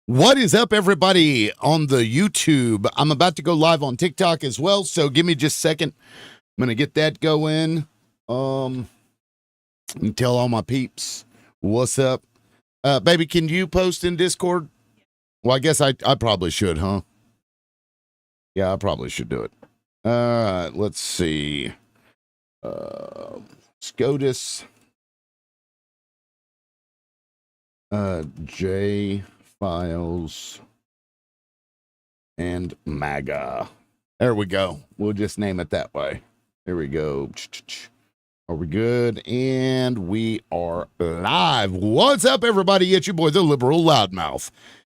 What is up, everybody on the YouTube? I'm about to go live on TikTok as well, so give me just a second. I'm going to get that going. And tell all my peeps what's up. Baby, can you post in Discord? Well, I guess I probably should, huh? Yeah, I probably should do it. Let's see. SCOTUS. J Files and MAGA. There we go. We'll just name it that way. There we go. Are we good? And we are live. What's up, everybody? It's your boy, the Liberal Loudmouth.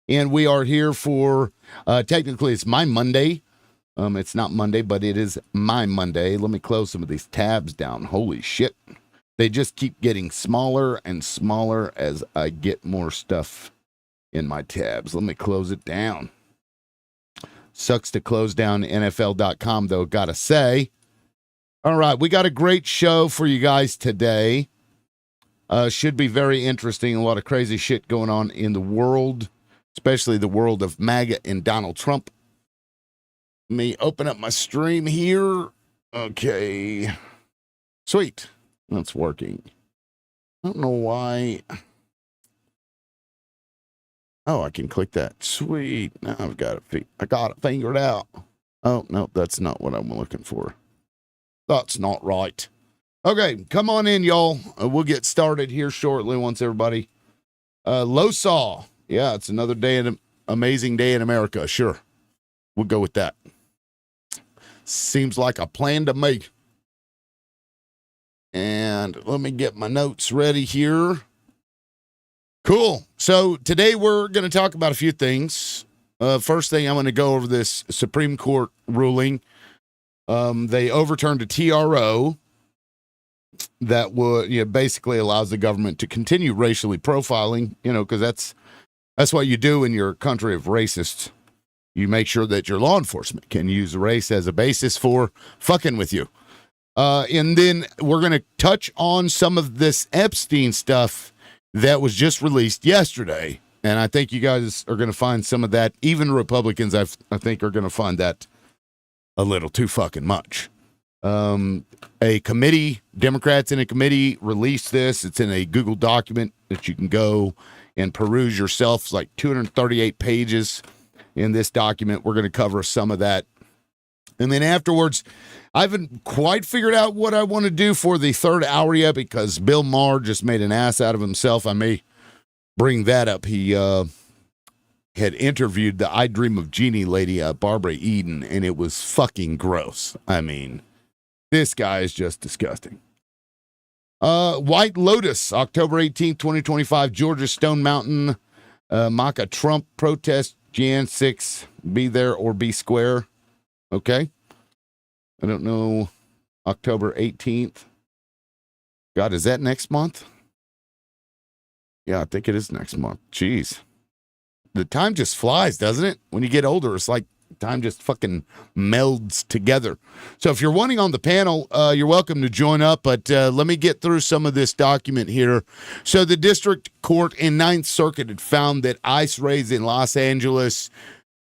And we are here for, technically, it's my Monday. It's not Monday, but it is my Monday. Let me close some of these tabs down. Holy shit. They just keep getting smaller and smaller as I get more stuff in my tabs. Let me close it down. Sucks to close down NFL.com, though, gotta say. All right, we got a great show for you guys today. Should be very interesting. A lot of crazy shit going on in the world, especially the world of MAGA and Donald Trump. Let me open up my stream here. Okay. Sweet. That's working. I don't know why. Oh, I can click that. Sweet. Now I've got it. I got it figured out. Oh, no, that's not what I'm looking for. That's not right. Okay, come on in, y'all. We'll get started here shortly once everybody. Losaw. Yeah, it's another day, amazing day in America. Sure. We'll go with that. Seems like a plan to me. And let me get my notes ready here. Cool. So today we're going to talk about a few things. First thing, I'm going to go over this Supreme Court ruling. They overturned a TRO that would, basically allows the government to continue racially profiling, because that's what you do in your country of racists. You make sure that your law enforcement can use race as a basis for fucking with you. And then we're going to touch on some of this Epstein stuff that was just released yesterday. And I think you guys are going to find some of that, even Republicans, I think, are going to find that a little too fucking much. A committee, Democrats in a committee released this. It's in a Google document that you can go and peruse yourself. It's like 238 pages in this document. We're going to cover some of that. And then afterwards, I haven't quite figured out what I want to do for the third hour yet because Bill Maher just made an ass out of himself. I may bring that up. He had interviewed the I Dream of Jeannie lady, Barbara Eden, and it was fucking gross. I mean, this guy is just disgusting. White Lotus, October 18th, 2025, Georgia Stone Mountain, MAGA Trump protest, Jan 6, be there or be square. Okay. I don't know. October 18th. God, is that next month? Yeah, I think it is next month. Jeez. The time just flies, doesn't it? When you get older, it's like time just fucking melds together. So if you're wanting on the panel, you're welcome to join up, but let me get through some of this document here. So the district court in Ninth Circuit had found that ICE raids in Los Angeles,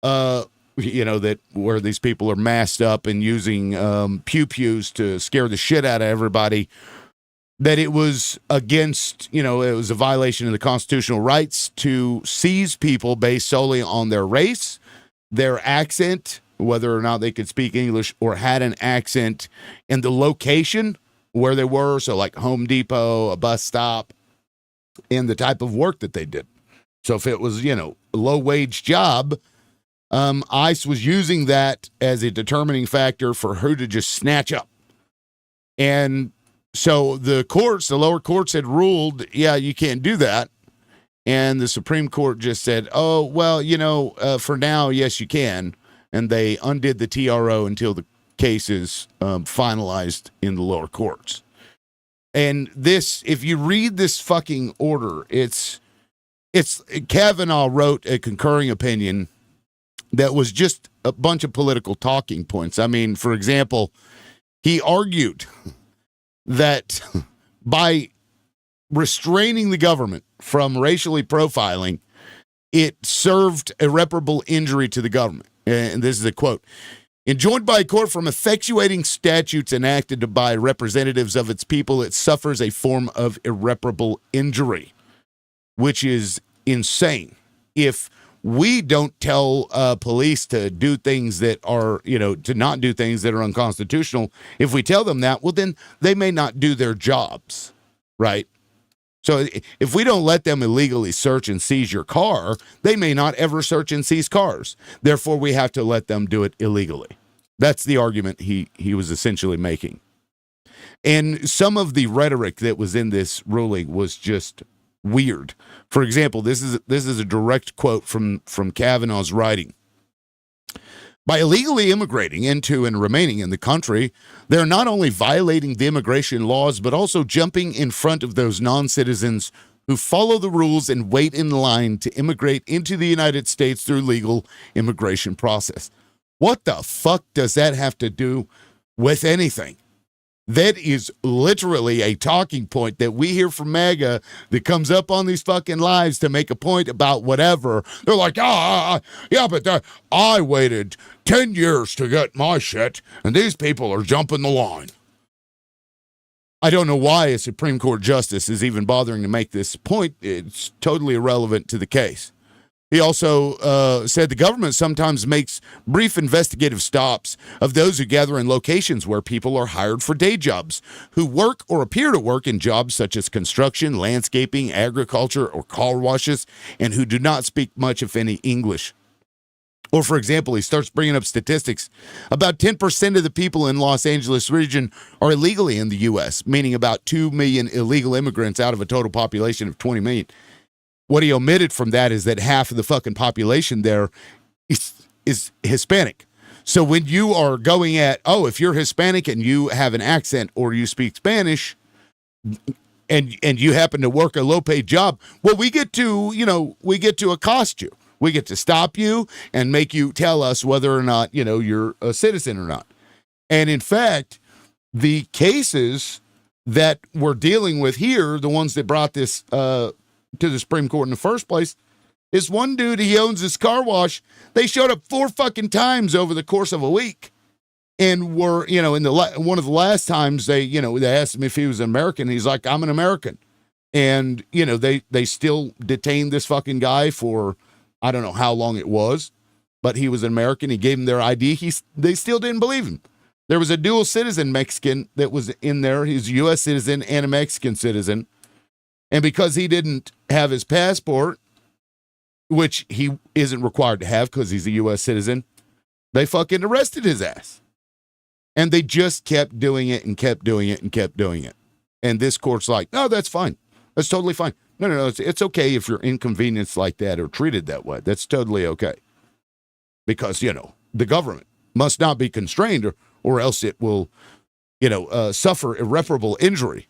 that where these people are masked up and using pew-pews to scare the shit out of everybody, that it was against, it was a violation of the constitutional rights to seize people based solely on their race, their accent, whether or not they could speak English or had an accent, and the location where they were, so like Home Depot, a bus stop, and the type of work that they did. So if it was, a low-wage job, ICE was using that as a determining factor for who to just snatch up. And so the lower courts had ruled, yeah, you can't do that. And the Supreme Court just said, oh, well, for now, yes, you can. And they undid the TRO until the case is finalized in the lower courts. And this, if you read this fucking order, it's Kavanaugh wrote a concurring opinion that was just a bunch of political talking points. I mean, for example, he argued that by restraining the government from racially profiling, it served irreparable injury to the government. And this is a quote. Enjoined by a court from effectuating statutes enacted by representatives of its people, it suffers a form of irreparable injury, which is insane. If we don't tell police to do things that are, to not do things that are unconstitutional, if we tell them that, well, then they may not do their jobs, right? So if we don't let them illegally search and seize your car, they may not ever search and seize cars. Therefore, we have to let them do it illegally. That's the argument he was essentially making. And some of the rhetoric that was in this ruling was just weird. For example, this is a direct quote from Kavanaugh's writing. By illegally immigrating into and remaining in the country, they're not only violating the immigration laws, but also jumping in front of those non-citizens who follow the rules and wait in line to immigrate into the United States through legal immigration process. What the fuck does that have to do with anything? That is literally a talking point that we hear from MAGA that comes up on these fucking lives to make a point about whatever. They're like, yeah, but I waited 10 years to get my shit, and these people are jumping the line. I don't know why a Supreme Court justice is even bothering to make this point. It's totally irrelevant to the case. He also said the government sometimes makes brief investigative stops of those who gather in locations where people are hired for day jobs, who work or appear to work in jobs such as construction, landscaping, agriculture, or car washes, and who do not speak much, if any, English. Or, for example, he starts bringing up statistics. About 10% of the people in Los Angeles region are illegally in the U.S., meaning about 2 million illegal immigrants out of a total population of 20 million. What he omitted from that is that half of the fucking population there is Hispanic. So when you are going at, if you're Hispanic and you have an accent or you speak Spanish and you happen to work a low-paid job, well, we get to accost you. We get to stop you and make you tell us whether or not, you're a citizen or not. And in fact, the cases that we're dealing with here, the ones that brought this to the Supreme Court in the first place, is one dude, he owns this car wash. They showed up 4 fucking times over the course of a week. And were, in one of the last times they asked him if he was an American. He's like, I'm an American. And, they still detained this fucking guy for, I don't know how long it was, but he was an American. He gave them their ID. They still didn't believe him. There was a dual citizen Mexican that was in there. He's a U.S. citizen and a Mexican citizen. And because he didn't have his passport, which he isn't required to have because he's a U.S. citizen, they fucking arrested his ass. And they just kept doing it and kept doing it and kept doing it. And this court's like, no, that's fine. That's totally fine. No. It's okay if you're inconvenienced like that or treated that way. That's totally okay. Because, the government must not be constrained or else it will, suffer irreparable injury.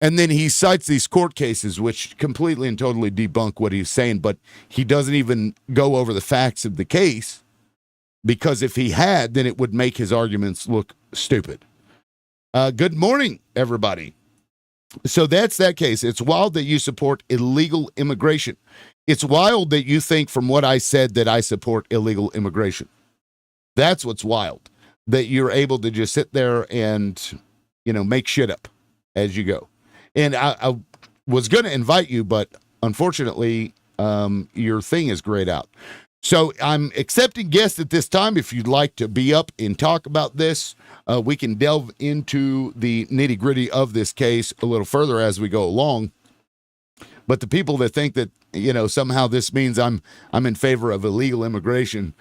And then he cites these court cases, which completely and totally debunk what he's saying, but he doesn't even go over the facts of the case, because if he had, then it would make his arguments look stupid. Good morning, everybody. So that's that case. It's wild that you support illegal immigration. It's wild that you think from what I said that I support illegal immigration. That's what's wild, that you're able to just sit there and, make shit up as you go. And I was going to invite you, but unfortunately, your thing is grayed out. So I'm accepting guests at this time. If you'd like to be up and talk about this, we can delve into the nitty-gritty of this case a little further as we go along. But the people that think that, somehow this means I'm in favor of illegal immigration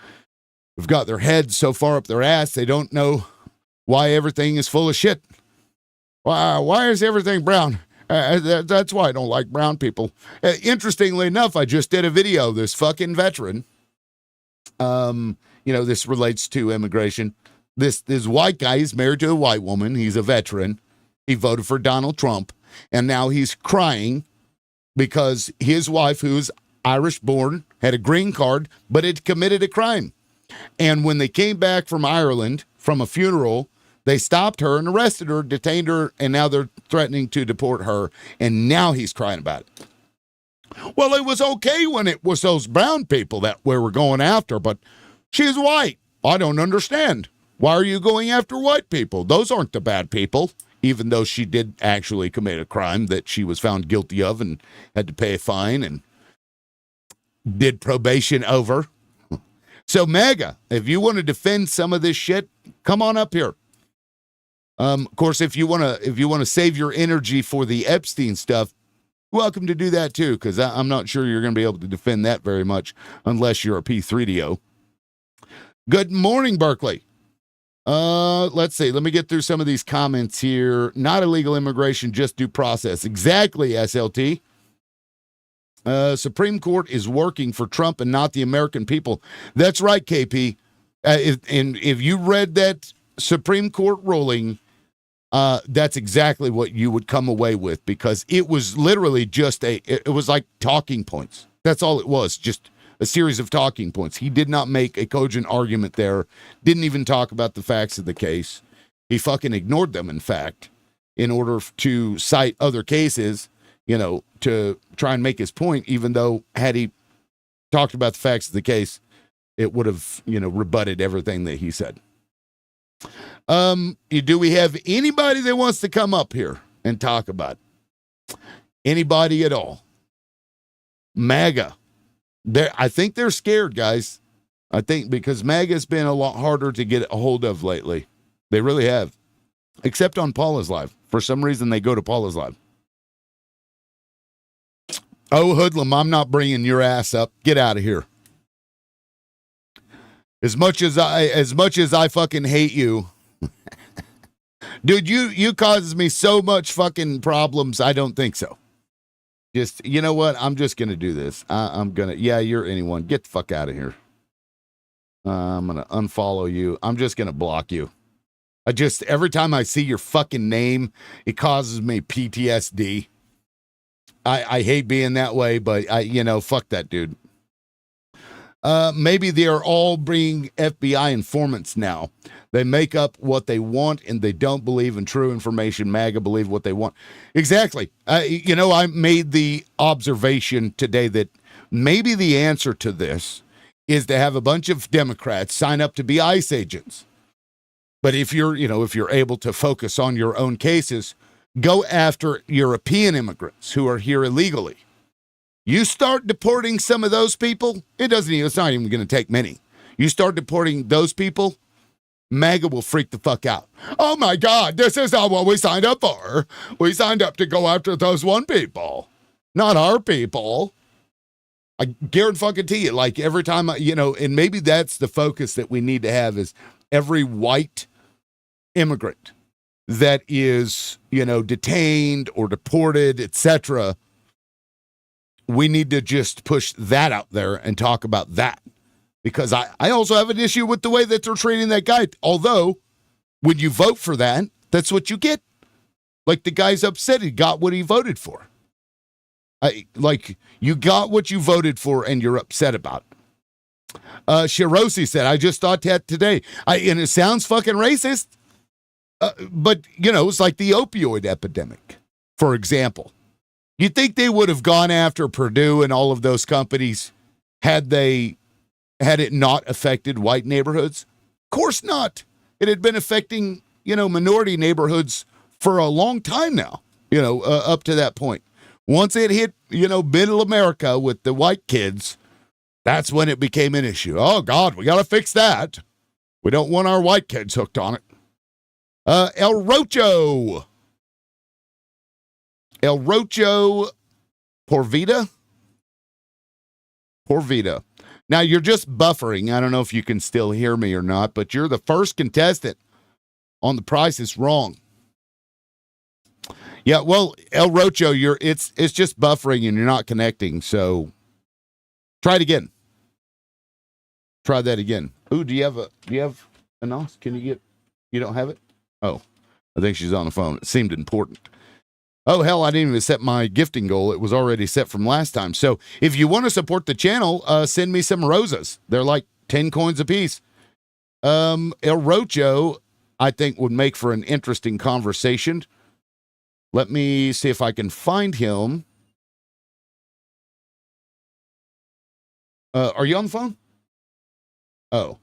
have got their heads so far up their ass, they don't know why everything is full of shit. Why is everything brown? That's why I don't like brown people. Interestingly enough, I just did a video. This fucking veteran, this relates to immigration. This white guy is married to a white woman. He's a veteran. He voted for Donald Trump, and now he's crying because his wife, who's Irish-born, had a green card, but had committed a crime. And when they came back from Ireland from a funeral, they stopped her and arrested her, detained her, and now they're threatening to deport her. And now he's crying about it. Well, it was okay when it was those brown people that we were going after, but she's white. I don't understand. Why are you going after white people? Those aren't the bad people, even though she did actually commit a crime that she was found guilty of and had to pay a fine and did probation over. So MAGA, if you want to defend some of this shit, come on up here. Of course, if you want to save your energy for the Epstein stuff, welcome to do that too, because I'm not sure you're going to be able to defend that very much unless you're a P3DO. Good morning, Berkeley. Let's see. Let me get through some of these comments here. Not illegal immigration, just due process. Exactly, SLT. Supreme Court is working for Trump and not the American people. That's right, KP. If you read that Supreme Court ruling, that's exactly what you would come away with, because it was literally just it was like talking points. That's all it was, just a series of talking points. He did not make a cogent argument there, didn't even talk about the facts of the case. He fucking ignored them, in fact, in order to cite other cases, to try and make his point, even though had he talked about the facts of the case, it would have, rebutted everything that he said. Do we have anybody that wants to come up here and talk about it? Anybody at all? MAGA. I think they're scared, guys. I think because MAGA's been a lot harder to get a hold of lately. They really have. Except on Paula's Live. For some reason, they go to Paula's Live. Oh, hoodlum, I'm not bringing your ass up. Get out of here. As much as I fucking hate you, dude, you causes me so much fucking problems. I don't think so. Just, you know what? I'm just going to do this. Yeah, you're anyone. Get the fuck out of here. I'm going to unfollow you. I'm just going to block you. Every time I see your fucking name, it causes me PTSD. I hate being that way, but fuck that dude. Maybe they are all being FBI informants now. They make up what they want and they don't believe in true information. MAGA believe what they want. Exactly. I made the observation today that maybe the answer to this is to have a bunch of Democrats sign up to be ICE agents. But if you're able to focus on your own cases, go after European immigrants who are here illegally. You start deporting some of those people, it's not even going to take many. You start deporting those people, MAGA will freak the fuck out. Oh my God, this is not what we signed up for. We signed up to go after those one people, not our people. I guarantee you, like every time, and maybe that's the focus that we need to have is every white immigrant that is, detained or deported, etc. We need to just push that out there and talk about that. Because I also have an issue with the way that they're treating that guy. Although, when you vote for that, that's what you get. Like, the guy's upset he got what he voted for. You got what you voted for and you're upset about it. Shirosi said, I just thought that today. And it sounds fucking racist. But, it's like the opioid epidemic, for example. You think they would have gone after Purdue and all of those companies had it not affected white neighborhoods? Of course not. It had been affecting, minority neighborhoods for a long time now, up to that point. Once it hit, middle America with the white kids, that's when it became an issue. Oh, God, we got to fix that. We don't want our white kids hooked on it. El Rocho Porvita. Now, you're just buffering. I don't know if you can still hear me or not, but you're the first contestant on The Price is Wrong. Yeah, well, El Rocho, it's just buffering and you're not connecting, so try it again. Try that again. Ooh, do you have an os? You don't have it? Oh, I think she's on the phone. It seemed important. Oh, hell, I didn't even set my gifting goal. It was already set from last time. So if you want to support the channel, send me some roses. They're like 10 coins a piece. El Rocho, I think, would make for an interesting conversation. Let me see if I can find him. Are you on the phone? Oh.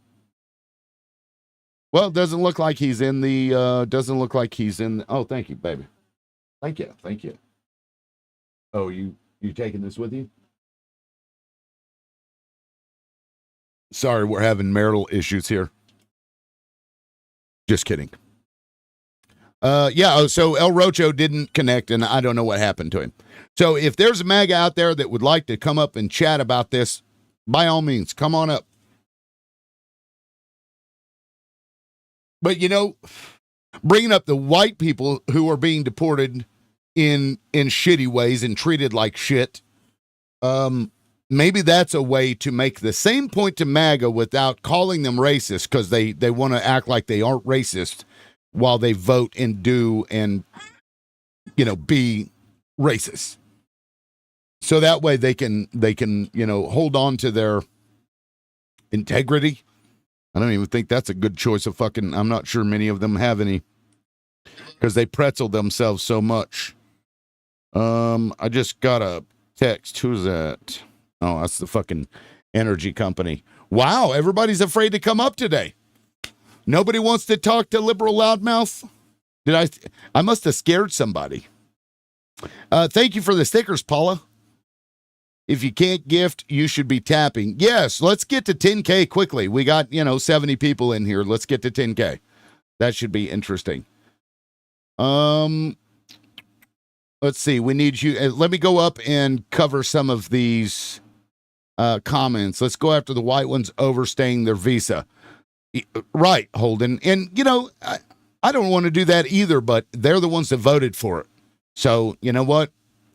Well, it doesn't look like he's in the, oh, thank you, baby. Thank you. Oh, you taking this with you? Sorry, we're having marital issues here. Just kidding. So El Rocho didn't connect, and I don't know what happened to him. So if there's a MAGA out there that would like to come up and chat about this, by all means, come on up. But, bringing up the white people who are being deported in shitty ways and treated like shit, maybe that's a way to make the same point to MAGA without calling them racist, because they want to act like they aren't racist while they vote and do and, be racist. So that way they can hold on to their integrity. I don't even think that's a good choice of fucking, I'm not sure many of them have any, because they pretzel themselves so much. I just got a text. Who's that? Oh, that's the fucking energy company. Wow, everybody's afraid to come up today. Nobody wants to talk to liberal loudmouth? I must have scared somebody. Thank you for the stickers, Paula. If you can't gift, you should be tapping. Yes, let's get to 10K quickly. We got, 70 people in here. Let's get to 10K. That should be interesting. Let's see. We need you. Let me go up and cover some of these comments. Let's go after the white ones overstaying their visa. Right, Holden. And, I don't want to do that either, but they're the ones that voted for it. So, you know what?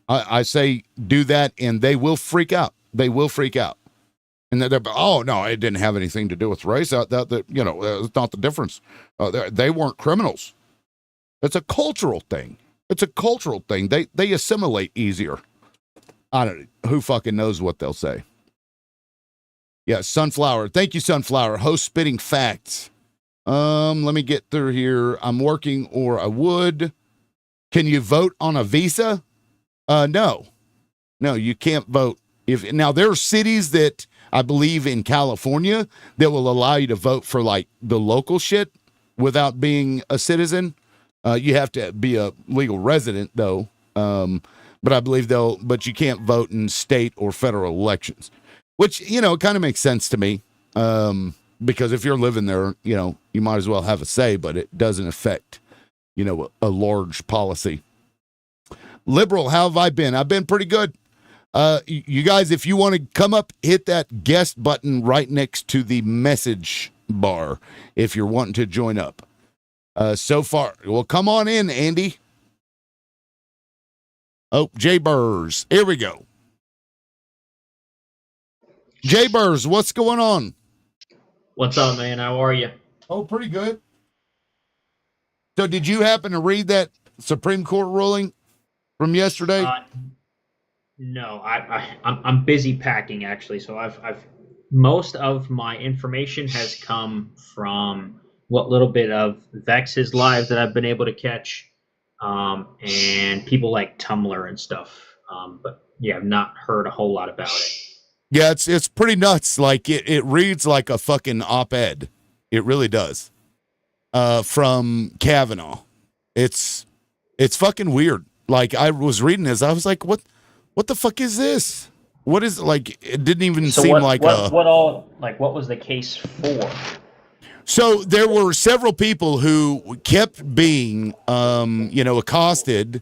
I say do that, and they will freak out. They will freak out. And they're oh, no, it didn't have anything to do with race. It's not the difference. They weren't criminals. It's a cultural thing. It's a cultural thing. They assimilate easier. I don't know. Who fucking knows what they'll say? Yeah, Sunflower. Thank you, Sunflower. Host spitting facts. Let me get through here. I'm working, or I would. Can you vote on a visa? No, you can't vote. Now there are cities that I believe in California that will allow you to vote for like the local shit without being a citizen. You have to be a legal resident though. But I believe but you can't vote in state or federal elections, which, it kind of makes sense to me. Because if you're living there, you might as well have a say, but it doesn't affect, a large policy. Liberal, how have I been? I've been pretty good. You guys, if you want to come up, hit that guest button right next to the message bar if you're wanting to join up. So far, well, come on in, Andy. Oh, Jay Burrs. Here we go. Jay Burrs, what's going on? What's up, man? How are you? Oh, pretty good. So did you happen to read that Supreme Court ruling from yesterday? No, I'm busy packing actually. So I've most of my information has come from what little bit of Vex's live that I've been able to catch, and people like Tumblr and stuff. But yeah, I've not heard a whole lot about it. Yeah, it's pretty nuts. Like it reads like a fucking op-ed. It really does. From Kavanaugh. It's fucking weird. Like I was reading this, I was like, what the fuck is this? What is like? It didn't even seem like what was the case for? So there were several people who kept being, accosted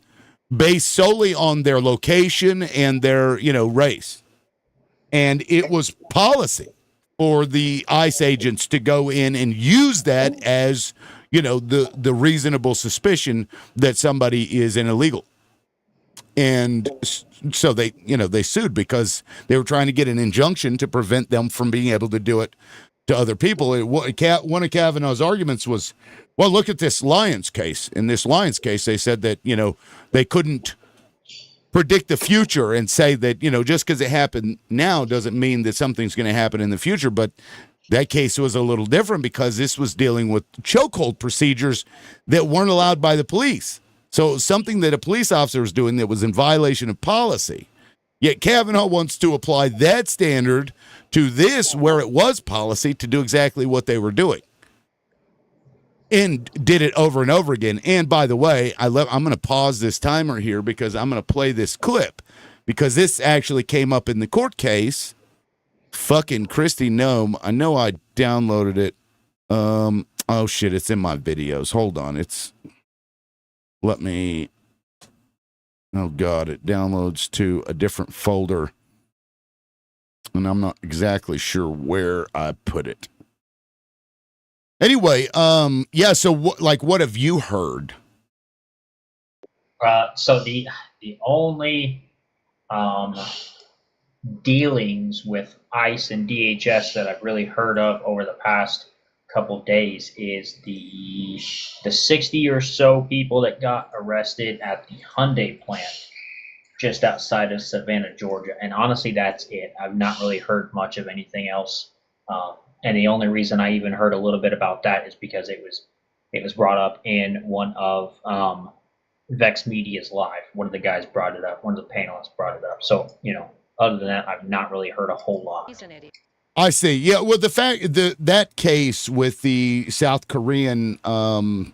based solely on their location and their, race. And it was policy for the ICE agents to go in and use that as, the reasonable suspicion that somebody is an illegal. And so they sued because they were trying to get an injunction to prevent them from being able to do it to other people. One of Kavanaugh's arguments was, well, look at this Lyons case. In this Lyons case, they said that, they couldn't predict the future and say that, just because it happened now doesn't mean that something's going to happen in the future. But that case was a little different because this was dealing with chokehold procedures that weren't allowed by the police. So something that a police officer was doing that was in violation of policy. Yet Kavanaugh wants to apply that standard to this where it was policy to do exactly what they were doing. And did it over and over again. And by the way, I'm going to pause this timer here because I'm going to play this clip because this actually came up in the court case. Fucking Christy Nome. I know I downloaded it. Oh shit, it's in my videos. Hold on. Oh God, it downloads to a different folder. And I'm not exactly sure where I put it. Anyway, yeah, so what have you heard? So the only dealings with ICE and DHS that I've really heard of over the past couple of days is the 60 or so people that got arrested at the Hyundai plant just outside of Savannah, Georgia. And honestly, that's it. I've not really heard much of anything else. And the only reason I even heard a little bit about that is because it was brought up in one of Vex Media's live. One of the guys brought it up. One of the panelists brought it up. So, other than that, I've not really heard a whole lot. He's an idiot. I see. Yeah, well, the fact that case with the South Korean, the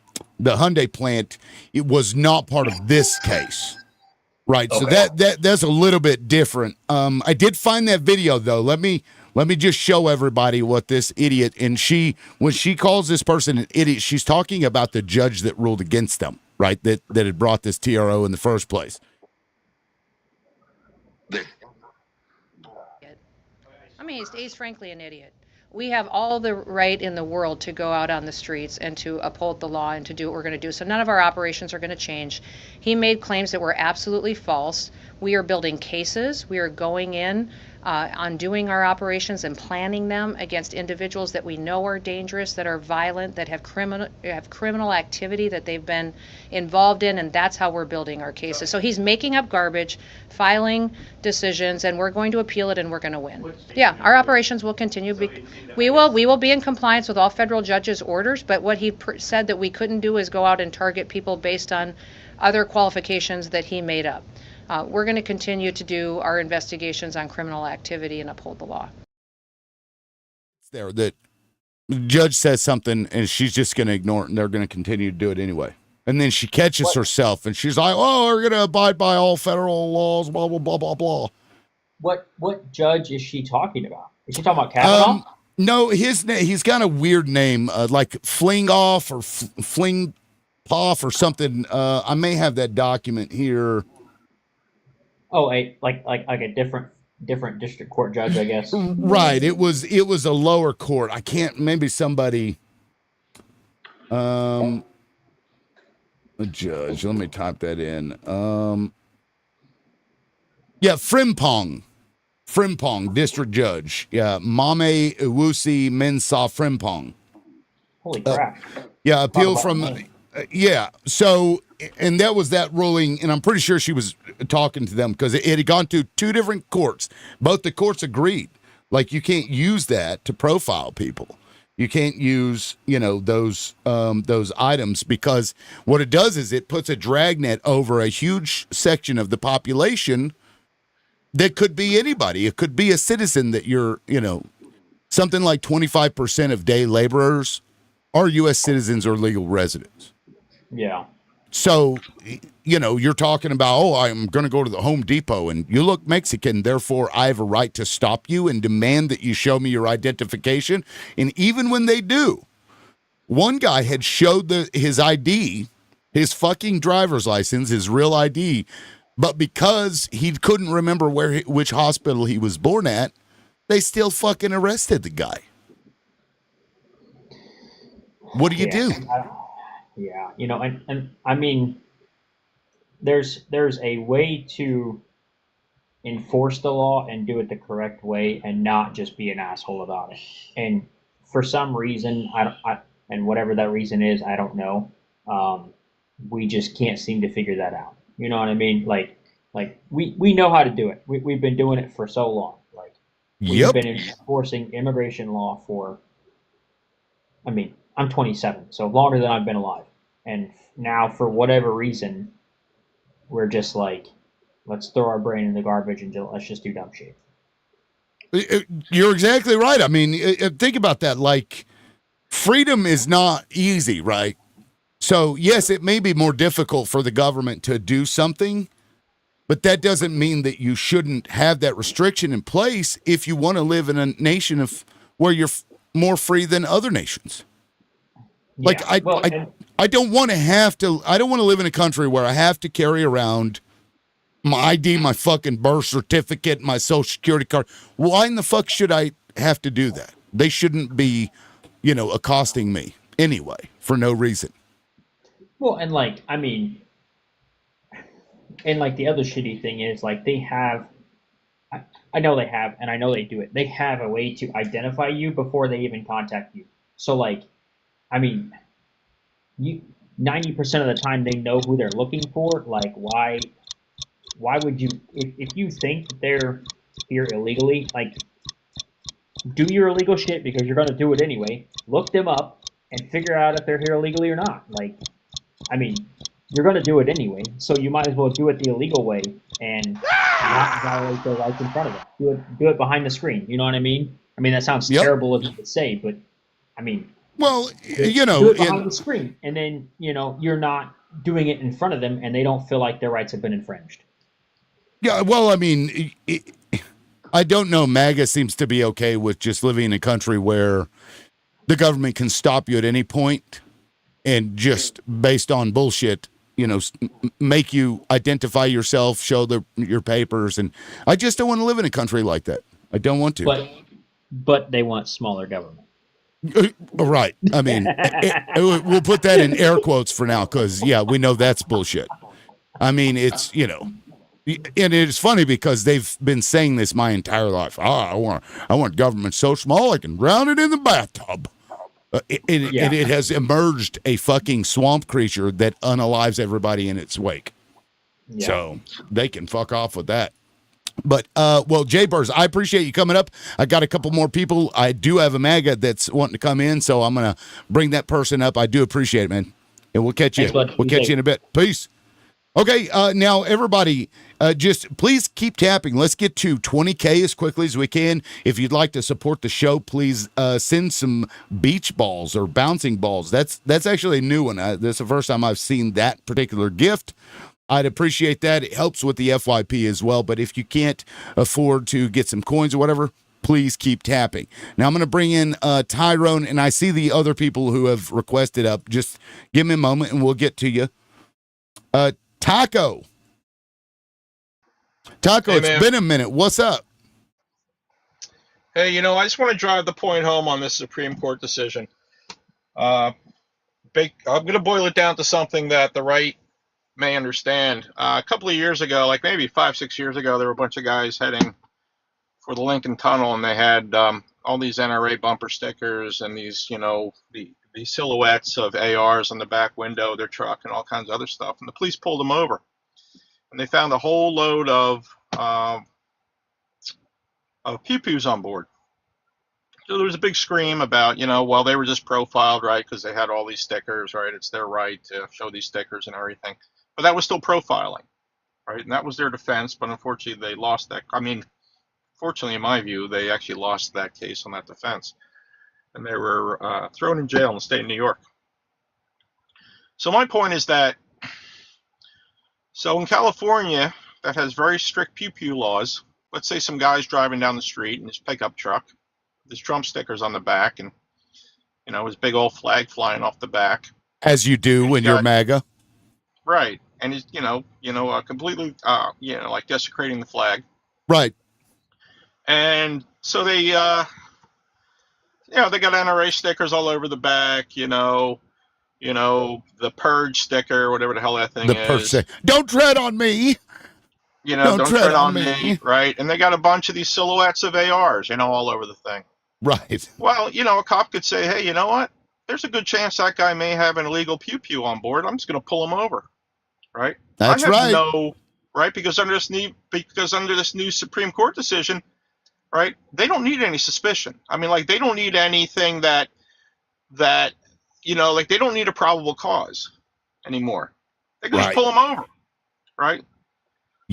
Hyundai plant, it was not part of this case, right? Okay. So that's a little bit different. I did find that video though. Let me just show everybody what this idiot, and when she calls this person an idiot, she's talking about the judge that ruled against them, right? That had brought this TRO in the first place. I mean, he's frankly an idiot. We have all the right in the world to go out on the streets and to uphold the law and to do what we're going to do. So none of our operations are going to change. He made claims that were absolutely false. We are building cases. We are going in on doing our operations and planning them against individuals that we know are dangerous, that are violent, that have criminal activity that they've been involved in, and that's how we're building our cases. So he's making up garbage, filing decisions, and we're going to appeal it and we're going to win. Yeah, our operations will continue. We will be in compliance with all federal judges' orders, but what he said that we couldn't do is go out and target people based on other qualifications that he made up. We're going to continue to do our investigations on criminal activity and uphold the law. There, that the judge says something and she's just going to ignore it, and they're going to continue to do it anyway. And then she catches herself and she's like, "Oh, we're going to abide by all federal laws, blah blah blah blah blah." What judge is she talking about? Is she talking about Kavanaugh? No, he's got a weird name, like Fling Off or Fling Poff or something. I may have that document here. Oh, like a different district court judge, I guess. Right. It was a lower court. I can't. Maybe somebody. A judge. Let me type that in. Yeah, Frimpong, district judge. Yeah, Mame Iwusi Mensah Frimpong. Holy crap! Yeah, appeal from. Yeah. So, and that was that ruling, and I'm pretty sure she was talking to them because it had gone to two different courts. Both the courts agreed, like you can't use that to profile people. You can't use, those items, because what it does is it puts a dragnet over a huge section of the population that could be anybody. It could be a citizen that you're, something like 25% of day laborers are U.S. citizens or legal residents. Yeah. So, you're talking about, I'm going to go to the Home Depot and you look Mexican, therefore I have a right to stop you and demand that you show me your identification. And even when they do, one guy had showed his ID, his fucking driver's license, his real ID, but because he couldn't remember which hospital he was born at, they still fucking arrested the guy. What do you do? Yeah, and I mean, there's a way to enforce the law and do it the correct way and not just be an asshole about it. And for some reason, and whatever that reason is, I don't know. We just can't seem to figure that out. You know what I mean? Like we know how to do it. We've been doing it for so long. Like we've been enforcing immigration law for. I mean, I'm 27, so longer than I've been alive. And now, for whatever reason, we're just like, let's throw our brain in the garbage and let's just do dumb shit. You're exactly right. I mean, think about that. Like, freedom is not easy, right? So, yes, it may be more difficult for the government to do something, but that doesn't mean that you shouldn't have that restriction in place if you want to live in a nation of where you're more free than other nations. Like, Yeah. Well, I don't want to have to. I don't want to live in a country where I have to carry around my ID, my fucking birth certificate, my social security card. Why in the fuck should I have to do that? They shouldn't be, accosting me anyway for no reason. well, and like, I mean, and like the other shitty thing is like they have, I know they have, and I know they do it. They have a way to identify you before they even contact you. So like, I mean, you 90% of the time they know who they're looking for. Like, why would you, if you think that they're here illegally, like, do your illegal shit because you're going to do it anyway. Look them up and figure out if they're here illegally or not. Like, I mean, you're going to do it anyway, so you might as well do it the illegal way and not violate their rights in front of them. Do it behind the screen. You know what I mean? I mean, that sounds terrible of you to say, but I mean, well, do it behind the screen, and then you're not doing it in front of them, and they don't feel like their rights have been infringed. Yeah, well, I mean, I don't know. MAGA seems to be okay with just living in a country where the government can stop you at any point and just based on bullshit, make you identify yourself, show your papers. And I just don't want to live in a country like that. I don't want to. But they want smaller government. Right. I mean, we'll put that in air quotes for now because, yeah, we know that's bullshit. I mean, it's, and it's funny because they've been saying this my entire life. I want government so small I can drown it in the bathtub. And it has emerged a fucking swamp creature that unalives everybody in its wake. Yeah. So they can fuck off with that. But, well, Jay Burrs, I appreciate you coming up. I got a couple more people. I do have a MAGA that's wanting to come in, so I'm going to bring that person up. I do appreciate it, man. And we'll catch you. Thanks, we'll catch you in a bit. Peace. Okay, now everybody, just please keep tapping. Let's get to 20K as quickly as we can. If you'd like to support the show, please send some beach balls or bouncing balls. That's actually a new one. This is the first time I've seen that particular gift. I'd appreciate that. It helps with the FYP as well. But if you can't afford to get some coins or whatever, please keep tapping. Now I'm going to bring in Tyrone, and I see the other people who have requested up. Just give me a moment, and we'll get to you. Taco, hey, it's been a minute. What's up? Hey, I just want to drive the point home on this Supreme Court decision. I'm going to boil it down to something that the right may understand. A couple of years ago, like maybe 5-6 years ago, there were a bunch of guys heading for the Lincoln Tunnel, and they had all these NRA bumper stickers and these, the silhouettes of ARs on the back window of their truck and all kinds of other stuff. And the police pulled them over, and they found a whole load of pew-pews on board. So there was a big scream about, well, they were just profiled, right, because they had all these stickers, right? It's their right to show these stickers and everything. But that was still profiling, right? And that was their defense, but unfortunately they lost that. I mean, fortunately, in my view, they actually lost that case on that defense. And they were thrown in jail in the state of New York. So my point is that, so in California, that has very strict pew-pew laws. Let's say some guy's driving down the street in his pickup truck, with his Trump stickers on the back, and his big old flag flying off the back. As you do when you're MAGA. Right, and he's completely like desecrating the flag. Right. And so they they got NRA stickers all over the back, the purge sticker, whatever the hell that thing is. Don't tread on me. Don't tread on me, right? And they got a bunch of these silhouettes of ARs, all over the thing. Right. Well, a cop could say, hey, you know what? There's a good chance that guy may have an illegal pew-pew on board. I'm just going to pull him over, right? That's right. Right? Because under this new Supreme Court decision, right? They don't need any suspicion. I mean, like, they don't need anything that like, they don't need a probable cause anymore. They can just pull them over, right?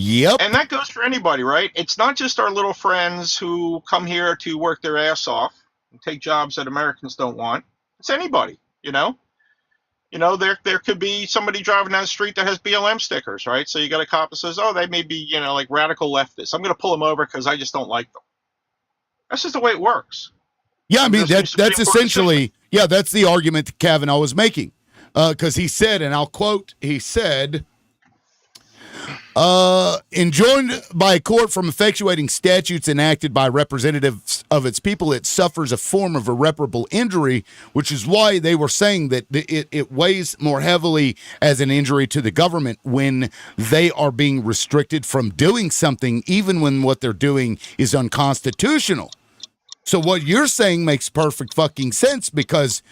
Yep. And that goes for anybody, right? It's not just our little friends who come here to work their ass off and take jobs that Americans don't want. It's anybody, you know? There could be somebody driving down the street that has BLM stickers, right? So you got a cop that says, oh, they may be, like radical leftists. I'm going to pull them over because I just don't like them. That's just the way it works. Yeah, I mean, that's essentially, that's the argument that Kavanaugh was making. Because he said, and I'll quote, he said, enjoined by a court from effectuating statutes enacted by representatives of its people, it suffers a form of irreparable injury, which is why they were saying that it weighs more heavily as an injury to the government when they are being restricted from doing something, even when what they're doing is unconstitutional. So what you're saying makes perfect fucking sense, because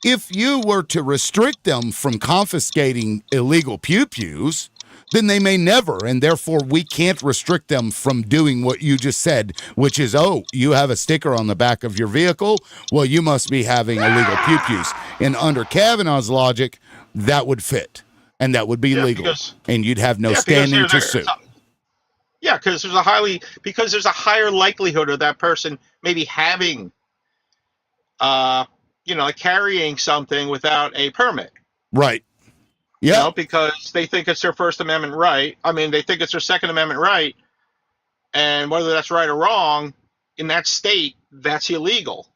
if you were to restrict them from confiscating illegal pew-pews, then they may never, and therefore we can't restrict them from doing what you just said, which is, oh, you have a sticker on the back of your vehicle? Well, you must be having illegal pew-pews. And under Kavanaugh's logic, that would fit, and that would be legal, and you'd have no standing to sue. Yeah, because there's a higher likelihood of that person maybe having, carrying something without a permit. Right. Yeah. Because they think it's their First Amendment right. I mean, they think it's their Second Amendment right. And whether that's right or wrong, in that state, that's illegal.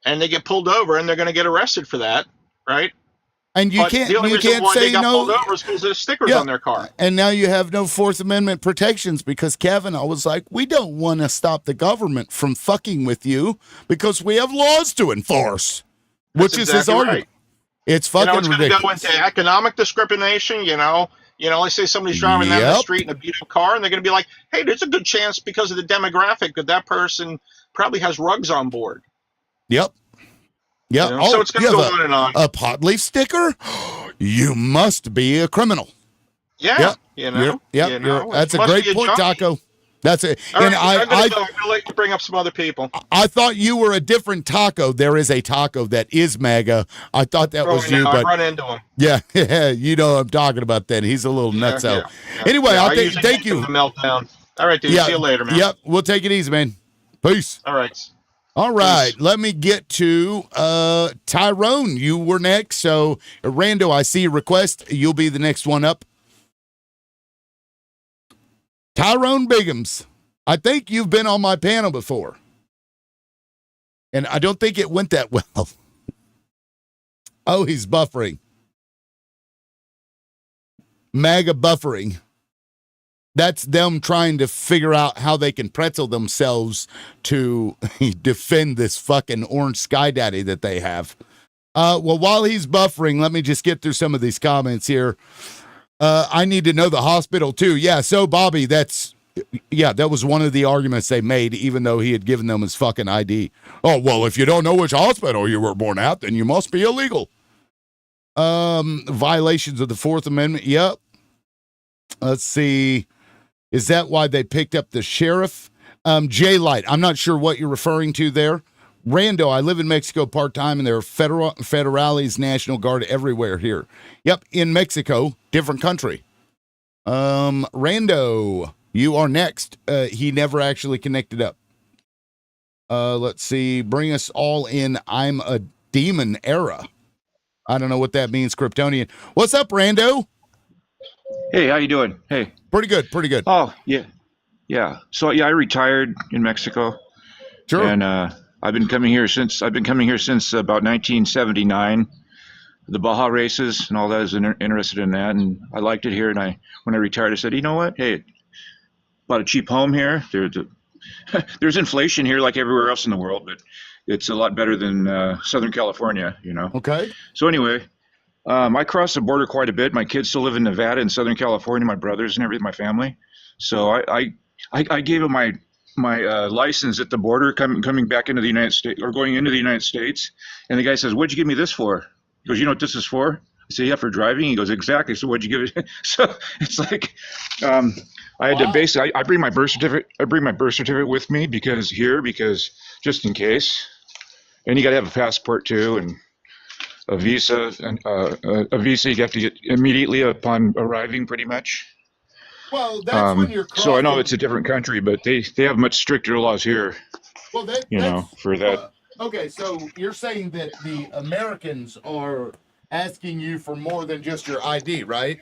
And they get pulled over and they're going to get arrested for that, right? And you can't say no. They got pulled over is because there's stickers on their car. And now you have no Fourth Amendment protections because Kavanaugh was like, we don't want to stop the government from fucking with you because we have laws to enforce, which is his argument. Right. It's fucking it's ridiculous. Go into economic discrimination, let's say somebody's driving down the street in a beat-up car and they're going to be like, hey, there's a good chance because of the demographic that person probably has rugs on board. Yep. Yeah. So it's going to go on and on. A pot leaf sticker? You must be a criminal. Yeah. That's a great point, Taco. That's it. All and right, I'm going to let you bring up some other people. I thought you were a different Taco. There is a Taco that is MAGA. I thought that was you, but I run into him. Yeah, you know what I'm talking about. Then he's a little nutso. Yeah. Anyway, thank you. Meltdown. All right, dude. See you later, man. Yep. We'll take it easy, man. Peace. All right. All right, let me get to Tyrone. You were next. So, Rando, I see your request. You'll be the next one up. Tyrone Biggums. I think you've been on my panel before. And I don't think it went that well. Oh, he's buffering. MAGA buffering. That's them trying to figure out how they can pretzel themselves to defend this fucking orange sky daddy that they have. Well, while he's buffering, let me just get through some of these comments here. I need to know the hospital too. Yeah, so Bobby, that was one of the arguments they made, even though he had given them his fucking ID. Oh, well, if you don't know which hospital you were born at, then you must be illegal. Violations of the Fourth Amendment. Yep. Let's see. Is that why they picked up the sheriff? J-Light, I'm not sure what you're referring to there. Rando, I live in Mexico part-time, and there are federales, National Guard everywhere here. Yep, in Mexico, different country. Rando, you are next. He never actually connected up. Let's see. Bring us all in. I'm a demon era. I don't know what that means, Kryptonian. What's up, Rando? Hey, how you doing? Hey. Pretty good. Oh, yeah. Yeah. So, I retired in Mexico. Sure. And I've been coming here since about 1979. The Baja races and all that, is interested in that, and I liked it here. And when I retired, I said, you know what? Hey, bought a cheap home here. There's inflation here like everywhere else in the world, but it's a lot better than Southern California, Okay. So anyway, I cross the border quite a bit. My kids still live in Nevada and Southern California, my brothers and everything, my family. So I gave them my license at the border coming back into the United States, or going into the United States. And the guy says, what'd you give me this for? He goes, you know what this is for? I say, yeah, for driving. He goes, exactly. So what'd you give it? So it's like, I had to basically, I bring my birth certificate. I bring my birth certificate with me because just in case. And you got to have a passport too, and a visa. And a visa you have to get immediately upon arriving, pretty much. Well, that's when you're So I know crossing. it's a different country, but they have much stricter laws here, Well, that's for that. okay. So you're saying that the Americans are asking you for more than just your ID, right?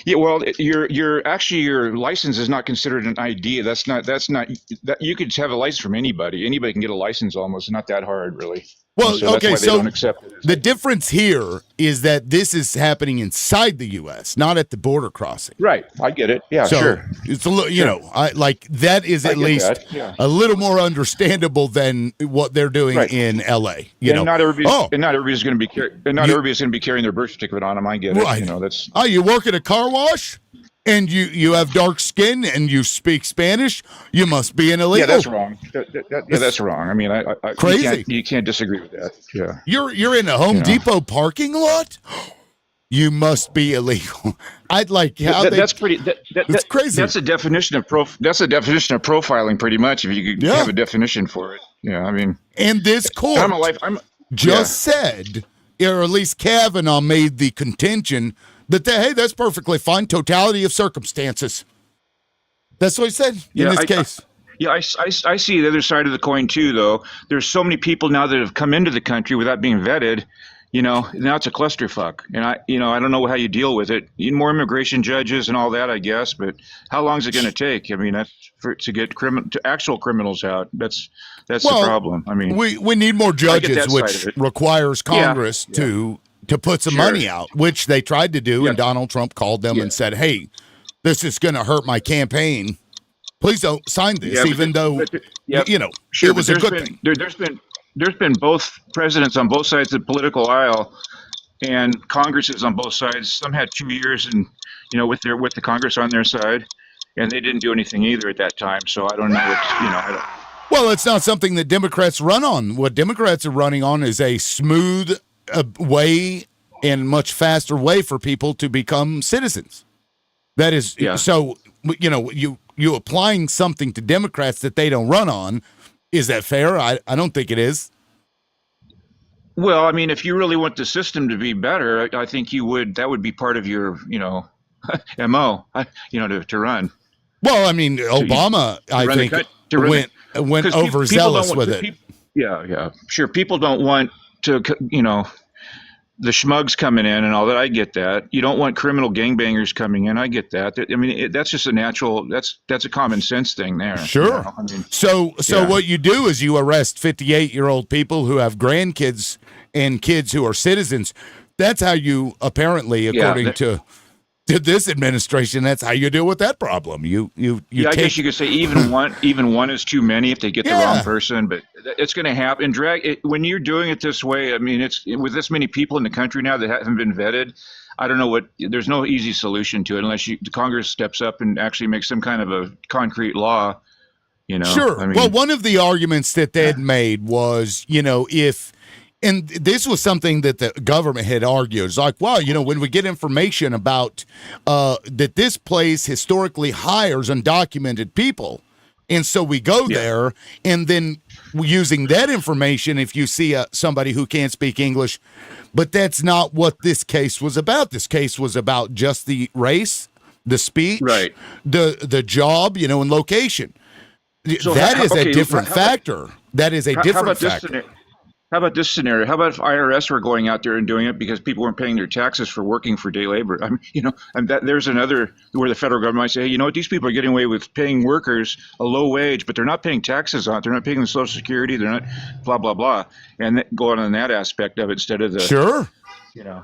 Yeah, well, your license is not considered an ID. That's not that you could have a license from anybody. Anybody can get a license almost. It's not that hard, really. Well, So that's okay, why they so don't accept it. the difference here is that this is happening inside the U.S., not at the border crossing. Right, I get it. Yeah, So sure. it's a little, I like that is I at get least that, yeah. a little more understandable than what they're doing Right. in L.A. You know, Not everybody's, oh, and not everybody's going to be everybody's going to be carrying their birth certificate on them. I get it. right. That's Oh, you work at a car wash and you have dark skin and you speak Spanish, you must be an illegal. yeah, that's wrong. That's wrong. I mean, I Crazy. You can't disagree with that. Yeah. You're in a Home You know. Depot parking lot. You must be illegal. I'd like how That's pretty. That's crazy. That's a definition of profiling, pretty much. If you could have a definition for it. Yeah, I mean, And this court said, or at least Kavanaugh made the contention that hey, that's perfectly fine. Totality of circumstances. That's what he said in this case. I see the other side of the coin too, though. There's so many people now that have come into the country without being vetted. Now it's a clusterfuck, and I don't know how you deal with it. You need more immigration judges and all that, I guess. But how long is it going to take? I mean, to get actual criminals out. That's the problem. I mean, we need more judges, which requires Congress to put some money out, which they tried to do, and Donald Trump called them and said, "Hey, this is going to hurt my campaign. Please don't sign this," even though it was a good thing. There's been both presidents on both sides of the political aisle, and Congresses on both sides. Some had 2 years, and with the Congress on their side, and they didn't do anything either at that time. So I don't know. Well, it's not something that Democrats run on. What Democrats are running on is a smooth way and much faster way for people to become citizens. That is so. You applying something to Democrats that they don't run on. Is that fair? I don't think it is. Well, I mean, if you really want the system to be better, I think that would be part of your, MO, to run. Well, I mean, Obama, I think, went overzealous with it. Yeah, sure. People don't want to, the schmugs coming in and all that. I get that. You don't want criminal gangbangers coming in. I get that. I mean, that's just a natural. That's a common sense thing there. Sure. I mean, so what you do is you arrest 58-year-old people who have grandkids and kids who are citizens. That's how you apparently, according to this administration, that's how you deal with that problem. I guess you could say even one is too many if they get the wrong person, but it's going to happen. When you're doing it this way, I mean, it's with this many people in the country now that haven't been vetted. I don't know there's no easy solution to it unless the Congress steps up and actually makes some kind of a concrete law. Sure. I mean, well, one of the arguments that they had made was, and this was something that the government had argued. It's like, wow, when we get information about that this place historically hires undocumented people, and so we go there, and then using that information, if you see somebody who can't speak English, but that's not what this case was about. This case was about just the race, the speech, the job, and location. So that is a different factor. That is a different factor. How about this scenario? How about if IRS were going out there and doing it because people weren't paying their taxes for working for day labor? I mean, and there's another where the federal government might say, hey, these people are getting away with paying workers a low wage, but they're not paying taxes on it. They're not paying the Social Security. They're not blah, blah, blah. And going on that aspect of it instead of the. Sure.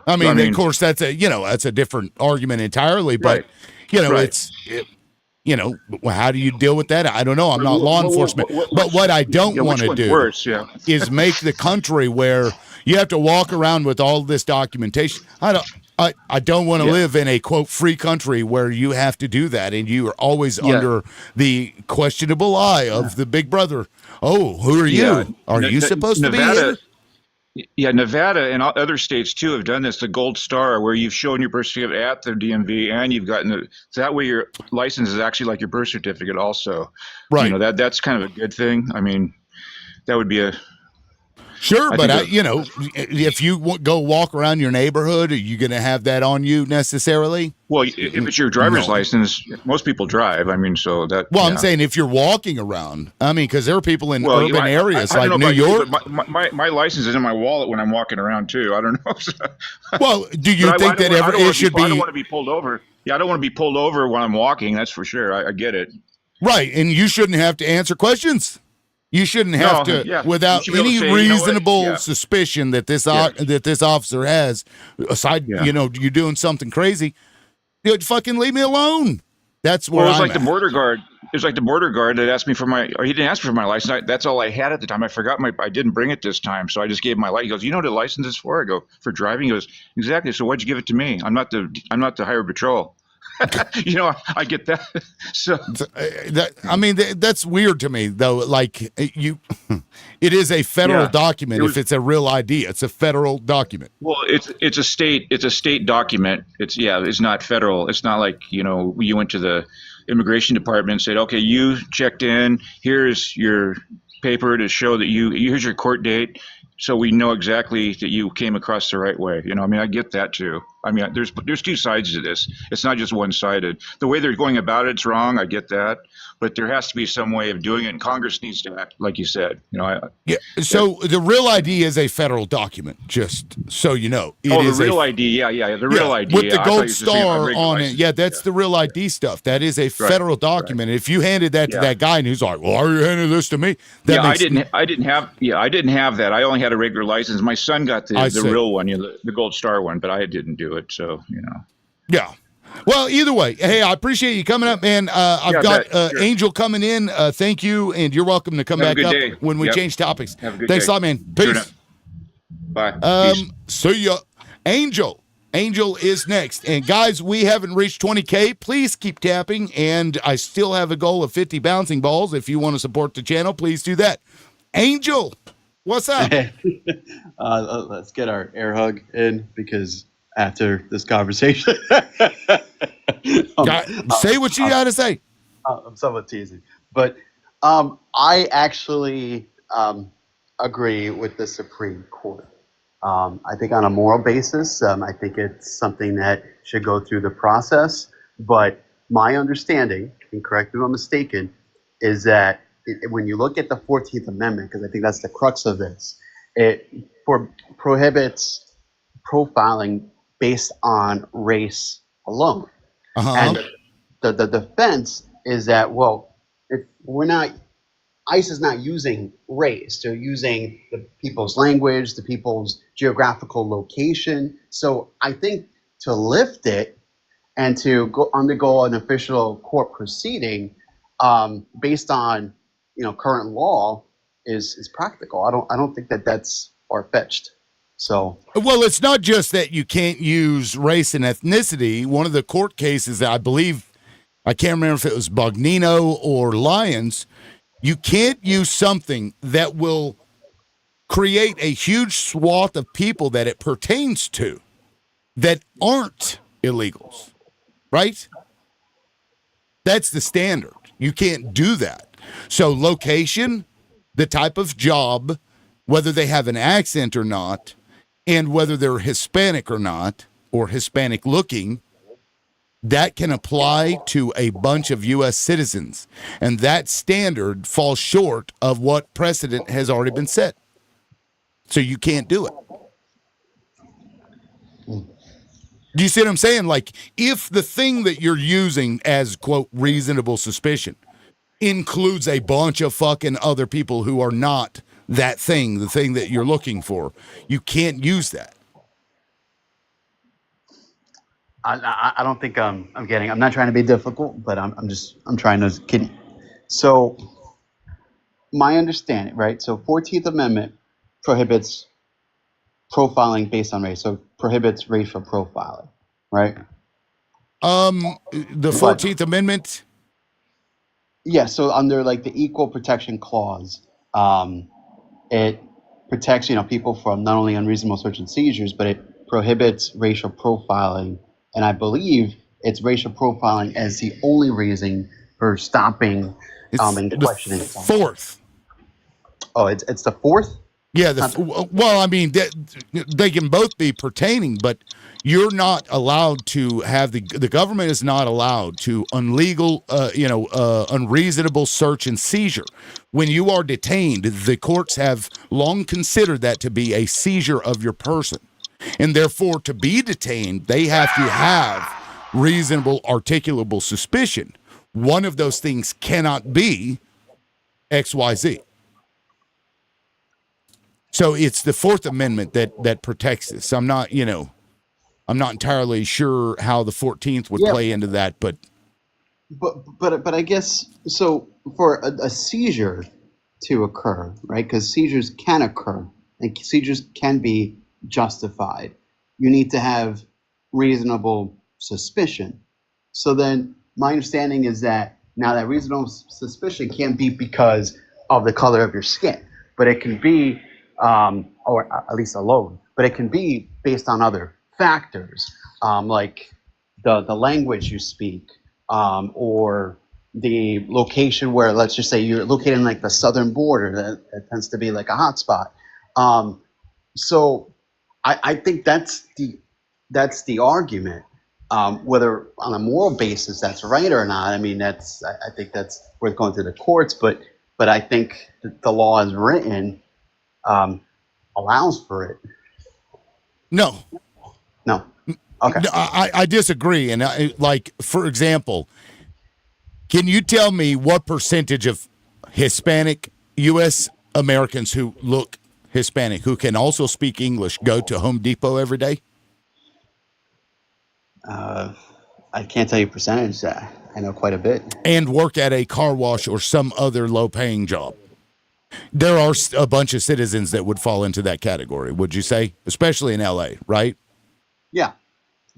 I mean, of course, that's a different argument entirely, but, how do you deal with that? I don't know. I'm not law enforcement. But what I don't want to do is make the country where you have to walk around with all this documentation. I don't want to live in a, quote, free country where you have to do that and you are always under the questionable eye of the big brother. Oh, who are you? Are you supposed to be here? Yeah, Nevada and other states too have done this. The Gold Star, where you've shown your birth certificate at the DMV, and you've gotten so that way your license is actually like your birth certificate, also. Right. That's kind of a good thing. I mean, that would be a. Sure, I but think you know, if you go walk around your neighborhood, are you going to have that on you necessarily? well, if it's your driver's No. license, most people drive. I mean, so that. Well, I'm yeah. saying if you're walking around, I mean, because there are people in Well, you know, urban areas I don't like know New about you, York. but my license is in my wallet when I'm walking around too. I don't know. Well, do you But think that ever it should I don't be want to be pulled over. Yeah, I don't want to be pulled over when I'm walking. That's for sure. I get it. right? And you shouldn't have to answer questions. You shouldn't have No, to, yeah. You without should be able to any say, you know what? reasonable Yeah. suspicion that this Yeah. that this officer has, aside, Yeah. you know, you doing something crazy. You fucking leave me alone. That's where Well, it was I'm like the at. border guard. It was like the border guard that asked me for my, or he didn't ask me for my license. That's all I had at the time. I forgot I didn't bring it this time. So I just gave him my license. He goes, you know what the license is for? I go, for driving? He goes, exactly. So why'd you give it to me? I'm not the highway patrol. You know, I get that. So I mean, that's weird to me, though. Like it is a federal Yeah. document. It was- If it's a real ID, it's a federal document. well, it's a state document. It's not federal. It's not like, you know, you went to the immigration department and said, okay, you checked in. Here's your paper to show that here's your court date. So we know exactly that you came across the right way. You know, I mean, I get that too. I mean, there's two sides to this. It's not just one sided. The way they're going about it's wrong. I get that, but there has to be some way of doing it. And Congress needs to act, like you said. You know, Yeah. So the real ID is a federal document. Just so you know, it the is real ID. Yeah, the real ID. with the I thought you gold were just saying a star regular on it. license. Yeah, that's the real ID stuff. That is a federal document. If you handed that to Yeah. that guy and he's like, "Well, why are you handing this to me?" That Yeah, makes, I didn't have that. I only had a regular license. My son got I the see. real one, you know, the gold star one, but I didn't do it. So, you know. Yeah. Well, either way, hey, I appreciate you coming up, man. I've Yeah, got bet. Sure. Angel coming in. Thank you, and you're welcome to come Have a back good up day. when we Yep. change topics. Have a good Thanks day. a lot, man. Sure Peace. enough. Bye. Peace. See ya. Angel is next. And guys, we haven't reached 20K. Please keep tapping. And I still have a goal of 50 bouncing balls. If you want to support the channel, please do that. Angel, what's up? Let's get our air hug in because after this conversation, Say what you got to say. I'm somewhat teasing, but I actually agree with the Supreme Court. I think on a moral basis, I think it's something that should go through the process. But my understanding, and correct me if I'm mistaken, is that when you look at the 14th Amendment, because I think that's the crux of this, it prohibits profiling based on race alone. Uh-huh. And the defense is that, well, if we're not, ICE is not using race. They're using the people's language, the people's geographical location. So I think to lift it and to undergo an official court proceeding based on current law is practical. I don't think that that's far-fetched. So Well, it's not just that you can't use race and ethnicity. One of the court cases that I believe, I can't remember if it was Bognino or Lyons, you can't use something that will create a huge swath of people that it pertains to that aren't illegals, right? That's the standard. You can't do that. So location, the type of job, whether they have an accent or not, and whether they're Hispanic or not, or Hispanic looking, that can apply to a bunch of U.S. citizens. And that standard falls short of what precedent has already been set. So you can't do it. Do you see what I'm saying? Like, if the thing that you're using as, quote, reasonable suspicion includes a bunch of fucking other people who are not that thing, the thing that you're looking for, you can't use that. I don't think I'm getting. I'm not trying to be difficult, but I'm trying to kid. So my understanding, right? So 14th Amendment prohibits profiling based on race. So prohibits racial profiling, right? The 14th Amendment. Yeah. So under like the Equal Protection Clause, it protects people from not only unreasonable search and seizures, but it prohibits racial profiling. And I believe it's racial profiling as the only reason for stopping It's and the questioning. fourth. Oh, it's the fourth? Yeah, well, I mean, they can both be pertaining, but you're not allowed to have the government is not allowed to unreasonable search and seizure. When you are detained, the courts have long considered that to be a seizure of your person, and therefore, to be detained, they have to have reasonable, articulable suspicion. One of those things cannot be XYZ. So it's the Fourth Amendment that protects this. I'm not entirely sure how the 14th would play into that, but I guess so. For a seizure to occur, right? Because seizures can occur, and seizures can be justified. You need to have reasonable suspicion. So then, my understanding is that now that reasonable suspicion can't be because of the color of your skin, but it can be, or at least alone, but it can be based on other factors, like the language you speak, or the location where, let's just say you're located in like the southern border, that tends to be like a hot spot. So I think that's the argument. Whether on a moral basis that's right or not, I mean, I think that's worth going to the courts, but I think the law as written allows for it. No. Okay. No, I disagree. And like, for example, can you tell me what percentage of Hispanic U.S. Americans who look Hispanic, who can also speak English, go to Home Depot every day? I can't tell you percentage. I know quite a bit. And work at a car wash or some other low-paying job. There are a bunch of citizens that would fall into that category, would you say? Especially in L.A., right? Yeah.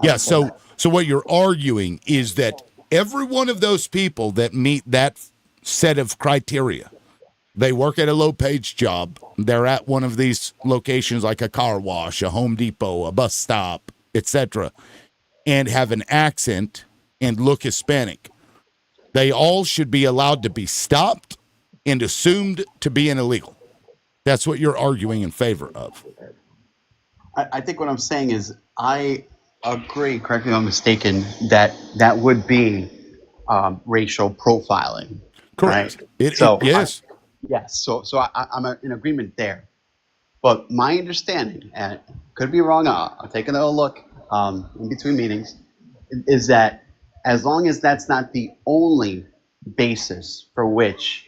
Yeah, so what you're arguing is that every one of those people that meet that set of criteria, they work at a low-paid job, they're at one of these locations like a car wash, a Home Depot, a bus stop, etc., and have an accent and look Hispanic, they all should be allowed to be stopped and assumed to be an illegal. That's what you're arguing in favor of. I think what I'm saying is I agree, correct me if I'm mistaken, that would be racial profiling. Correct. Right? Yes. Yes. So I'm in agreement there. But my understanding, and could be wrong, I'll take another look in between meetings, is that as long as that's not the only basis for which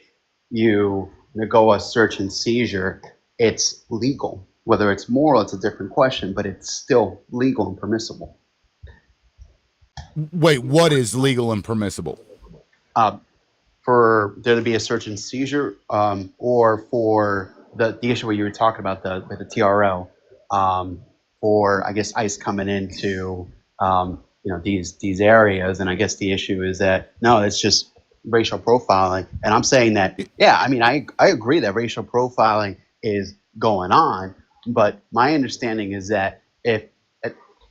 you go a search and seizure, it's legal. Whether it's moral, it's a different question, but it's still legal and permissible. Wait, what is legal and permissible? For there to be a search and seizure, or for the issue where you were talking about with the TRO, for I guess ICE coming into these areas, and I guess the issue is that no, it's just racial profiling, and I'm saying that I agree that racial profiling is going on. But my understanding is that if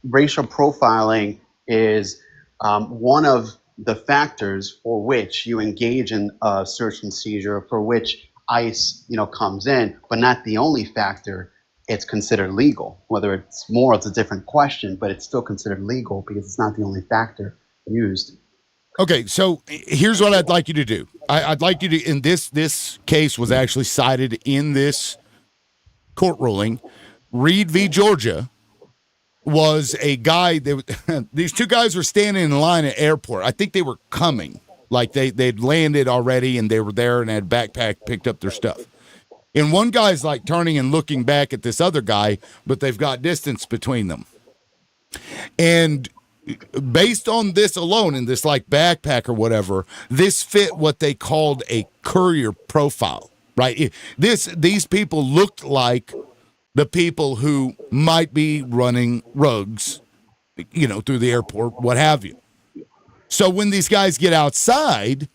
racial profiling is one of the factors for which you engage in a search and seizure, for which ICE comes in, but not the only factor, it's considered legal. Whether it's moral, it's a different question, but it's still considered legal because it's not the only factor used. Okay, so here's what I'd like you to do. I'd like you to, in this case was actually cited in this court ruling. Reed v. Georgia was a guy that these two guys were standing in line at airport. I think they were coming, like they'd landed already and they were there and had backpack, picked up their stuff. And one guy's like turning and looking back at this other guy, but they've got distance between them. And based on this alone, in this like backpack or whatever, this fit what they called a courier profile, right? These people looked like the people who might be running rugs, through the airport, what have you. So when these guys get outside,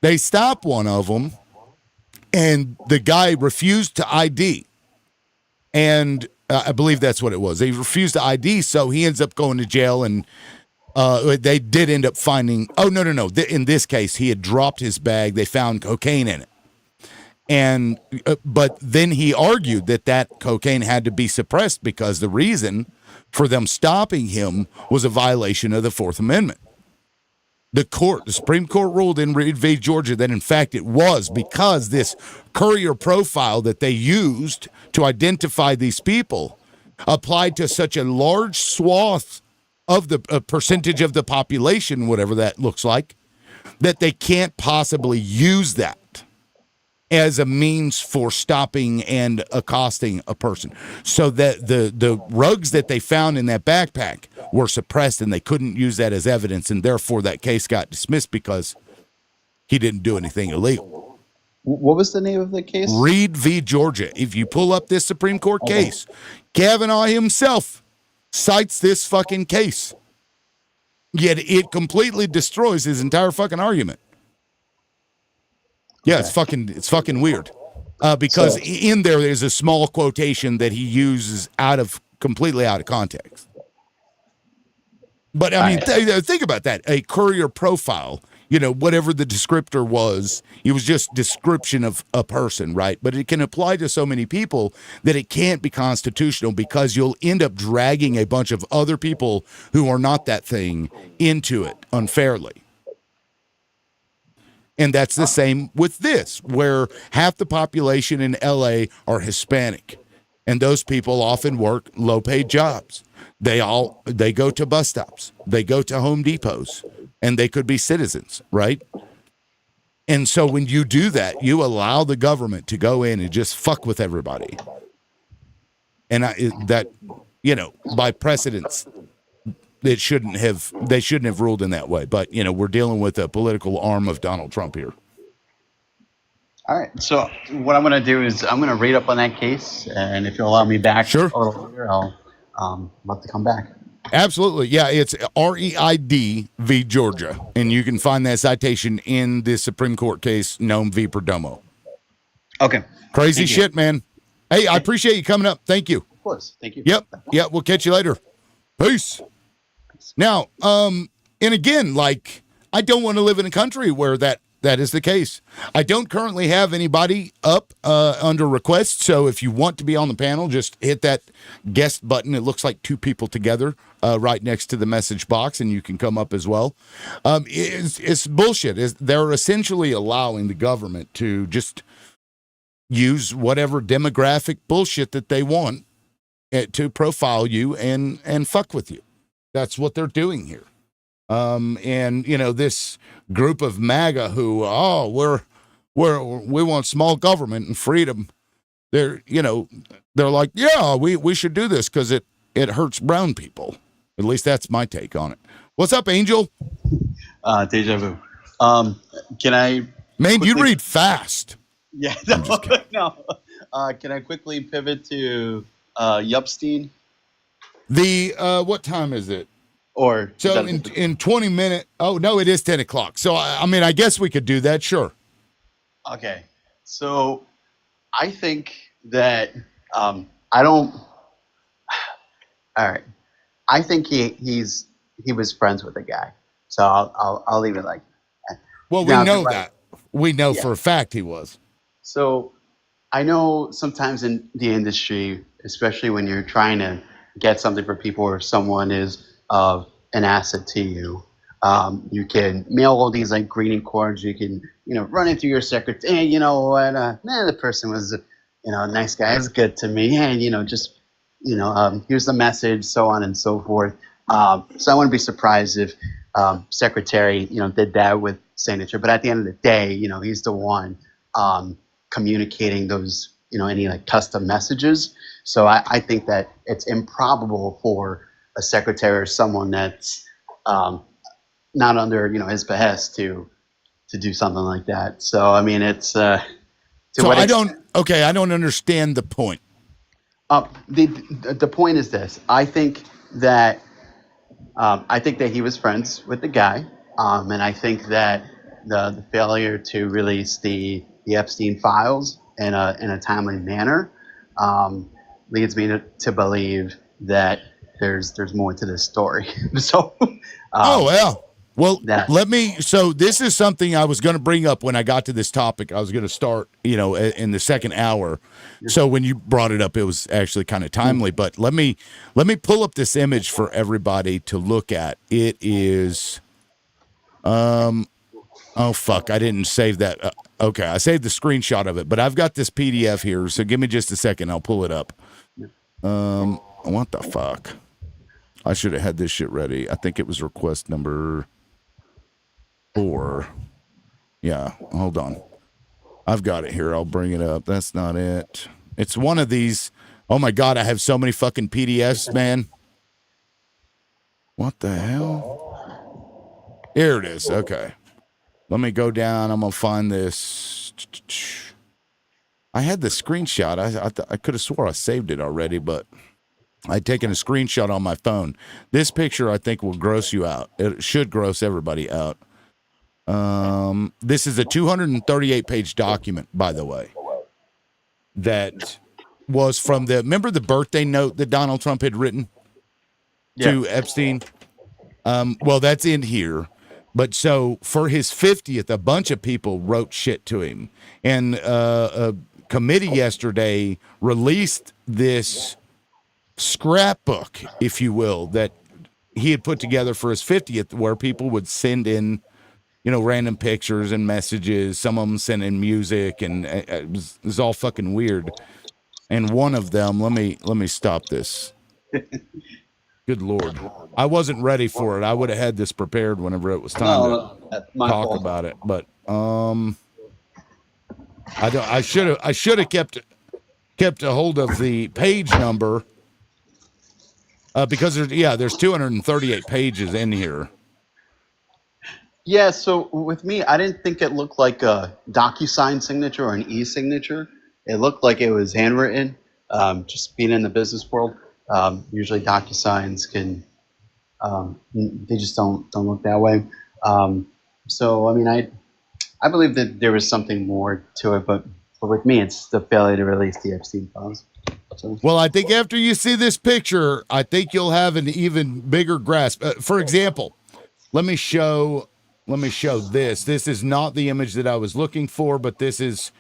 they stop one of them, and the guy refused to ID. And I believe that's what it was. He refused to ID, so he ends up going to jail, and they did end up finding, no. In this case, he had dropped his bag. They found cocaine in it. And but then he argued that cocaine had to be suppressed because the reason for them stopping him was a violation of the Fourth Amendment. The Supreme Court ruled in Reed v. Georgia that in fact it was because this courier profile that they used to identify these people applied to such a large swath of the percentage of the population, whatever that looks like, that they can't possibly use that as a means for stopping and accosting a person. So that the rugs that they found in that backpack were suppressed and they couldn't use that as evidence, and therefore that case got dismissed because he didn't do anything illegal. What was the name of the case? Reed v. Georgia. If you pull up this Supreme Court case, Kavanaugh himself cites this fucking case. Yet it completely destroys his entire fucking argument. Yeah, it's fucking weird. Because in there's a small quotation that he uses completely out of context. But I mean, think about that. A courier profile, whatever the descriptor was, it was just description of a person, right? But it can apply to so many people that it can't be constitutional because you'll end up dragging a bunch of other people who are not that thing into it unfairly. And that's the same with this, where half the population in LA are Hispanic. And those people often work low-paid jobs. They go to bus stops. They go to Home Depots. And they could be citizens, right? And so when you do that, you allow the government to go in and just fuck with everybody. And by precedence, they shouldn't have ruled in that way. But, we're dealing with a political arm of Donald Trump here. All right. So what I'm going to do is I'm going to read up on that case. And if you'll allow me back sure. a little later, I'll love to come back. Absolutely. Yeah, it's Reid v. Georgia. And you can find that citation in the Supreme Court case, Nome v. Perdomo. Okay. Crazy shit, man. Hey, I appreciate you coming up. Thank you. Of course. Thank you. Yep. We'll catch you later. Peace. Now, and again, I don't want to live in a country where that is the case. I don't currently have anybody up under request, so if you want to be on the panel, just hit that guest button. It looks like two people together right next to the message box, and you can come up as well. It's bullshit. They're essentially allowing the government to just use whatever demographic bullshit that they want to profile you and fuck with you. That's what they're doing here. And this group of MAGA who, we want small government and freedom. They're like, yeah, we should do this because it hurts brown people. At least that's my take on it. What's up, Angel? Deja vu. Can I? Man, you read fast. Yeah, no. Can I quickly pivot to Epstein? What time is it? Or so in 20 minutes. Oh no, it is 10 o'clock. So I guess we could do that. Sure. Okay. So I think that I don't. All right. I think he was friends with the guy. So I'll leave it like that. Well, we know that. We know for a fact he was. So I know sometimes in the industry, especially when you're trying to get something for people or someone is of an asset to you, you can mail all these greeting cards. You can, run it through your secretary. Hey, you know what? The person was, a nice guy. It's good to me. And, here's the message, so on and so forth. So I wouldn't be surprised if secretary, did that with signature. But at the end of the day, he's the one communicating those, any custom messages. So I think that it's improbable for a secretary or someone that's not under, his behest to do something like that. So, I mean, it's I don't understand the point. The point is this. I think that he was friends with the guy. And I think that the failure to release the Epstein files in a timely manner leads me to believe that there's more to this story. So Well, that. so this is something I was going to bring up when I got to this topic. I was going to start, in the second hour. So when you brought it up, it was actually kind of timely. But let me pull up this image for everybody to look at. It is, oh fuck, I didn't save that. Okay, I saved the screenshot of it, but I've got this PDF here. So give me just a second. I'll pull it up. What the fuck? I should have had this shit ready. I think it was request number 4. Yeah, hold on. I've got it here. I'll bring it up. That's not it. It's one of these. Oh my God, I have so many fucking PDFs, man. What the hell? Here it is. Okay. Let me go down. I'm going to find this. I had the screenshot. I could have swore I saved it already, but I'd taken a screenshot on my phone. This picture, I think, will gross you out. It should gross everybody out. This is a 238-page document, by the way, that was from remember the birthday note that Donald Trump had written to Epstein? Well, that's in here. But so for his 50th, a bunch of people wrote shit to him. And a committee yesterday released this scrapbook, if you will, that he had put together for his 50th, where people would send in, random pictures and messages. Some of them sent in music, and it was all fucking weird. And one of them, let me stop this. Good Lord. I wasn't ready for it. I would have had this prepared whenever it was time to talk about it. But I should have kept a hold of the page number because there's 238 pages in here. Yeah, so with me, I didn't think it looked like a DocuSign signature or an e-signature. It looked like it was handwritten. Just being in the business world, usually DocuSigns can, they just don't look that way. So I mean, I believe that there was something more to it, but with me, it's the failure to release the Epstein files. So. Well, I think after you see this picture, I think you'll have an even bigger grasp. For example, let me show this. This is not the image that I was looking for, but this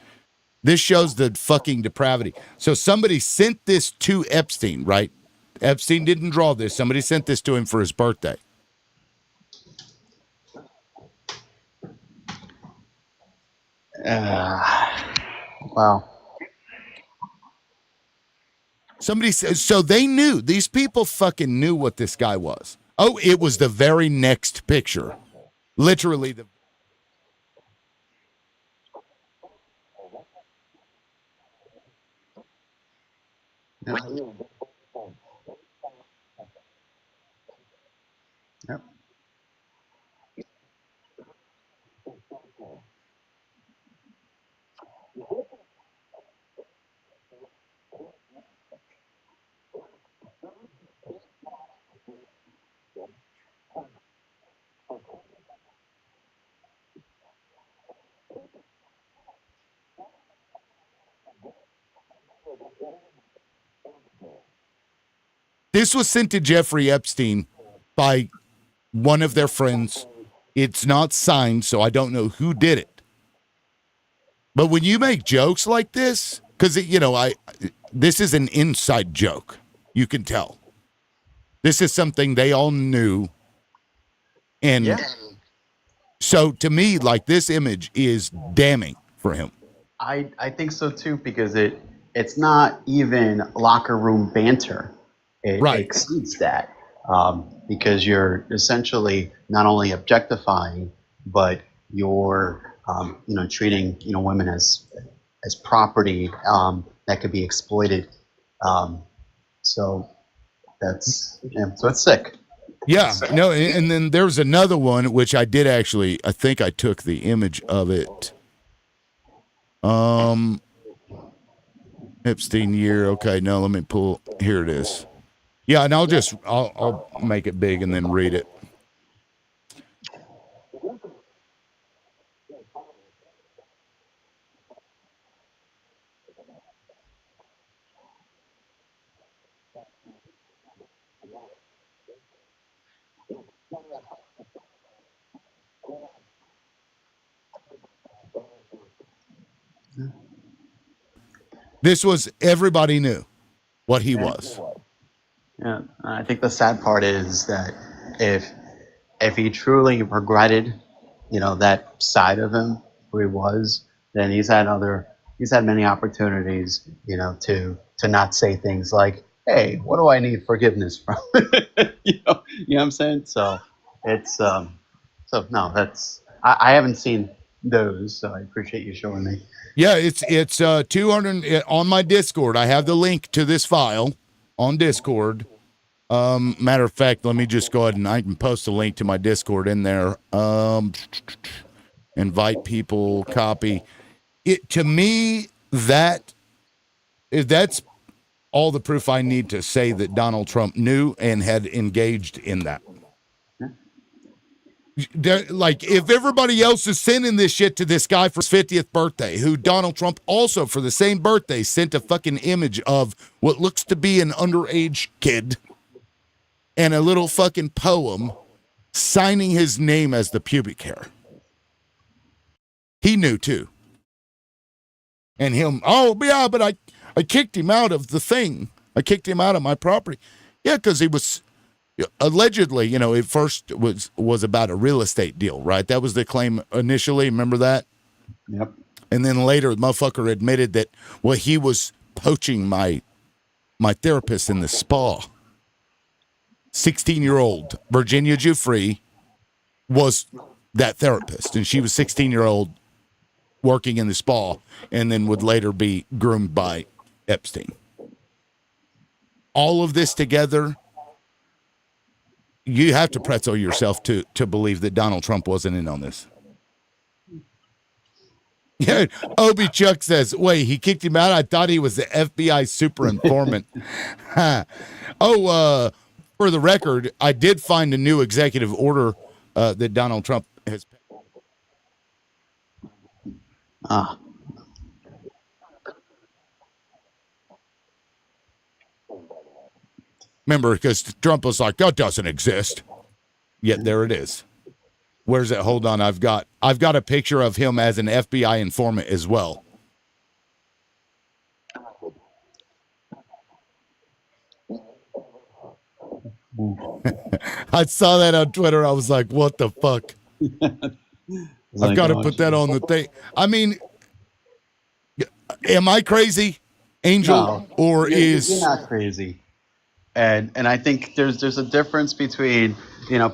shows the fucking depravity. So somebody sent this to Epstein, right? Epstein didn't draw this. Somebody sent this to him for his birthday. Wow. Somebody says, so they knew, these people fucking knew what this guy was. Oh, it was the very next picture. Literally the. Yep. Yep. This was sent to Jeffrey Epstein by one of their friends. It's not signed, so I don't know who did it. But when you make jokes like this, because this is an inside joke, you can tell. This is something they all knew, and so to me, like, this image is damning for him. I think so too, because it's not even locker room banter. It exceeds that, because you're essentially not only objectifying, but you're treating women as property that could be exploited. So so it's sick. Yeah, no, and then there's another one which I think I took the image of it. Epstein year. Okay, no, let me pull. Here it is. Yeah, and I'll make it big and then read it. This was, everybody knew what he was. Yeah, I think the sad part is that if he truly regretted, that side of him, who he was, then he's had many opportunities, to not say things like, "Hey, what do I need forgiveness from?" What I'm saying? So it's so no, I haven't seen those, so I appreciate you showing me. Yeah, it's 200 on my Discord. I have the link to this file on Discord. Matter of fact, let me just go ahead and I can post a link to my Discord in there. Invite people, copy it. To me, that's all the proof I need to say that Donald Trump knew and had engaged in that. Like, if everybody else is sending this shit to this guy for his 50th birthday, who Donald Trump also for the same birthday sent a fucking image of what looks to be an underage kid and a little fucking poem signing his name as the pubic hair. He knew too. And him, oh yeah, but I kicked him out of the thing. I kicked him out of my property. Yeah, because he was allegedly, it first was about a real estate deal, right? That was the claim initially. Remember that? Yep. And then later, the motherfucker admitted that, well, he was poaching my therapist in the spa. 16-year-old Virginia Giuffre was that therapist, and she was 16-year-old working in the spa, and then would later be groomed by Epstein. All of this together, you have to pretzel yourself to believe that Donald Trump wasn't in on this. Yeah, Obi Chuck says, wait, he kicked him out? I thought he was the FBI super informant. For the record, I did find a new executive order that Donald Trump has. Remember, because Trump was like, that doesn't exist. Yet there it is. Where's it? Hold on. I've got a picture of him as an FBI informant as well. I saw that on Twitter. I was like, what the fuck? I've got to put that on the thing. I mean, am I crazy, Angel? No, or you're not crazy. And I think there's a difference between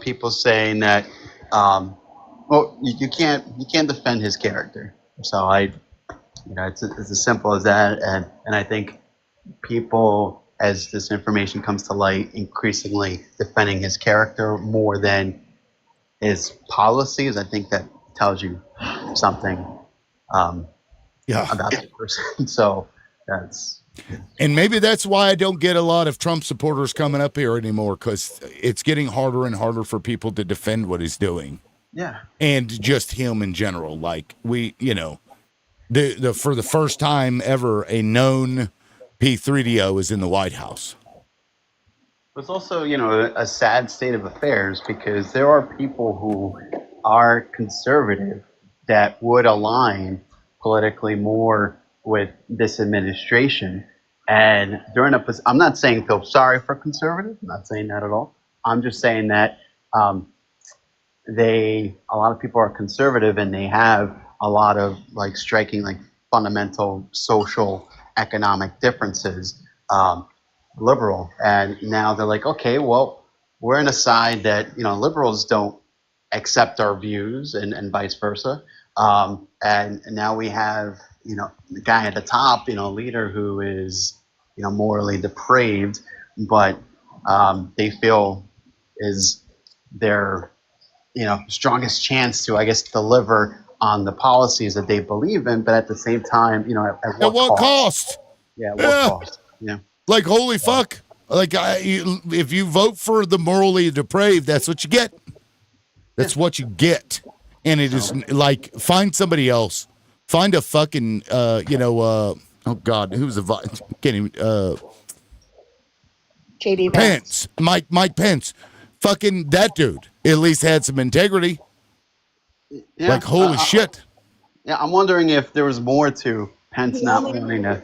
people saying that you can't defend his character. So it's as simple as that. And I think people, as this information comes to light, increasingly defending his character more than his policies. I think that tells you something about the person. So that's. And maybe that's why I don't get a lot of Trump supporters coming up here anymore, because it's getting harder and harder for people to defend what he's doing. Yeah. And just him in general. Like, we, the for the first time ever, a known P3DO is in the White House. It's also, a sad state of affairs, because there are people who are conservative that would align politically more with this administration. And I'm not saying feel sorry for conservatives. I'm not saying that at all. I'm just saying that a lot of people are conservative, and they have a lot of striking fundamental social economic differences, liberal. And now they're like, okay, well, we're in a side that, liberals don't accept our views, and vice versa. And now we have, the guy at the top, leader who is, morally depraved, but they feel is their, strongest chance to, I guess, deliver on the policies that they believe in, but at the same time, at what cost? Yeah, at what cost? Yeah. Like, holy fuck. Like, if you vote for the morally depraved, that's what you get. That's what you get. And it is like, find somebody else. Find a fucking, oh God, who's the can't even, JD Pence. Mike Pence. Fucking that dude at least had some integrity. Yeah, like, holy shit. Yeah, I'm wondering if there was more to Pence not wanting to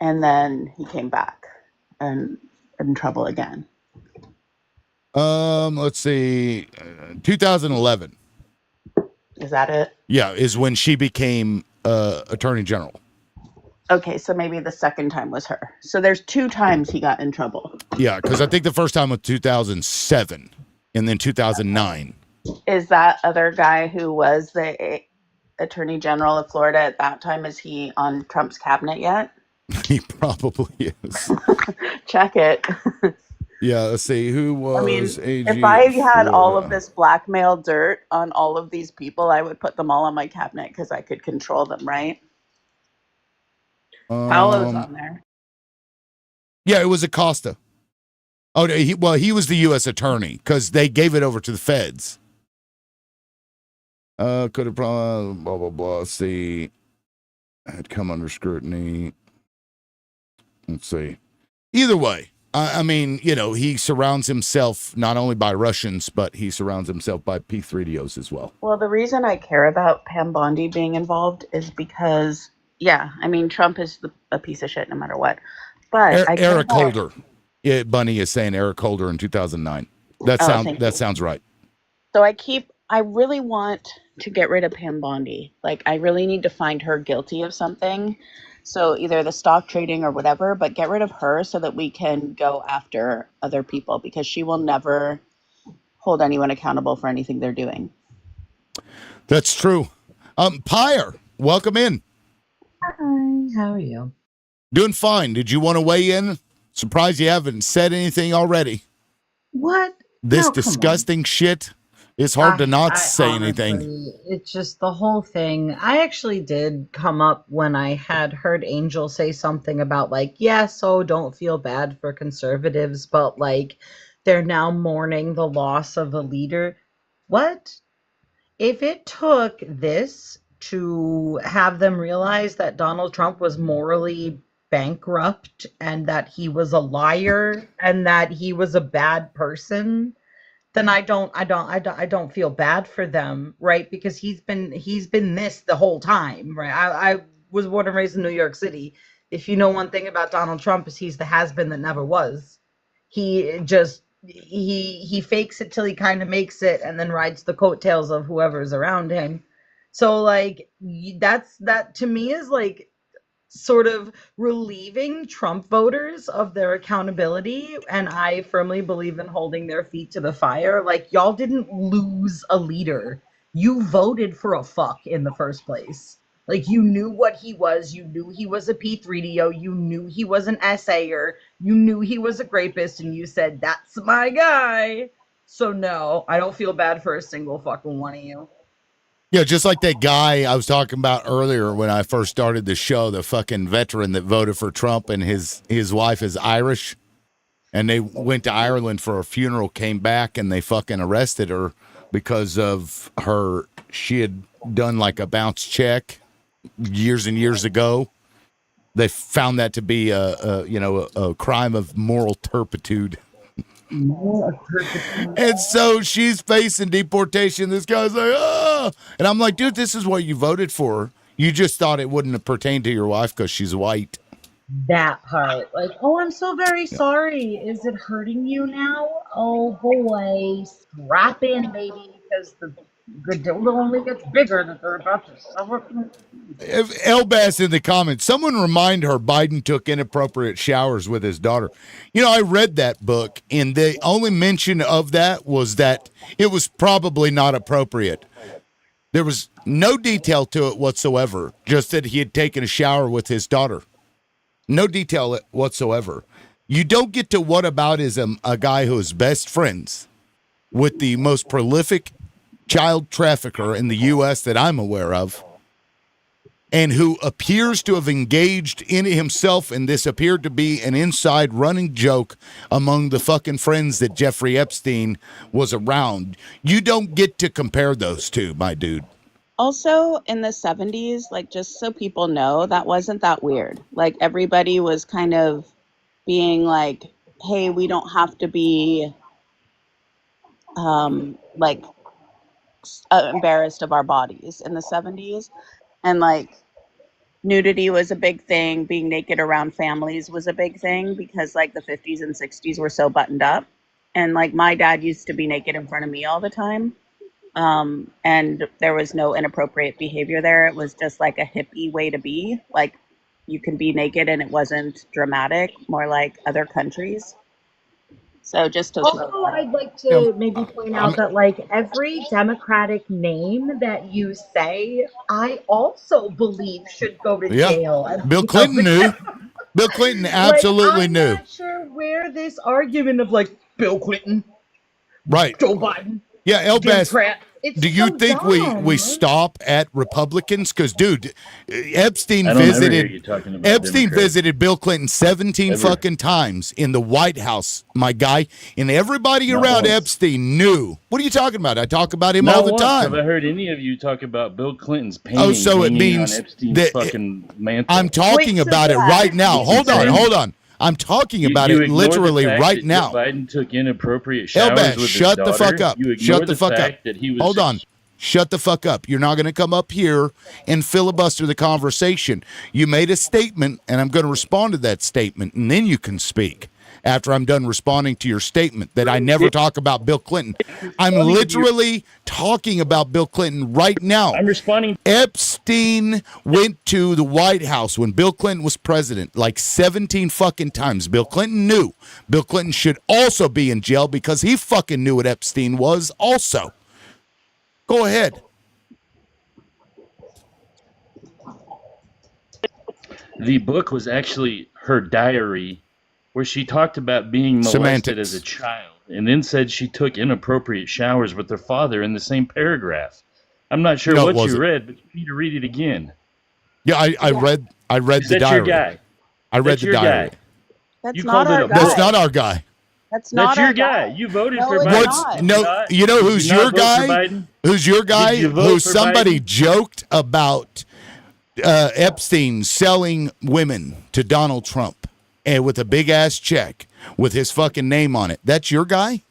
and then he came back and in trouble again. Let's see, 2011. Is that it? Yeah, is when she became attorney general. Okay, so maybe the second time was her. So there's 2 times he got in trouble. Yeah, because I think the first time was 2007, and then 2009. Is that other guy who was the attorney general of Florida at that time, is he on Trump's cabinet yet? He probably is. Check it. Yeah, let's see. Who was I mean, AG if I had all of Florida? this blackmail dirt on all of these people, I would put them all on my cabinet because I could control them, right? Paolo's on there. Yeah, it was Acosta. Oh, he was the U.S. attorney because they gave it over to the feds. Could have blah blah blah. Let's see. Had come under scrutiny. Let's see. Either way, I mean, he surrounds himself not only by Russians, but he surrounds himself by P3DOs as well. Well, the reason I care about Pam Bondi being involved is because, yeah, I mean, Trump is a piece of shit no matter what. But Eric Holder. Yeah, Bunny is saying Eric Holder in 2009. That sounds right. So I really want to get rid of Pam Bondi. Like, I really need to find her guilty of something. So either the stock trading or whatever, but get rid of her so that we can go after other people, because she will never hold anyone accountable for anything they're doing. That's true. Pyre, welcome in. Hi, how are you? Doing fine. Did you want to weigh in? Surprised you haven't said anything already. What? This disgusting shit. It's hard to not say honestly, anything. It's just the whole thing. I actually did come up when I had heard Angel say something about don't feel bad for conservatives, but they're now mourning the loss of a leader. What? If it took this to have them realize that Donald Trump was morally bankrupt and that he was a liar and that he was a bad person, then I don't feel bad for them, right? Because he's been this the whole time, right? I was born and raised in New York City. If you know one thing about Donald Trump, is he's the has-been that never was. He just he fakes it till he kind of makes it, and then rides the coattails of whoever's around him. So that to me is sort of relieving Trump voters of their accountability, and I firmly believe in holding their feet to the fire. Y'all didn't lose a leader. You voted for a fuck in the first place. You knew what he was. You knew he was a P3DO. You knew he was an essayer. You knew he was a rapist, and you said, that's my guy. So no, I don't feel bad for a single fucking one of you. Yeah, just like that guy I was talking about earlier when I first started the show, the fucking veteran that voted for Trump, and his wife is Irish, and they went to Ireland for a funeral, came back, and they fucking arrested her because of she had done a bounce check years and years ago. They found that to be a crime of moral turpitude. And so she's facing deportation. This guy's like, oh, and I'm like, dude, this is what you voted for. You just thought it wouldn't have pertained to your wife because she's white. That part, oh, I'm so very sorry. Is it hurting you now? Oh boy, strap in, baby, because the dildo only gets bigger that they're about to suffer. Elbass in the comments, someone remind her Biden took inappropriate showers with his daughter. I read that book, and the only mention of that was that it was probably not appropriate. There was no detail to it whatsoever, just that he had taken a shower with his daughter. No detail whatsoever. You don't get to whataboutism a guy who is best friends with the most prolific child trafficker in the U.S. that I'm aware of, and who appears to have engaged in himself, and this appeared to be an inside running joke among the fucking friends that Jeffrey Epstein was around. You don't get to compare those two, my dude. Also, in the 70s, just so people know, that wasn't that weird. Everybody was kind of being hey, we don't have to be embarrassed of our bodies in the 70s. And nudity was a big thing. Being naked around families was a big thing because like the 50s and 60s were so buttoned up. And like my dad used to be naked in front of me all the time. And there was no inappropriate behavior there. It was just like a hippie way to be. Like you can be naked and it wasn't dramatic, more like other countries. So just to throw Also, that. I'd like Yeah, to maybe point out that like every Democratic name that you say, I also believe should go to yeah. jail. And Bill Clinton knew. Bill Clinton like absolutely I'm knew. not sure where this argument of like Bill Clinton, Right. Joe Biden, Yeah, Elbass. Democrat. It's Do you so think we dumb. stop at Republicans? Because, dude, Epstein I don't ever hear visited you talking about Epstein Democrats. visited Bill Clinton 17 Ever. fucking times in the White House, my guy, and everybody Not around once. Epstein knew. What are you talking about? I talk about him Not all the once time. have I heard any of you talk about Bill Clinton's painting Oh, so it hanging means on Epstein's that fucking mantle. I'm talking Wait, so about it yeah. right now. Hold on, insane. hold on. I'm talking about You it ignore the literally fact right that now. Joe Biden took inappropriate showers Elbass, with shut his the daughter. fuck up. You Shut ignore the fuck up. fact that he was Hold on. Shut the fuck up. You're not going to come up here and filibuster the conversation. You made a statement, and I'm going to respond to that statement, and then you can speak after I'm done responding to your statement that I never talk about Bill Clinton. I'm literally talking about Bill Clinton right now. I'm responding. Epstein went to the White House when Bill Clinton was president like 17 fucking times. Bill Clinton knew. Bill Clinton should also be in jail because he fucking knew what Epstein was also. Go ahead. The book was actually her diary where she talked about being molested Semantics. as a child and then said she took inappropriate showers with her father in the same paragraph. I'm not sure No, it what you wasn't. read, but you need to read it again. Yeah, I read the That's diary. your guy. I read That's the your diary. guy. That's You not called it our a guy. book. That's not our guy. That's not That's your our guy. You voted No, for it's Biden. not. Did you No, not? you know Did who's you not your vote for guy? Biden? Who's your guy? Did you vote Who for somebody Biden? joked about Epstein selling women to Donald Trump and with a big ass check with his fucking name on it. That's your guy?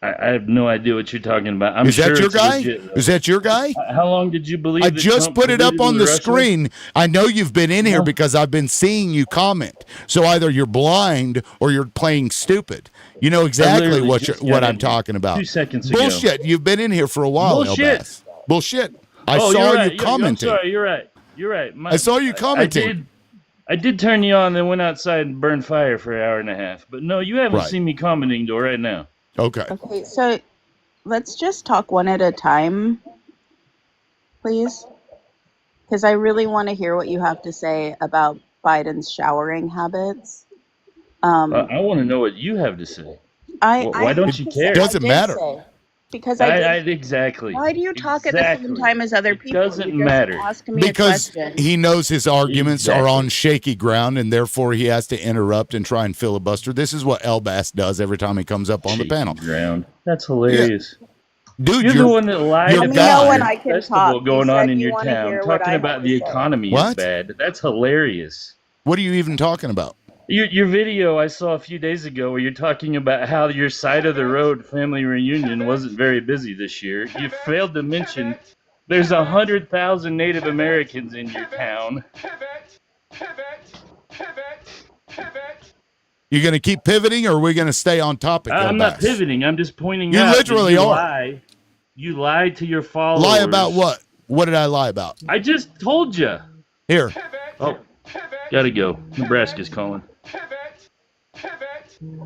I have no idea what you're talking about. I'm Is sure that your it's guy? legit, though. Is that your guy? How long did you believe I that just Trump put it up colluded on with the Russia? screen. I know you've been in here because I've been seeing you comment. So either you're blind or you're playing stupid. You know exactly literally what just what got I'm in talking about. 2 seconds ago. Bullshit. You've been in here for a while, Bullshit. Elbass. Bullshit. I Oh, saw you're you right. commenting. I'm sorry. You're right. You're right. I saw you commenting. I did turn you on, then went outside and burned fire for an hour and a half. But no, you haven't Right. seen me commenting though right now. Okay. Okay, so let's just talk one at a time, please. Because I really want to hear what you have to say about Biden's showering habits. I want to know what you have to say. Why don't you care? Doesn't matter. Because Exactly. Why do you talk at the same time as other people? Doesn't You just matter. Ask me Because a question. he knows his arguments are Exactly. on shaky ground, and therefore he has to interrupt and try and filibuster. This is what Elbass does every time he comes up on the Shaky panel. ground. That's hilarious. Dude, You're the one that lied you're about Let me know the when I can festival talk. You going said on in you your wanna town, hear what talking I about have the to say. economy is What? bad. That's hilarious. What are you even talking about? Your video I saw a few days ago where you're talking about how your side of the road family reunion wasn't very busy this year. You failed to mention there's 100,000 Native Americans in your town. You going to keep pivoting, or are we going to stay on topic? I'm not Elbass? pivoting. I'm just pointing You out literally that you are. lie. You lied to your followers. Lie about what? What did I lie about? I just told you. Here. Oh, gotta go. Nebraska's calling.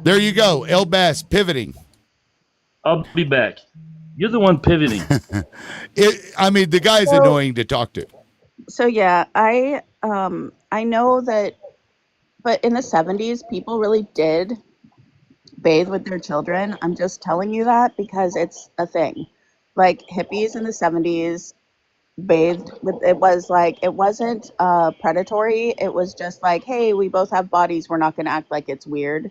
There you go. Elbass pivoting. I'll be back. You're the one pivoting. The guy's So- annoying to talk to. So yeah, I know that, but in the 70s, people really did bathe with their children. I'm just telling you that because it's a thing. Like hippies in the 70s bathed with, it wasn't predatory. It was just like, hey, we both have bodies. We're not going to act like it's weird.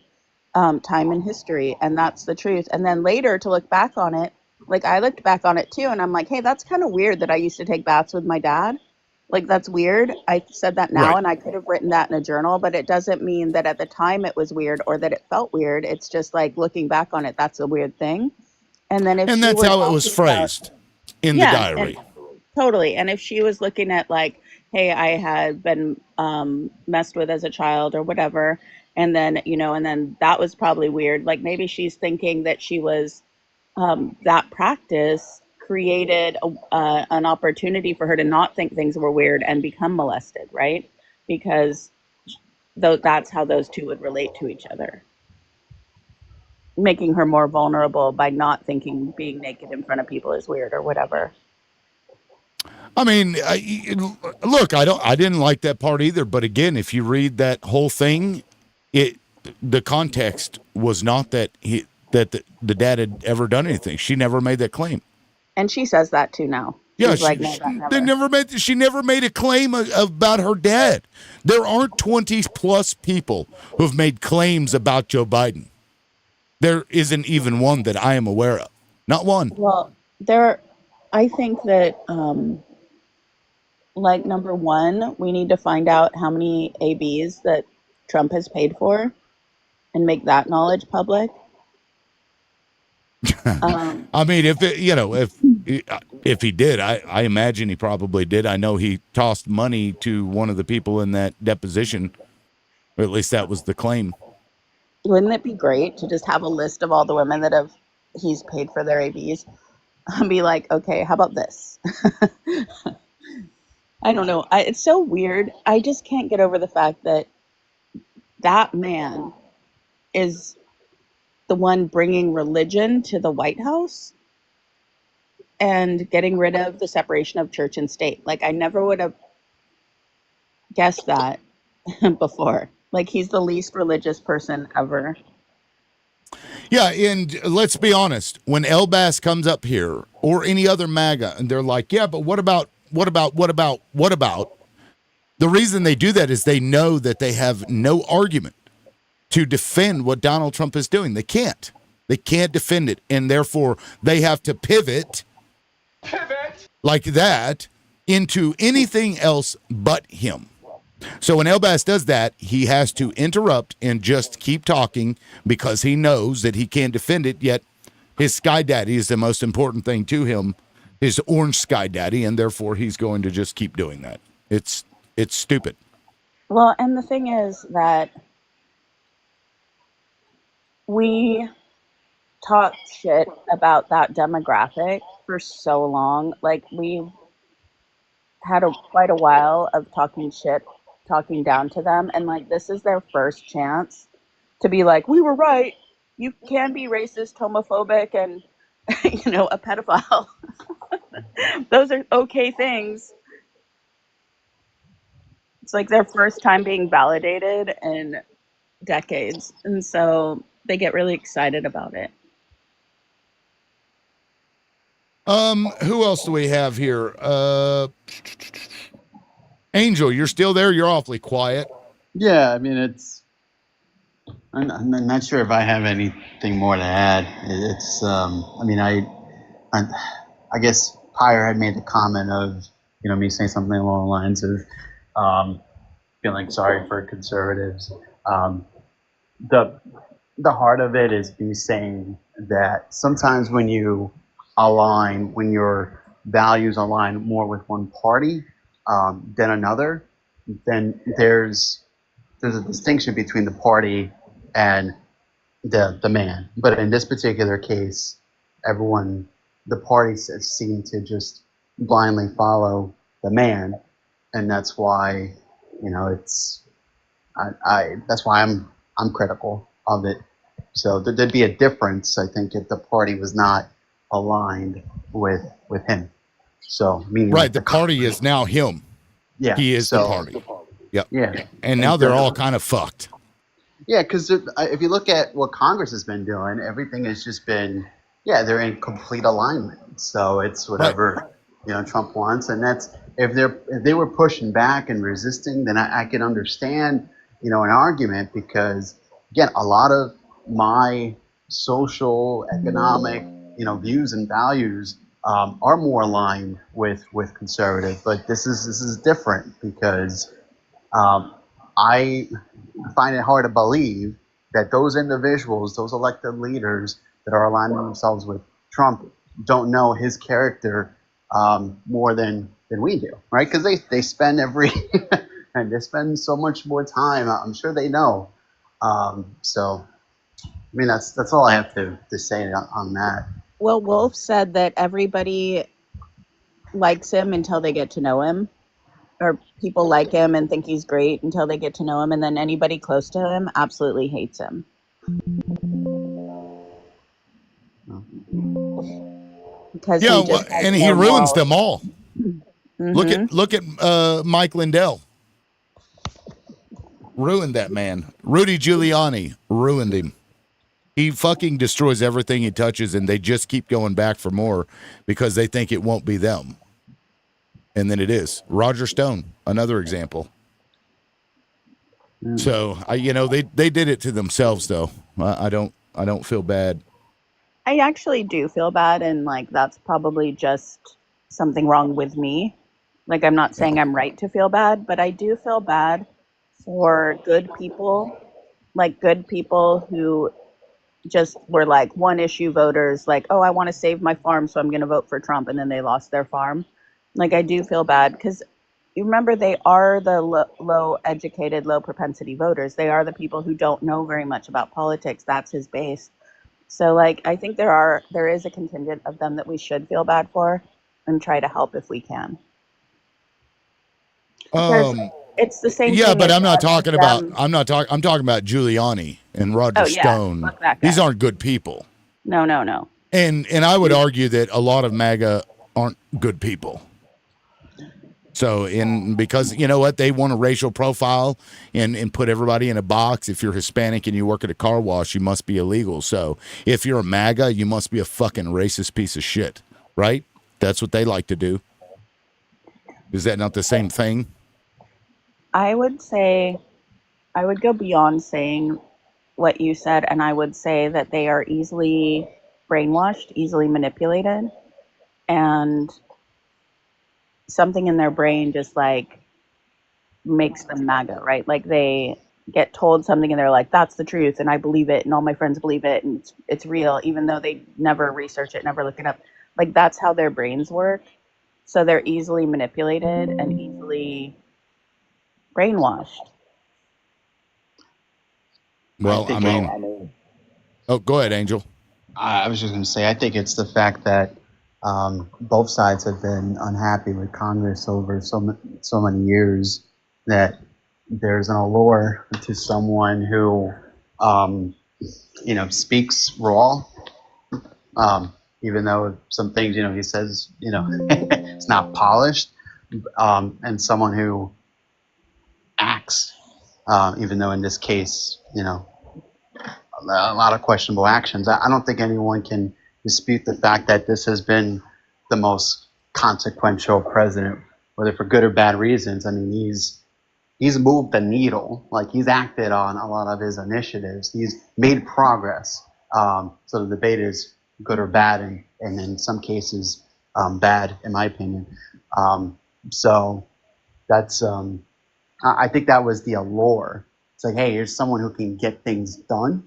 Time in history, and that's the truth. And then later to look back on it, like I looked back on it too, and I'm like, hey, that's kind of weird that I used to take baths with my dad. Like that's weird. I said that now, Right. and I could have written that in a journal, but it doesn't mean that at the time it was weird or that it felt weird. It's just like looking back on it, that's a weird thing. And then if And she that's were how it was talking about- phrased in Yeah, the diary. Totally. And if she was looking at like, hey, I had been messed with as a child or whatever. And then, and then that was probably weird. Like maybe she's thinking that she was, that practice created an opportunity for her to not think things were weird and become molested, right? Because that's how those two would relate to each other, making her more vulnerable by not thinking being naked in front of people is weird or whatever. I mean, look, I didn't like that part either. But again, if you read that whole thing, the context was not that the dad had ever done anything. She never made that claim. And she says that too now. Yeah, She's like, no, that never. she never made a claim about her dad. There aren't 20 plus people who've made claims about Joe Biden. There isn't even one that I am aware of. Not one. Well, I think that, like, number one, we need to find out how many ABs that Trump has paid for and make that knowledge public. I mean, if he did, I imagine he probably did. I know he tossed money to one of the people in that deposition, or at least that was the claim. Wouldn't it be great to just have a list of all the women that he's paid for their ABs and be like, okay, how about this? I don't know. It's so weird. I just can't get over the fact that that man is the one bringing religion to the White House and getting rid of the separation of church and state. Like, I never would have guessed that before. Like, he's the least religious person ever. Yeah, and let's be honest, when Elbass comes up here or any other MAGA and they're like, yeah, but what about? The reason they do that is they know that they have no argument to defend what Donald Trump is doing. They can't defend it. And therefore they have to pivot like that into anything else but him. So when Elbass does that, he has to interrupt and just keep talking because he knows that he can't defend it. Yet his Sky Daddy is the most important thing to him, his orange Sky Daddy, and therefore he's going to just keep doing that. It's stupid. Well, and the thing is that we talked shit about that demographic for so long. Like, we've had quite a while of talking down to them, and like, this is their first chance to be like, we were right. You can be racist, homophobic, and a pedophile. Those are okay things. It's like their first time being validated in decades, and so they get really excited about it. Who else do we have here? Angel, you're still there? You're awfully quiet. Yeah, I mean, I'm not sure if I have anything more to add. It's, I mean, I guess Pyre had made the comment of, me saying something along the lines of feeling sorry for conservatives. The heart of it is me saying that sometimes when your values align more with one party than another, then there's a distinction between the party and the man. But in this particular case, the parties seem to just blindly follow the man, and that's why that's why I'm critical of it. So there'd be a difference, I think, if the party was not aligned with him. So meaning right, the party is now him. Yeah, he is the party. Yep. Yeah, and now they're all kind of fucked. Yeah, because if you look at what Congress has been doing, everything has just been, they're in complete alignment. So it's whatever Trump wants, and that's if they were pushing back and resisting, then I can understand an argument, because again, a lot of my social, economic views and values are more aligned with conservative, but this is different because I find it hard to believe that those individuals, those elected leaders that are aligning themselves with Trump, don't know his character more than we do, right? Because they spend and they spend so much more time. I'm sure they know. So I mean, that's all I have to say on that. Well, Wolf said that everybody likes him until they get to know him, or people like him and think he's great until they get to know him, and then anybody close to him absolutely hates him. Because Yeah, he just has and he no ruins morals. them all. Mhm. Look at Mike Lindell. Ruined that man. Rudy Giuliani ruined him. He fucking destroys everything he touches, and they just keep going back for more because they think it won't be them. And then it is. Roger Stone, another example. So they did it to themselves, though. I don't feel bad. I actually do feel bad, and like that's probably just something wrong with me. Like, I'm not saying I'm right to feel bad, but I do feel bad for good people, like good people who just were like one issue voters, like, oh, I want to save my farm, so I'm going to vote for Trump, and then they lost their farm. Like, I do feel bad because you remember they are the low educated, low propensity voters. They are the people who don't know very much about politics. That's his base. So like, I think there is a contingent of them that we should feel bad for and try to help if we can. Because it's the same Yeah, thing but as I'm not talking about. them. I'm talking about Giuliani and Roger Oh yeah, Stone. fuck that guy. These aren't good people. No. And I would argue that a lot of MAGA aren't good people. So because you know what, they want a racial profile and put everybody in a box. If you're Hispanic and you work at a car wash, you must be illegal. So if you're a MAGA, you must be a fucking racist piece of shit, right? That's what they like to do. Is that not the same thing? I would go beyond saying what you said, and I would say that they are easily brainwashed, easily manipulated, and something in their brain just like makes them MAGA, right? Like they get told something and they're like, that's the truth, and I believe it, and all my friends believe it, and it's real, even though they never research it, never look it up. Like, that's how their brains work. So they're easily manipulated and easily brainwashed. Well, I mean, oh, go ahead, Angel. I was just going to say, I think it's the fact that both sides have been unhappy with Congress over so many years that there's an allure to someone who, speaks raw, even though some things, he says, it's not polished, and someone who acts, even though in this case, a lot of questionable actions. I don't think anyone can dispute the fact that this has been the most consequential president, whether for good or bad reasons. I mean, he's moved the needle. Like, he's acted on a lot of his initiatives. He's made progress. So the debate is good or bad, and in some cases, bad, in my opinion. So that's I think that was the allure. It's like, hey, here's someone who can get things done.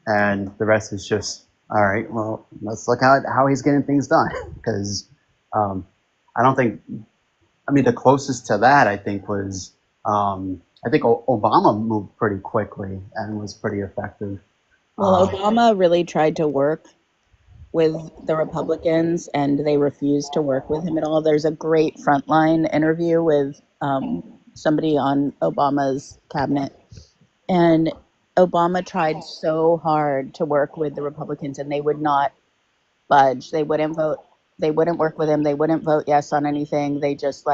And the rest is just, all right, well, let's look at how he's getting things done. Because I don't think, the closest to that, I think, was, I think Obama moved pretty quickly and was pretty effective. Well, Obama really tried to work with the Republicans, and they refused to work with him at all. There's a great Frontline interview with somebody on Obama's cabinet, and Obama tried so hard to work with the Republicans, and they would not budge. They wouldn't vote. They wouldn't work with him. They wouldn't vote yes on anything. They just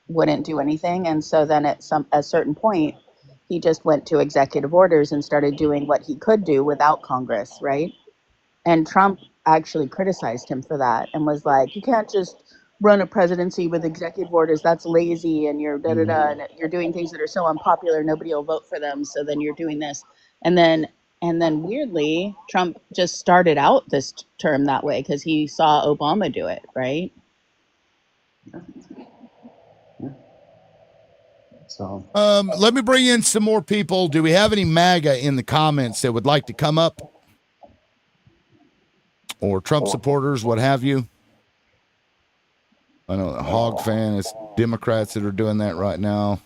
wouldn't do anything. And so then at a certain point, he just went to executive orders and started doing what he could do without Congress, right? And Trump actually criticized him for that and was like, you can't just run a presidency with executive orders. That's lazy, and you're and you're doing things that are so unpopular, nobody will vote for them. So then you're doing this. And then weirdly, Trump just started out this term that way because he saw Obama do it, right? So let me bring in some more people. Do we have any MAGA in the comments that would like to come up? Or Trump supporters, what have you? I know a hog fan. It's Democrats that are doing that right now.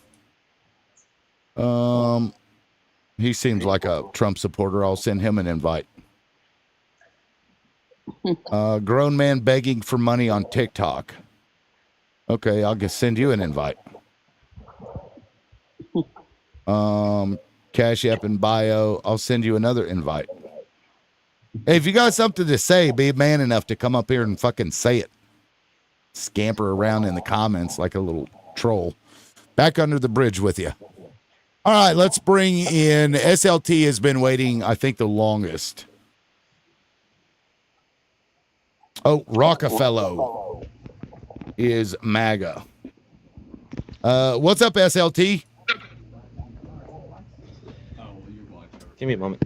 He seems like a Trump supporter. I'll send him an invite. Grown man begging for money on TikTok. Okay, I'll just send you an invite. Cash App and bio. I'll send you another invite. Hey, if you got something to say, be man enough to come up here and fucking say it. Scamper around in the comments like a little troll. Back under the bridge with you. All right, let's bring in SLT has been waiting, I think, the longest. Oh, Rockefeller is MAGA. What's up, SLT? Give me a moment.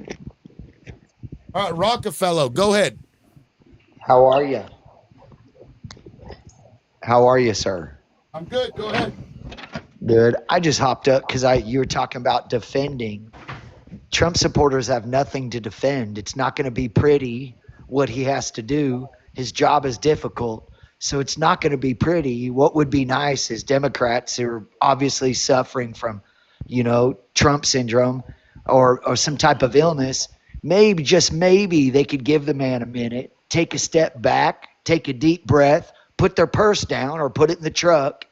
All right, Rockefeller, go ahead. How are you? How are you, sir? I'm good. Go ahead. Good. I just hopped up because you were talking about defending. Trump supporters have nothing to defend. It's not going to be pretty what he has to do. His job is difficult, so it's not going to be pretty. What would be nice is Democrats who are obviously suffering from, Trump syndrome or some type of illness. Maybe, just maybe, they could give the man a minute, take a step back, take a deep breath, put their purse down or put it in the truck,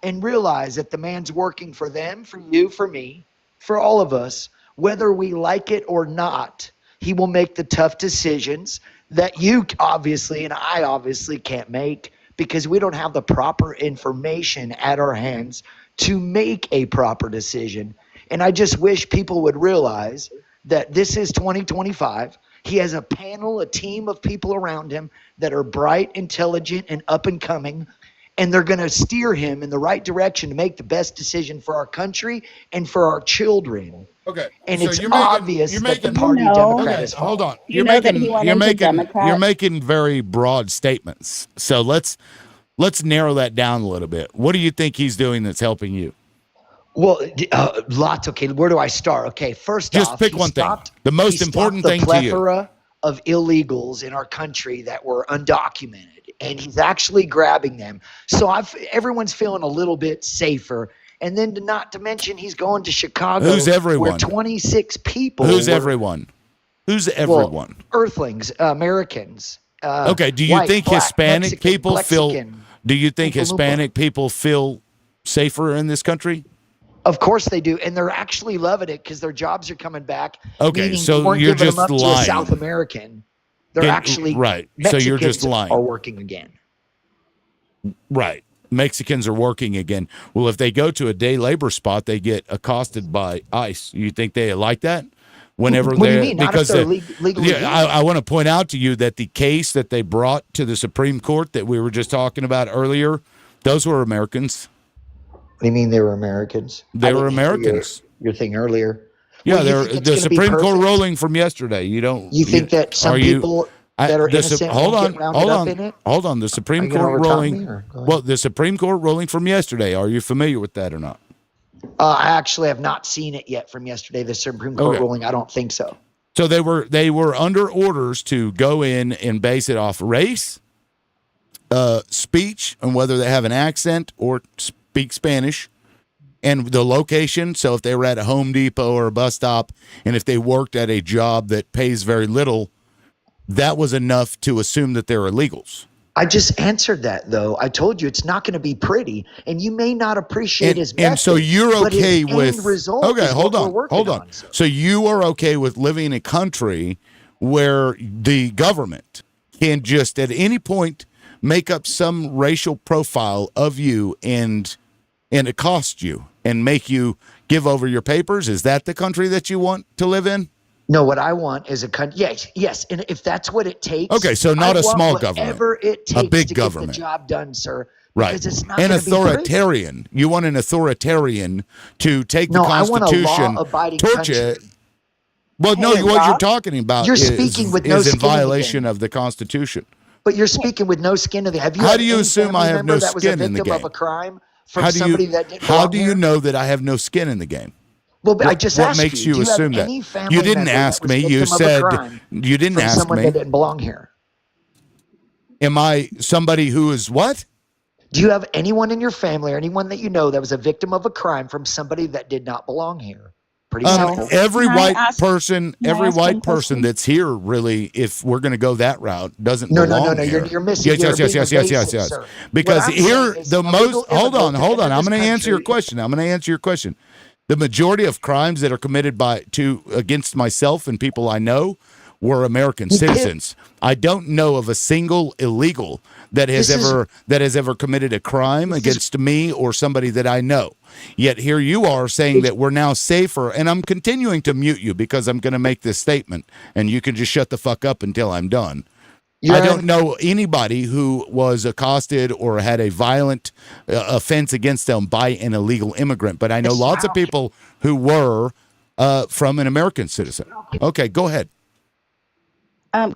and realize that the man's working for them, for you, for me, for all of us, whether we like it or not. He will make the tough decisions that you obviously and I obviously can't make because we don't have the proper information at our hands to make a proper decision. And I just wish people would realize that this is 2025. He has a panel, a team of people around him that are bright, intelligent, and up and coming, and they're going to steer him in the right direction to make the best decision for our country and for our children. Okay. And so it's obvious that the party Democrat is hold on. You know that he went into Democrat? You're making very broad statements. So let's narrow that down a little bit. What do you think he's doing that's helping you? Well, lots. Okay, where do I start? Okay, first Just off, pick one thing. The most important thing to you. The plethora of illegals in our country that were undocumented, and he's actually grabbing them. So everyone's feeling a little bit safer. And then not to mention he's going to Chicago. Who's everyone? Where 26 people. Who's everyone? Who's everyone? Well, Earthlings, Americans. Okay. Do you white, think black, Hispanic Mexican, people Mexican, do you think Hispanic people feel safer in this country? Of course they do, and they're actually loving it because their jobs are coming back. Okay, so weren't you're giving just them up lying. To a South American. They're actually right. Mexicans so you're just lying. Are working again. Right. Mexicans are working again. Well, if they go to a day labor spot, they get accosted by ICE. You think they like that? Whenever what do you they're mean? because Not if they're legally. Yeah, I want to point out to you that the case that they brought to the Supreme Court that we were just talking about earlier, those were Americans. What do you mean they were Americans? They were Americans. Your thing earlier. Yeah, well, the Supreme Court ruling from yesterday. You think that some people that are innocent hold on. The Supreme Court ruling. Well, the Supreme Court ruling from yesterday. Are you familiar with that or not? I actually have not seen it yet from yesterday. The Supreme Court ruling. I don't think so. So they were under orders to go in and base it off race, speech, and whether they have an accent or speak Spanish, and the location. So if they were at a Home Depot or a bus stop, and if they worked at a job that pays very little, that was enough to assume that they're illegals. I just answered that, though. I told you it's not going to be pretty, and you may not appreciate his message. And so you're okay with okay, hold on. So you are okay with living in a country where the government can just at any point make up some racial profile of you and accost you and make you give over your papers? Is that the country that you want to live in? No, what I want is a country. Yes, and if that's what it takes. Okay, so not a small government, whatever it takes a big to government. Get the job done, sir. Right, because it's not an authoritarian. Be you want an authoritarian to take the Constitution, I want a law-abiding torch it. country. Well, no, what you're talking about you're speaking with no is in skin in the violation game. of the Constitution. But you're speaking with no skin in the game. Have you? How do you assume I have no that was skin a in the victim game? Of a crime from somebody that didn't how belong do you here? know that I have no skin in the game? Well, I just what asked makes you. you Do assume have that? any family You didn't member ask that was me. You victim of a said crime you didn't from ask someone me. that didn't belong here. Am I somebody who is what? Do you have anyone in your family or anyone that you know that was a victim of a crime from somebody that did not belong here? Pretty simple. Every Can I white ask- person, can I every ask one white person question? that's here, really, if we're going to go that route, doesn't No, belong here. You're missing. Yes, You're yes, yes, being yes, yes, yes, evasive, yes. sir. Because What I'm here, saying is the most. illegal Hold on. immigrants that I'm enter going to this answer your country- question. I'm going to answer your question. The majority of crimes that are committed against myself and people I know were American citizens. I don't know of a single illegal that has ever committed a crime against me or somebody that I know. Yet here you are saying that we're now safer, and I'm continuing to mute you because I'm going to make this statement, and you can just shut the fuck up until I'm done. I don't know anybody who was accosted or had a violent offense against them by an illegal immigrant, but I know lots of people who were from an American citizen. Okay, go ahead.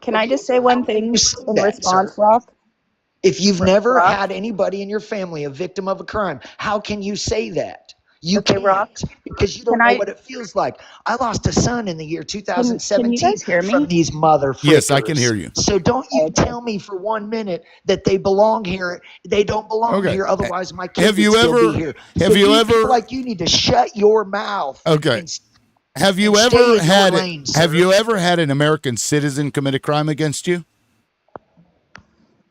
Can I just say one thing in response, Rock? If you've never had anybody in your family a victim of a crime, how can you say that? You can't, because you don't know what it feels like. I lost a son in the year 2017 Can you guys hear me? from these motherfuckers. Yes, I can hear you. So don't you tell me for 1 minute that they belong here. They don't belong here. Otherwise, my kids would still be here. Have you ever? People like you need to shut your mouth. Okay. Have you ever had an American citizen commit a crime against you?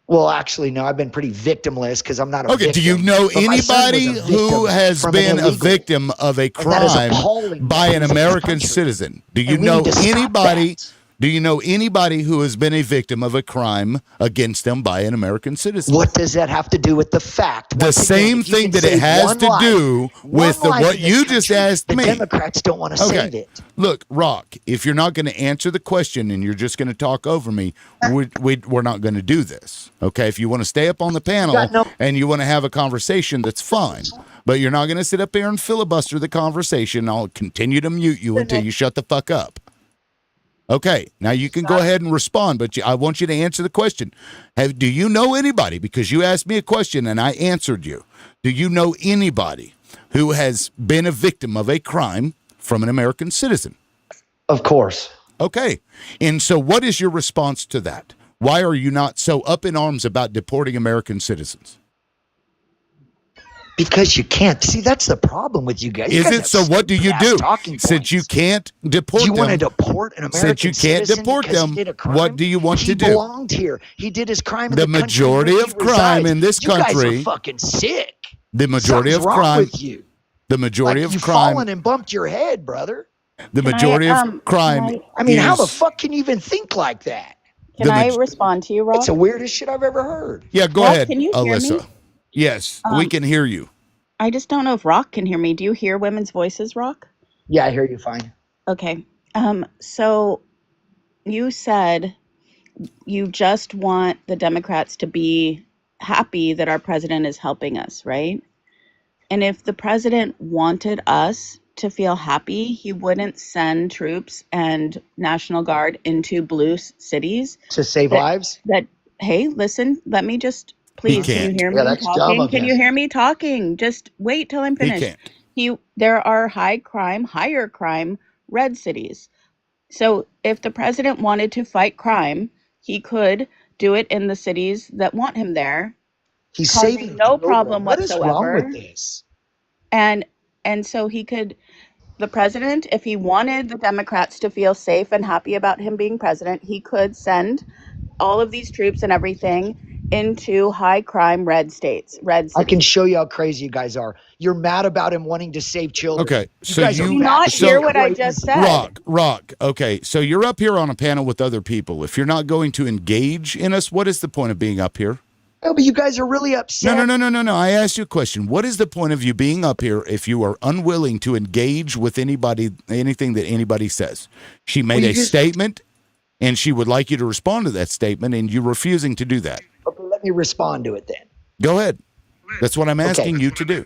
Well, actually, no. I've been pretty victimless because I'm not a victim. Do you know But my son was anybody a victim who has from been an a illegal. victim of a And that is crime appalling by an in this American country. citizen? Do you And we know need to stop anybody? that. Do you know anybody who has been a victim of a crime against them by an American citizen? What does that have to do with the fact? The same thing that it has to do with what you just asked me. The Democrats don't want to save it. Look, Rock, if you're not going to answer the question and you're just going to talk over me, we're not going to do this. Okay? If you want to stay up on the panel and you want to have a conversation, that's fine. But you're not going to sit up here and filibuster the conversation. I'll continue to mute you until you shut the fuck up. Okay, now you can go ahead and respond, but I want you to answer the question. Do you know anybody, because you asked me a question and I answered you, do you know anybody who has been a victim of a crime from an American citizen? Of course. Okay, and so what is your response to that? Why are you not so up in arms about deporting American citizens? Because you can't. See, that's the problem with you guys. Is it? So what do you do? Since you can't deport them. You want to deport an American Since you can't deport them, what do you want to do? He belonged here. He did his crime in the country majority where of he crime resides. in this You guys country. are fucking sick. The majority Something's of wrong crime. with you. The majority of You've crime. fallen and bumped your head, brother. The majority of crime. I mean, how the is- fuck can you even think like that? Can I respond to you, Rock? It's the weirdest shit I've ever heard. Yeah, go Rock, ahead, can you hear Alyssa. me? Yes, we can hear you. I just don't know if Rock can hear me. Do you hear women's voices, Rock? Yeah, I hear you fine. Okay. So you said you just want the Democrats to be happy that our president is helping us, right? And if the president wanted us to feel happy, he wouldn't send troops and National Guard into blue cities to save lives. Hey, listen, let me just please. Can you hear me talking? Can you hear me talking? Just wait till I'm finished. There are higher crime red cities. So if the president wanted to fight crime, he could do it in the cities that want him there. He's saving no problem What whatsoever. is wrong with this? And so he could, the president, if he wanted the Democrats to feel safe and happy about him being president, he could send all of these troops and everything into high crime red states, red cities. I can show you how crazy you guys are. You're mad about him wanting to save children. Okay, so you do not hear what I just said. Rock. Okay, so you're up here on a panel with other people. If you're not going to engage in us, what is the point of being up here? No, but you guys are really upset. No. I asked you a question. What is the point of you being up here if you are unwilling to engage with anybody, anything that anybody says? She made a statement, and she would like you to respond to that statement, and you're refusing to do that. Okay, let me respond to it then. Go ahead. That's what I'm asking you to do.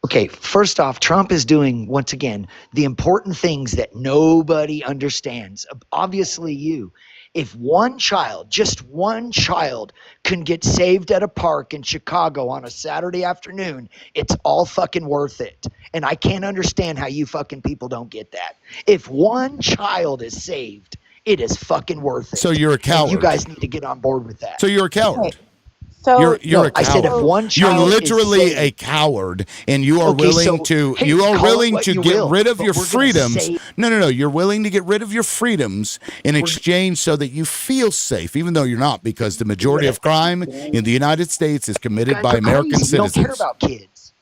Okay, first off, Trump is doing, once again, the important things that nobody understands. Obviously you. If one child, just one child, can get saved at a park in Chicago on a Saturday afternoon, it's all fucking worth it. And I can't understand how you fucking people don't get that. If one child is saved, it is fucking worth it. So you're a coward. And you guys need to get on board with that. So you're a coward. Okay. So You're No, a I said if coward. one You're child is literally a saved. coward, and you are Okay, willing so to hey, you are call it willing what to you get will, rid of but your we're gonna freedoms. say No. You're willing to get rid of your freedoms in we're exchange so that you feel safe, even though you're not, because the majority of crime in the United States is you committed guys by are American crazy. You don't care citizens. about kids.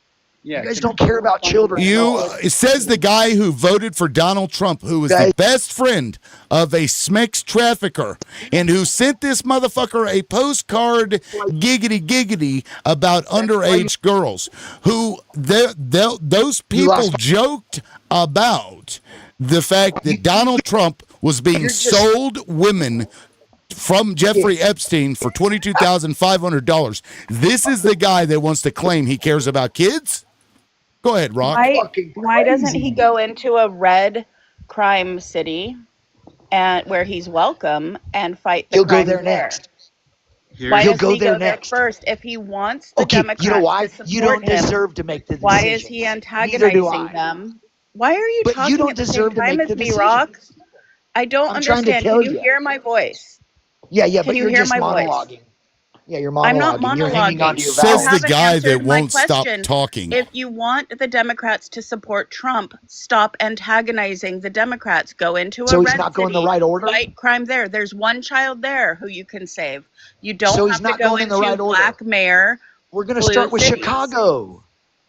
You Yeah, guys can you don't care about children at all. It says the guy who voted for Donald Trump, who is the Guys, best friend of a SMEX trafficker, and who sent this motherfucker a postcard giggity about that's why underage girls, who those you people lost. joked about the fact that Donald Trump was being You're just sold women from Jeffrey Epstein for $22,500. This is the guy that wants to claim he cares about kids? Go ahead, Rock. fucking Why doesn't he crazy. go into a red crime city and where he's welcome and fight the He'll go crimes there there? next. Why He'll doesn't go he there go there next. first? If he wants the Okay, you know Democrats why? to You support don't him, deserve to make the why is he decisions. Neither do antagonizing I. them? Why are you But you talking don't at the same deserve to time make as the me, Rock? decisions. I don't I'm trying to understand. tell Can you you. hear my voice? Yeah, Can but you you're hear just my voice? monologuing. Yeah, you're I'm not monologuing. You're hanging on monologuing. to your Says You the vowels. haven't guy that answered my won't stop question. talking. If you want the Democrats to support Trump, stop antagonizing the Democrats. Go into a So he's red not going the city, right order? fight crime there. There's one child there who you can save. You don't So he's have to not go going in the into right order. black mayor, We're going to blue start with cities. Chicago.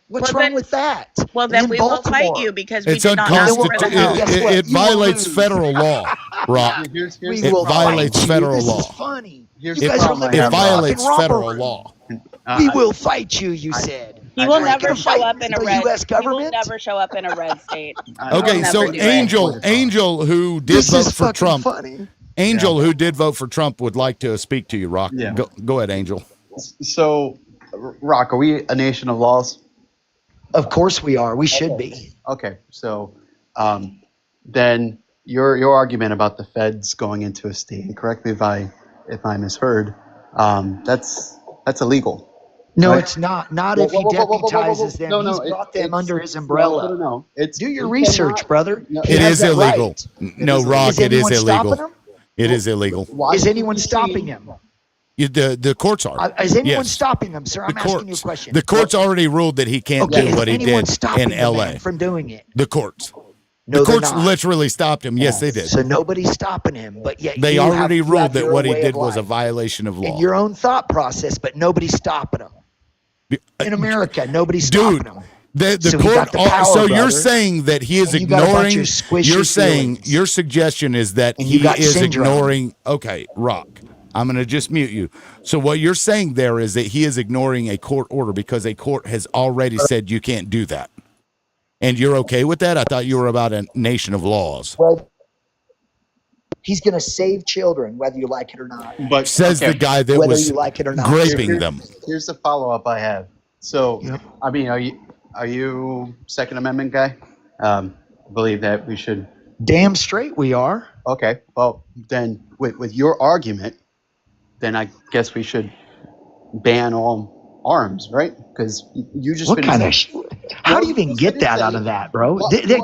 What's Well wrong then, with that? well And then then we will fight Baltimore. you because we It's did not And then ask we'll, for the and help. guess what? It You will violates lose. federal law, Rock. Here's We the It will problem I violates fight have. you. federal This is law. funny. Here's You the guys are problem I living It have, in a Rock. fucking violates romper federal room. law. We I, will fight you, you I, said. He I, will You ain't never going to show fight up in a the red. U.S. He will government? never show up in a red state. I, He will Okay, never so do it. Angel, who did This is vote for fucking Trump, funny. Angel, who did vote for Trump, would like to speak to you, Rock. Yeah. Go ahead, Angel. So, Rock, are we a nation of laws? Of course we are. We should be. Okay, so then your argument about the feds going into a state, and correct me if I misheard, that's illegal. No, Right? it's not. Not Whoa, if he whoa, whoa, whoa, whoa, whoa, whoa, whoa. deputizes them. No, He's no, brought them under his no, umbrella. no. It's Do your you research, cannot- brother. No, He It has is that illegal. right. No, is Rock, Is it is anyone illegal. stopping him? It is illegal. Why Is do anyone you stopping see- him? The courts are. Is anyone Yes. stopping him, sir? I'm The asking you a courts. question. The courts already ruled that he can't Okay, do is what he anyone did stopping in the L.A. man from doing it? The courts. No, The they're courts not. literally stopped him. Yes, they did. So nobody's stopping him, but yet They you already have ruled that your what own he way did of was a life violation of law. and your own thought process, but nobody's stopping him. In America, nobody's stopping Dude, him. the So he court. got the power, So you're brother. saying that he is And you got a bunch ignoring. of squishy You're saying feelings. your suggestion is that And he you got is syndrome. ignoring. Okay, Rock. I'm going to just mute you. So what you're saying there is that he is ignoring a court order because a court has already said you can't do that. And you're okay with that? I thought you were about a nation of laws. Well, he's going to save children, whether you like it or not. But Says the guy that Whether was you like it or not. raping them. Here's the follow-up I have. So, Yep. I mean, are you Second Amendment guy? Believe that we should. Damn straight we are. Okay, well then, with your argument, then I guess we should ban all arms, right? Because you just What been kind saying- of? How do you even get that out of that, bro?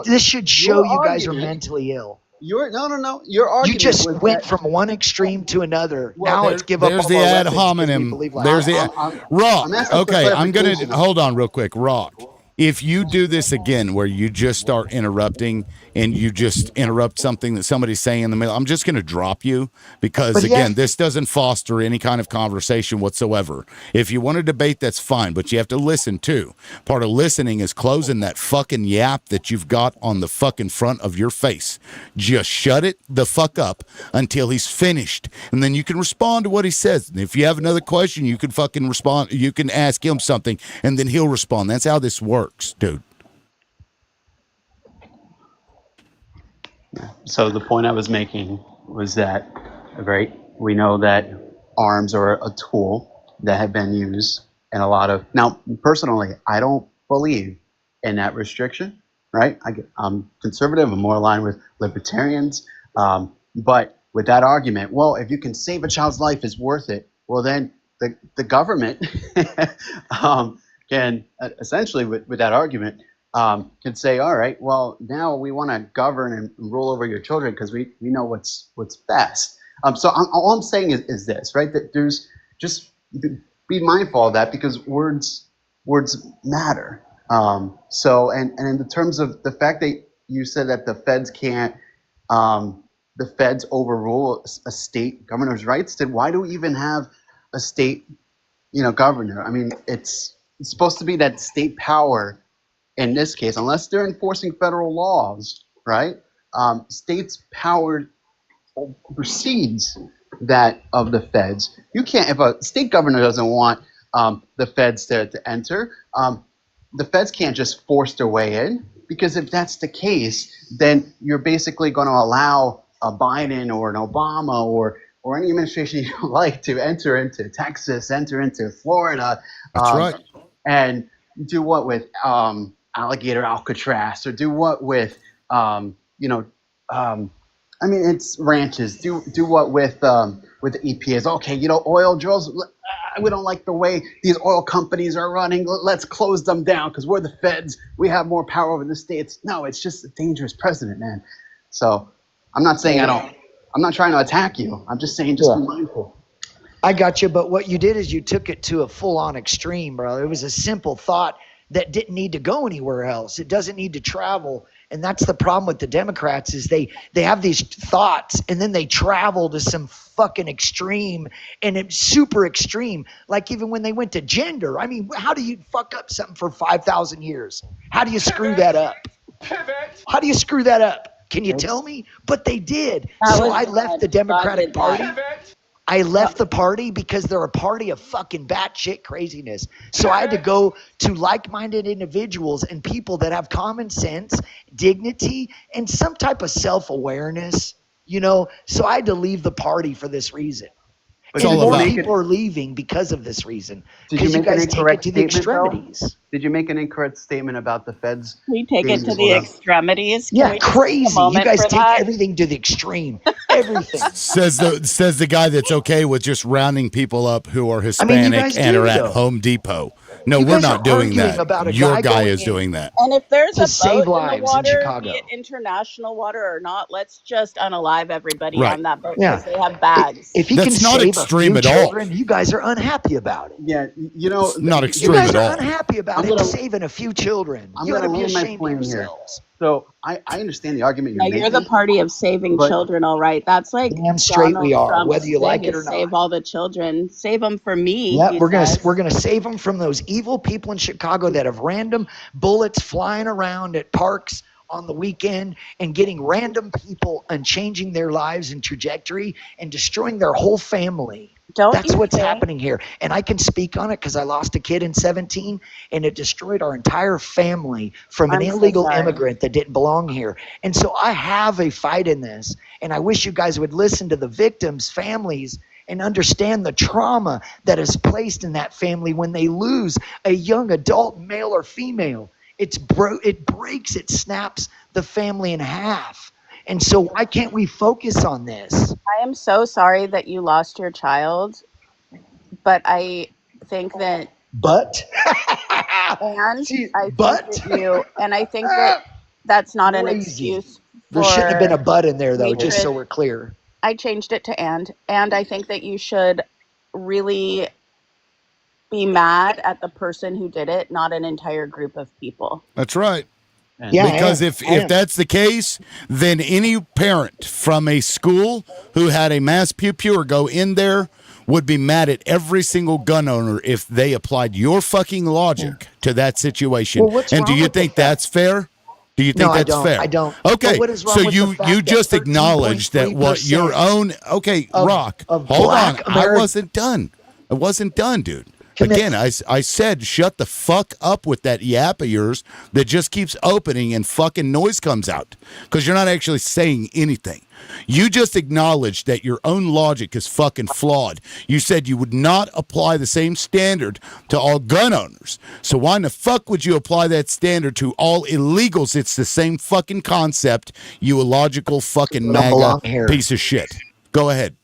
This should show you guys are argument- mentally ill. No. Your argument. You just was went that- from one extreme to another. Well, now it's give up There's all the our ad weapons 'cause we hominem. believe like There's that. the Rock. I'm asking for Okay, I'm gonna clarification. hold on real quick. Rock. If you do this again, where you just start interrupting and you just interrupt something that somebody's saying in the middle, I'm just going to drop you because, But again, yeah. this doesn't foster any kind of conversation whatsoever. If you want to debate, that's fine, but you have to listen too. Part of listening is closing that fucking yap that you've got on the fucking front of your face. Just shut it the fuck up until he's finished, and then you can respond to what he says. And if you have another question, you can fucking respond. You can ask him something, and then he'll respond. That's how this works. Dude. So the point I was making was that, right? We know that arms are a tool that have been used in a lot of. Now, personally, I don't believe in that restriction, right? I'm conservative. I'm more aligned with libertarians. But with that argument, well, if you can save a child's life, it's worth it. Well, then the government can essentially, with that argument, can say, all right, well, now we want to govern and rule over your children because we know what's best. So all I'm saying is this, right? That there's just be mindful of that because words matter. And in the terms of the fact that you said that the feds can't, the feds overrule a state governor's rights, then why do we even have a state, governor? I mean, it's supposed to be that state power in this case, unless they're enforcing federal laws, right? States' power precedes that of the feds. You can't, if a state governor doesn't want the feds to enter, the feds can't just force their way in, because if that's the case, then you're basically going to allow a Biden or an Obama or any administration you like to enter into Texas, enter into Florida. That's right. And do what with alligator Alcatraz, or do what with, it's ranches. Do what with the EPAs? Okay, oil drills. We don't like the way these oil companies are running. Let's close them down because we're the feds. We have more power over the states. No, it's just a dangerous precedent, man. So I'm not saying I'm not trying to attack you. I'm just saying be mindful. I got you, but what you did is you took it to a full-on extreme, bro. It was a simple thought that didn't need to go anywhere else. It doesn't need to travel. And that's the problem with the Democrats is they have these thoughts and then they travel to some fucking extreme, and it's super extreme. Like even when they went to gender, I mean, how do you fuck up something for 5,000 years? How do you screw that up? How do you screw that up? Can you tell me? But they did. So I left the Democratic Party. I left the party because they're a party of fucking batshit craziness. So I had to go to like-minded individuals and people that have common sense, dignity, and some type of self-awareness, So I had to leave the party for this reason. But and more people are leaving because of this reason. Because you guys take it to the extremities. Did you make an incorrect statement about the feds? We take it to the extremities. Yeah, crazy. You guys take everything to the extreme. Everything. Says the guy that's okay with just rounding people up who are Hispanic and are at Home Depot. No, we're not doing that. Your guy is doing that. And if there's a save boat in lives the water, in Chicago. be it international water or not, let's just unalive everybody Right. on that boat because they have bags. If he That's can not save extreme a few at all. children, you guys are unhappy about it. Yeah, It's not extreme You guys at are all. unhappy about him saving a few children. I'm You ought to gonna be land my ashamed of plane here. yourselves. So I understand the argument Now, you're you're making. the party of saving But- children, all right. That's like Damn straight Donald we are, Trump's whether you like thing it or is not. Save all the children. Save them for me. Yeah, he we're says. gonna save them from those evil people in Chicago that have random bullets flying around at parks on the weekend and getting random people and changing their lives and trajectory and destroying their whole family. That's what's happening here. And I can speak on it because I lost a kid in 17 and it destroyed our entire family from an I'm so illegal sorry. immigrant that didn't belong here. And so I have a fight in this. And I wish you guys would listen to the victims' families and understand the trauma that is placed in that family when they lose a young adult, male or female. It breaks, it snaps the family in half. And so why can't we focus on this? I am so sorry that you lost your child, but I think that But and See, I think but? that I think that that's not an Crazy. excuse. There shouldn't have been a for but in there, though, just so hatred. we're clear. I changed it to and I think that you should really be mad at the person who did it, not an entire group of people. That's right. Yeah, Because I if am. that's the case, then any parent from a school who had a mass pew or go in there would be mad at every single gun owner if they applied your fucking logic to that situation. Well, what's And do wrong you with the think fact- that's fair? Do you think No, that's fair? I don't. Okay, But what is wrong so with you the fact you that just acknowledged that what your 13.3% own Rock. of Hold on, black I Ameri- wasn't done. I wasn't done, dude. Commit- Again, I said shut the fuck up with that yap of yours that just keeps opening and fucking noise comes out because you're not actually saying anything. You just acknowledged that your own logic is fucking flawed. You said you would not apply the same standard to all gun owners. So why in the fuck would you apply that standard to all illegals? It's the same fucking concept, you illogical fucking Don't belong MAGA here. piece of shit. Go ahead.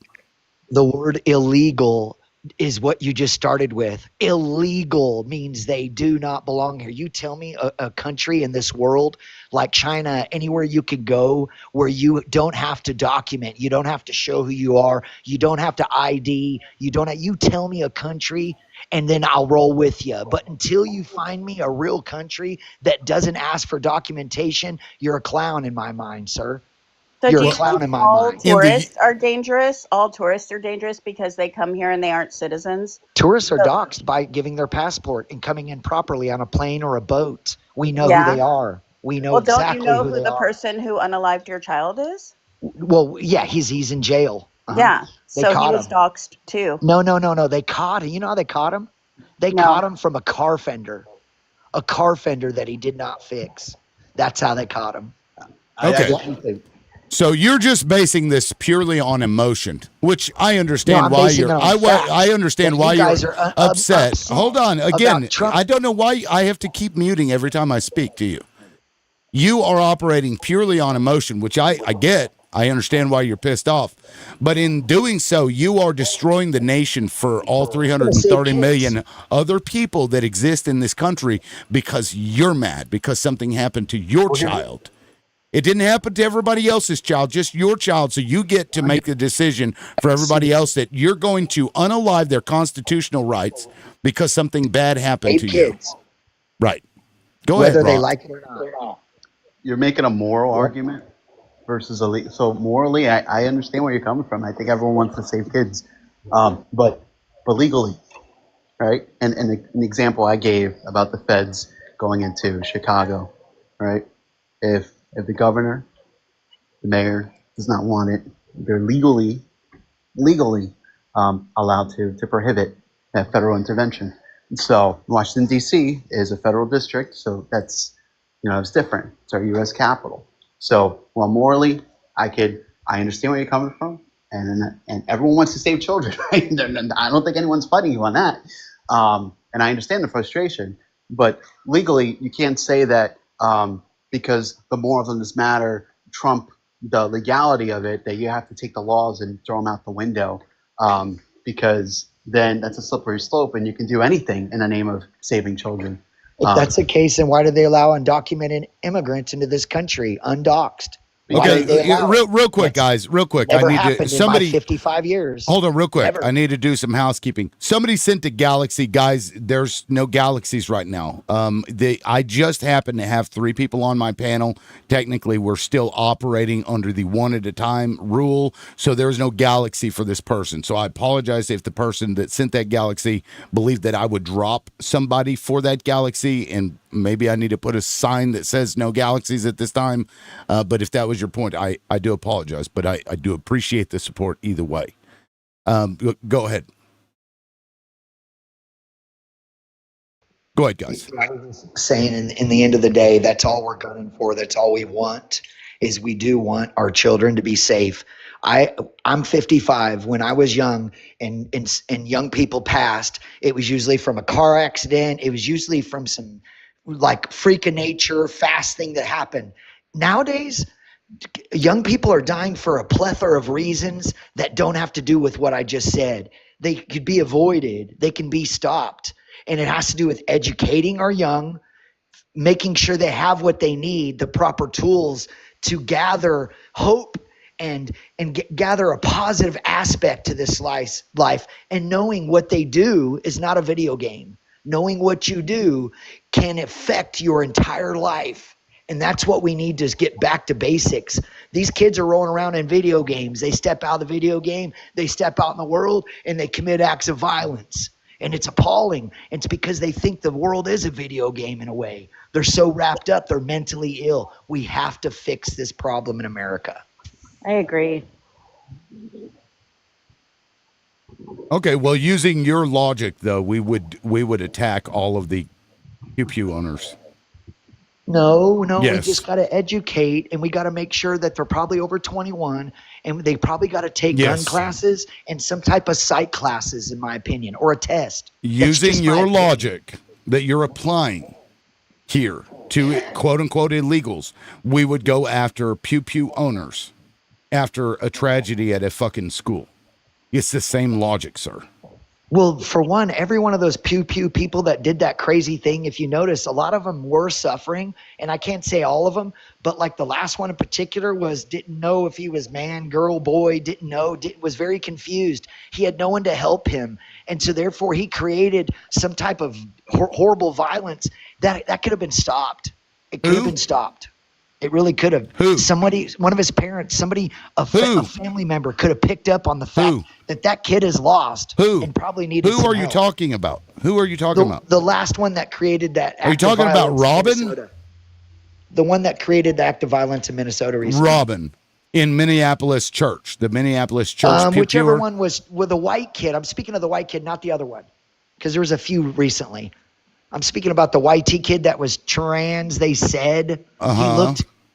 The word illegal is what you just started with. Illegal means they do not belong here. You tell me a country in this world like China, anywhere you could go where you don't have to document, you don't have to show who you are, you don't have to ID, you tell me a country and then I'll roll with you. But until you find me a real country that doesn't ask for documentation, you're a clown in my mind, sir. So You're do a you clown think in my all mind. tourists are dangerous? All tourists are dangerous because they come here and they aren't citizens? Tourists are doxxed by giving their passport and coming in properly on a plane or a boat. We know who they are. We know Well, don't you exactly know who who they the are. person who unalived your child is? Well, yeah, he's in jail. Yeah. They So he caught was him. doxxed too. No. They caught him. You know how they caught him? They caught him from a car fender that he did not fix. That's how they caught him. Okay. So you're just basing this purely on emotion, which I understand why you're. I understand why you're upset. Hold on. Again, I don't know why I have to keep muting every time I speak to you. You are operating purely on emotion, which I get. I understand why you're pissed off. But in doing so, you are destroying the nation for all 330 million other people that exist in this country because you're mad, because something happened to your child. It didn't happen to everybody else's child, just your child. So you get to make the decision for everybody else that you're going to unalive their constitutional rights because something bad happened to you. Right. Go ahead, Whether they Brock. like it or not. You're making a moral argument versus a so morally, I understand where you're coming from. I think everyone wants to save kids, but legally, right? And an example I gave about the feds going into Chicago, right? If the governor, the mayor does not want it, they're legally allowed to prohibit that federal intervention. So Washington D.C. is a federal district, so that's it's different. It's our U.S. capital. So while morally, I understand where you're coming from, and everyone wants to save children. Right? I don't think anyone's fighting you on that, and I understand the frustration. But legally, you can't say that because the morals of this matter trump the legality of it, that you have to take the laws and throw them out the window, because then that's a slippery slope, and you can do anything in the name of saving children. If that's the case, then why do they allow undocumented immigrants into this country undoxxed? Okay, real quick, guys. Real quick. Never I need happened to somebody in my 55 years. Hold on, real quick. Never. I need to do some housekeeping. Somebody sent a galaxy, guys. There's no galaxies right now. I just happen to have 3 people on my panel. Technically, we're still operating under the one at a time rule, so there's no galaxy for this person. So I apologize if the person that sent that galaxy believed that I would drop somebody for that galaxy, and maybe I need to put a sign that says no galaxies at this time. But if that was your point, I do apologize, but I do appreciate the support either way. Go ahead. Go ahead, guys. I was just saying, in the end of the day, that's all we're gunning for. That's all we want, is we do want our children to be safe. I'm 55. When I was young and young people passed, it was usually from a car accident. It was usually from some like freak of nature, fast thing that happened. Nowadays, young people are dying for a plethora of reasons that don't have to do with what I just said. They could be avoided. They can be stopped. And it has to do with educating our young, making sure they have what they need, the proper tools to gather hope and gather a positive aspect to this life, and knowing what they do is not a video game. Knowing what you do can affect your entire life. And that's what we need to get back to basics. These kids are rolling around in video games. They step out of the video game, they step out in the world, and they commit acts of violence. And it's appalling. It's because they think the world is a video game in a way. They're so wrapped up, they're mentally ill. We have to fix this problem in America. I agree. Okay, well, using your logic, though, we would attack all of the pew owners. No, Yes. We just got to educate, and we got to make sure that they're probably over 21, and they probably got to take gun classes and some type of psych classes, in my opinion, or a test. Using your logic that you're applying here to quote-unquote illegals, we would go after pew owners after a tragedy at a fucking school. It's the same logic, sir. Well, for one, every one of those pew pew people that did that crazy thing, if you notice, a lot of them were suffering, and I can't say all of them, but like the last one in particular didn't know if he was man, girl, boy, didn't know, was very confused. He had no one to help him, and so therefore he created some type of horrible violence that could have been stopped. It could have been stopped. It really could have. Who? Somebody, one of his parents, a family member could have picked up on the fact that kid is lost. Who? And probably needed Who some are you help. talking about? Who are you talking about? The last one that created that act Are you talking of about violence in Robin? Minnesota. The one that created the act of violence in Minnesota recently. Robin in Minneapolis church. The Minneapolis church. Whichever one was with the white kid. I'm speaking of the white kid, not the other one. Because there was a few recently. I'm speaking about the YT kid that was trans, they said.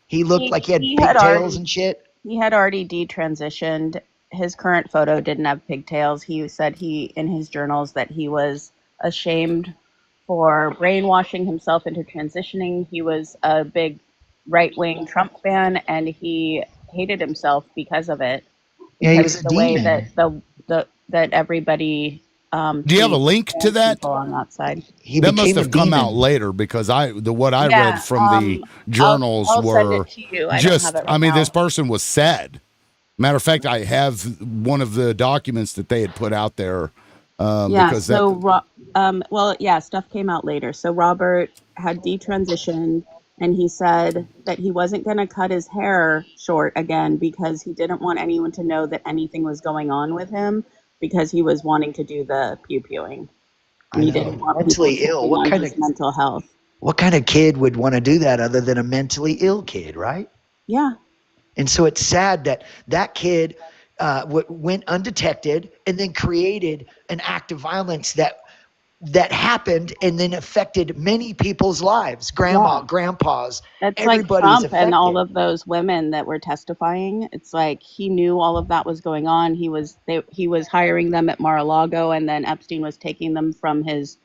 He looked like he had pigtails and shit. He had already detransitioned. His current photo didn't have pigtails. He said in his journals that he was ashamed for brainwashing himself into transitioning. He was a big right-wing Trump fan, and he hated himself because of it. Yeah, he was a the demon. way that everybody. Do you have a link to that? On that side. That must have come out later because what I read from the journals I'll were send it to you. This person was sad. Matter of fact, I have one of the documents that they had put out there. Stuff came out later. So Robert had detransitioned, and he said that he wasn't going to cut his hair short again because he didn't want anyone to know that anything was going on with him, because he was wanting to do the pew-pewing. He didn't want mentally ill. What kind of mental health? What kind of kid would want to do that other than a mentally ill kid, right? Yeah. And so it's sad that kid went undetected and then created an act of violence that happened and then affected many people's lives. Grandpas, that's everybody like Trump affected. And all of those women that were testifying. It's like he knew all of that was going on. He was hiring them at Mar-a-Lago, and then Epstein was taking them from his.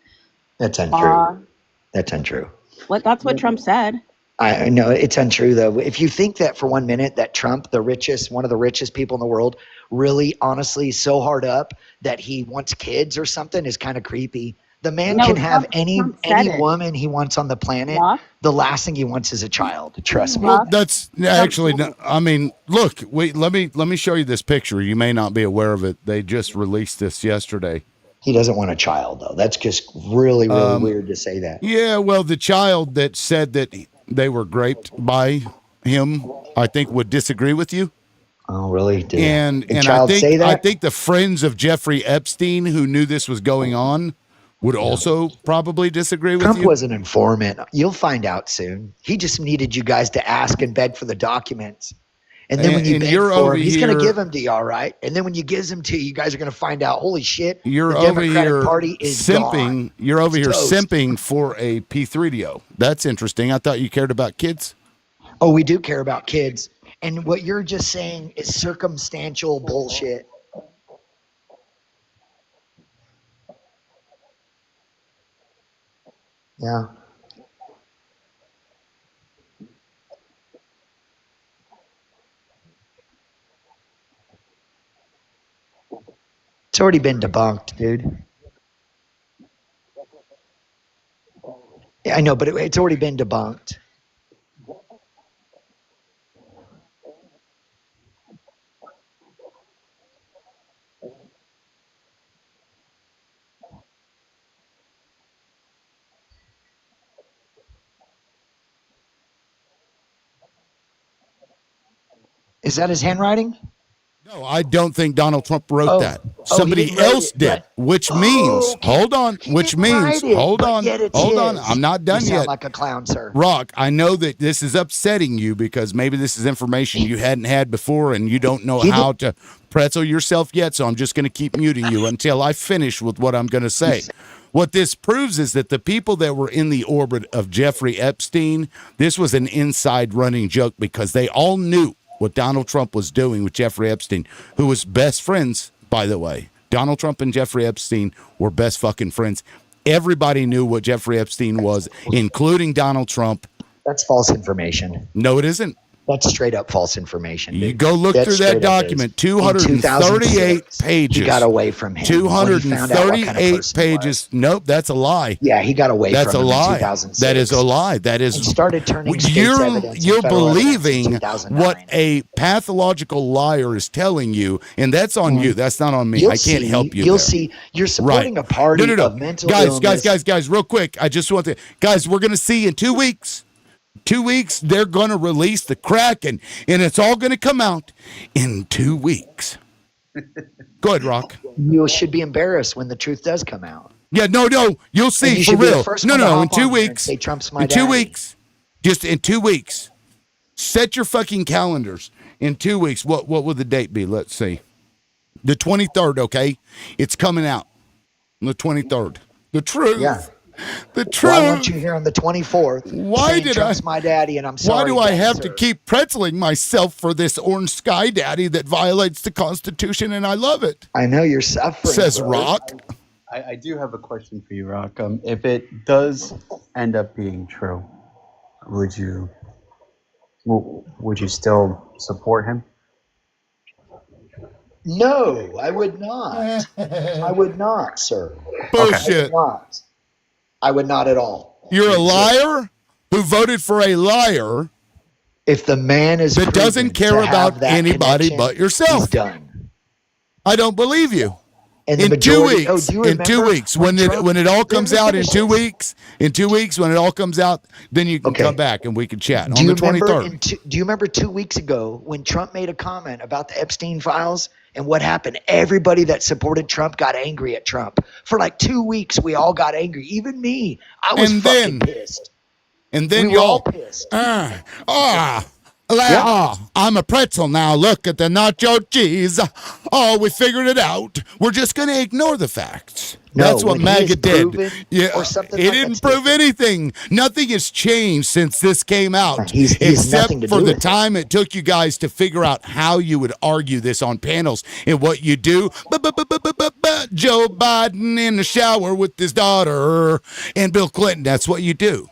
That's untrue. That's untrue. That's what Trump said. I know it's untrue though. If you think that for 1 minute that Trump, one of the richest people in the world, really honestly is so hard up that he wants kids or something is kind of creepy. The man can have any woman he wants on the planet. Yeah. The last thing he wants is a child. Trust me. Well, that's actually. I mean, look. Wait. Let me show you this picture. You may not be aware of it. They just released this yesterday. He doesn't want a child though. That's just really weird to say that. Yeah. Well, the child that said that they were raped by him, I think, would disagree with you. Oh, really? And I think the friends of Jeffrey Epstein who knew this was going on would also probably disagree with Trump you. Trump was an informant. You'll find out soon. He just needed you guys to ask and beg for the documents. And then when you beg for him, he's going to give them to you, all right? And then when he gives them to you, you guys are going to find out, holy shit, the Democratic Party is simping. You're over here simping for a P3DO. That's interesting. I thought you cared about kids. Oh, we do care about kids. And what you're just saying is circumstantial bullshit. Yeah. It's already been debunked, dude. Yeah, I know, but it's already been debunked. Is that his handwriting? No, I don't think Donald Trump wrote that. Somebody else did, which means, hold on, hold on. I'm not done yet. You sound like a clown, sir. Rock, I know that this is upsetting you because maybe this is information you hadn't had before and you don't know how to pretzel yourself yet, so I'm just going to keep muting you until I finish with what I'm going to say. What this proves is that the people that were in the orbit of Jeffrey Epstein, this was an inside running joke because they all knew what Donald Trump was doing with Jeffrey Epstein, who was best friends, by the way. Donald Trump and Jeffrey Epstein were best fucking friends. Everybody knew what Jeffrey Epstein was, including Donald Trump. That's false information. No, it isn't. That's straight up false information. You Dude. go look That's through that straight up is. document, In 238 2006, pages. he got away from him when he found out what kind of 238 person he was. pages. Nope, that's a lie. Yeah, he got away That's a from him in lie. 2006. That is a lie. That And is started turning state's evidence and you're federal evidence in believing 2009. what a pathological liar is telling you, and that's on you. That's not on me. You'll I can't see, help you. You'll there. see. You're supporting a party of mental illness. Guys, real quick. I just want to, guys, we're going to see in 2 weeks. 2 weeks, they're going to release the Kraken, and it's all going to come out in 2 weeks. Go ahead, Rock. You should be embarrassed when the truth does come out. Yeah, no, you'll see you for should be the real. first No, one to in hop 2 on here and weeks. say Trump's my In 2 daddy. weeks. Just in 2 weeks. Set your fucking calendars. In 2 weeks, what would the date be? Let's see. The 23rd, okay? It's coming out. The 23rd. The truth. Yeah. The truth. Well, I want you here on the 24th. Why saying did Trump's my daddy, and I'm sorry. Why do I have sir. to keep pretzeling myself for this orange sky daddy that violates the Constitution, and I love it? I know you're suffering. Says bro. Rock. I do have a question for you, Rock. If it does end up being true, would you still support him? No, I would not. I would not, sir. Bullshit. I would not at all. You're a liar who voted for a liar If the man is that doesn't care proven to have about that anybody connection, but yourself. he's done. I don't believe you. And the In 2 majority- weeks, do you in 2 remember weeks, when it all comes out in 2 weeks, when it all comes out, then you can come back and we can chat on the 23rd. Do you remember 2 weeks ago when Trump made a comment about the Epstein files and what happened? Everybody that supported Trump got angry at Trump. For like 2 weeks, we all got angry. Even me. I was fucking pissed. And then we were all y'all pissed. I'm a pretzel now. Look at the nacho cheese. Oh, we figured it out. We're just going to ignore the facts. No, That's what when he MAGA is did. proven Yeah, or something it like didn't that's prove anything. Nothing has changed since this came out, He has except nothing to for do the with it. time it took you guys to figure out how you would argue this on panels and what you do. Joe Biden in the shower with his daughter and Bill Clinton. That's what you do.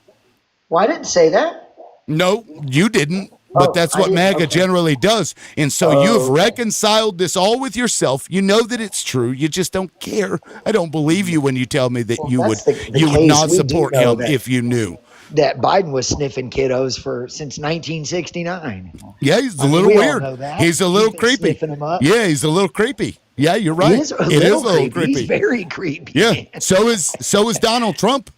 Well, I didn't say that. No, you didn't. But that's what MAGA generally does. And so you have reconciled this all with yourself. You know that it's true. You just don't care. I don't believe you when you tell me that you would not support him if you knew. That Biden was sniffing kiddos since 1969. Yeah, he's a I mean, little we all weird. know that. He's a little He's been creepy. sniffing 'em up. Yeah, he's a little creepy. Yeah, you're right. He is a It is a little little creepy. He's creepy. very creepy. Yeah. So is Donald Trump.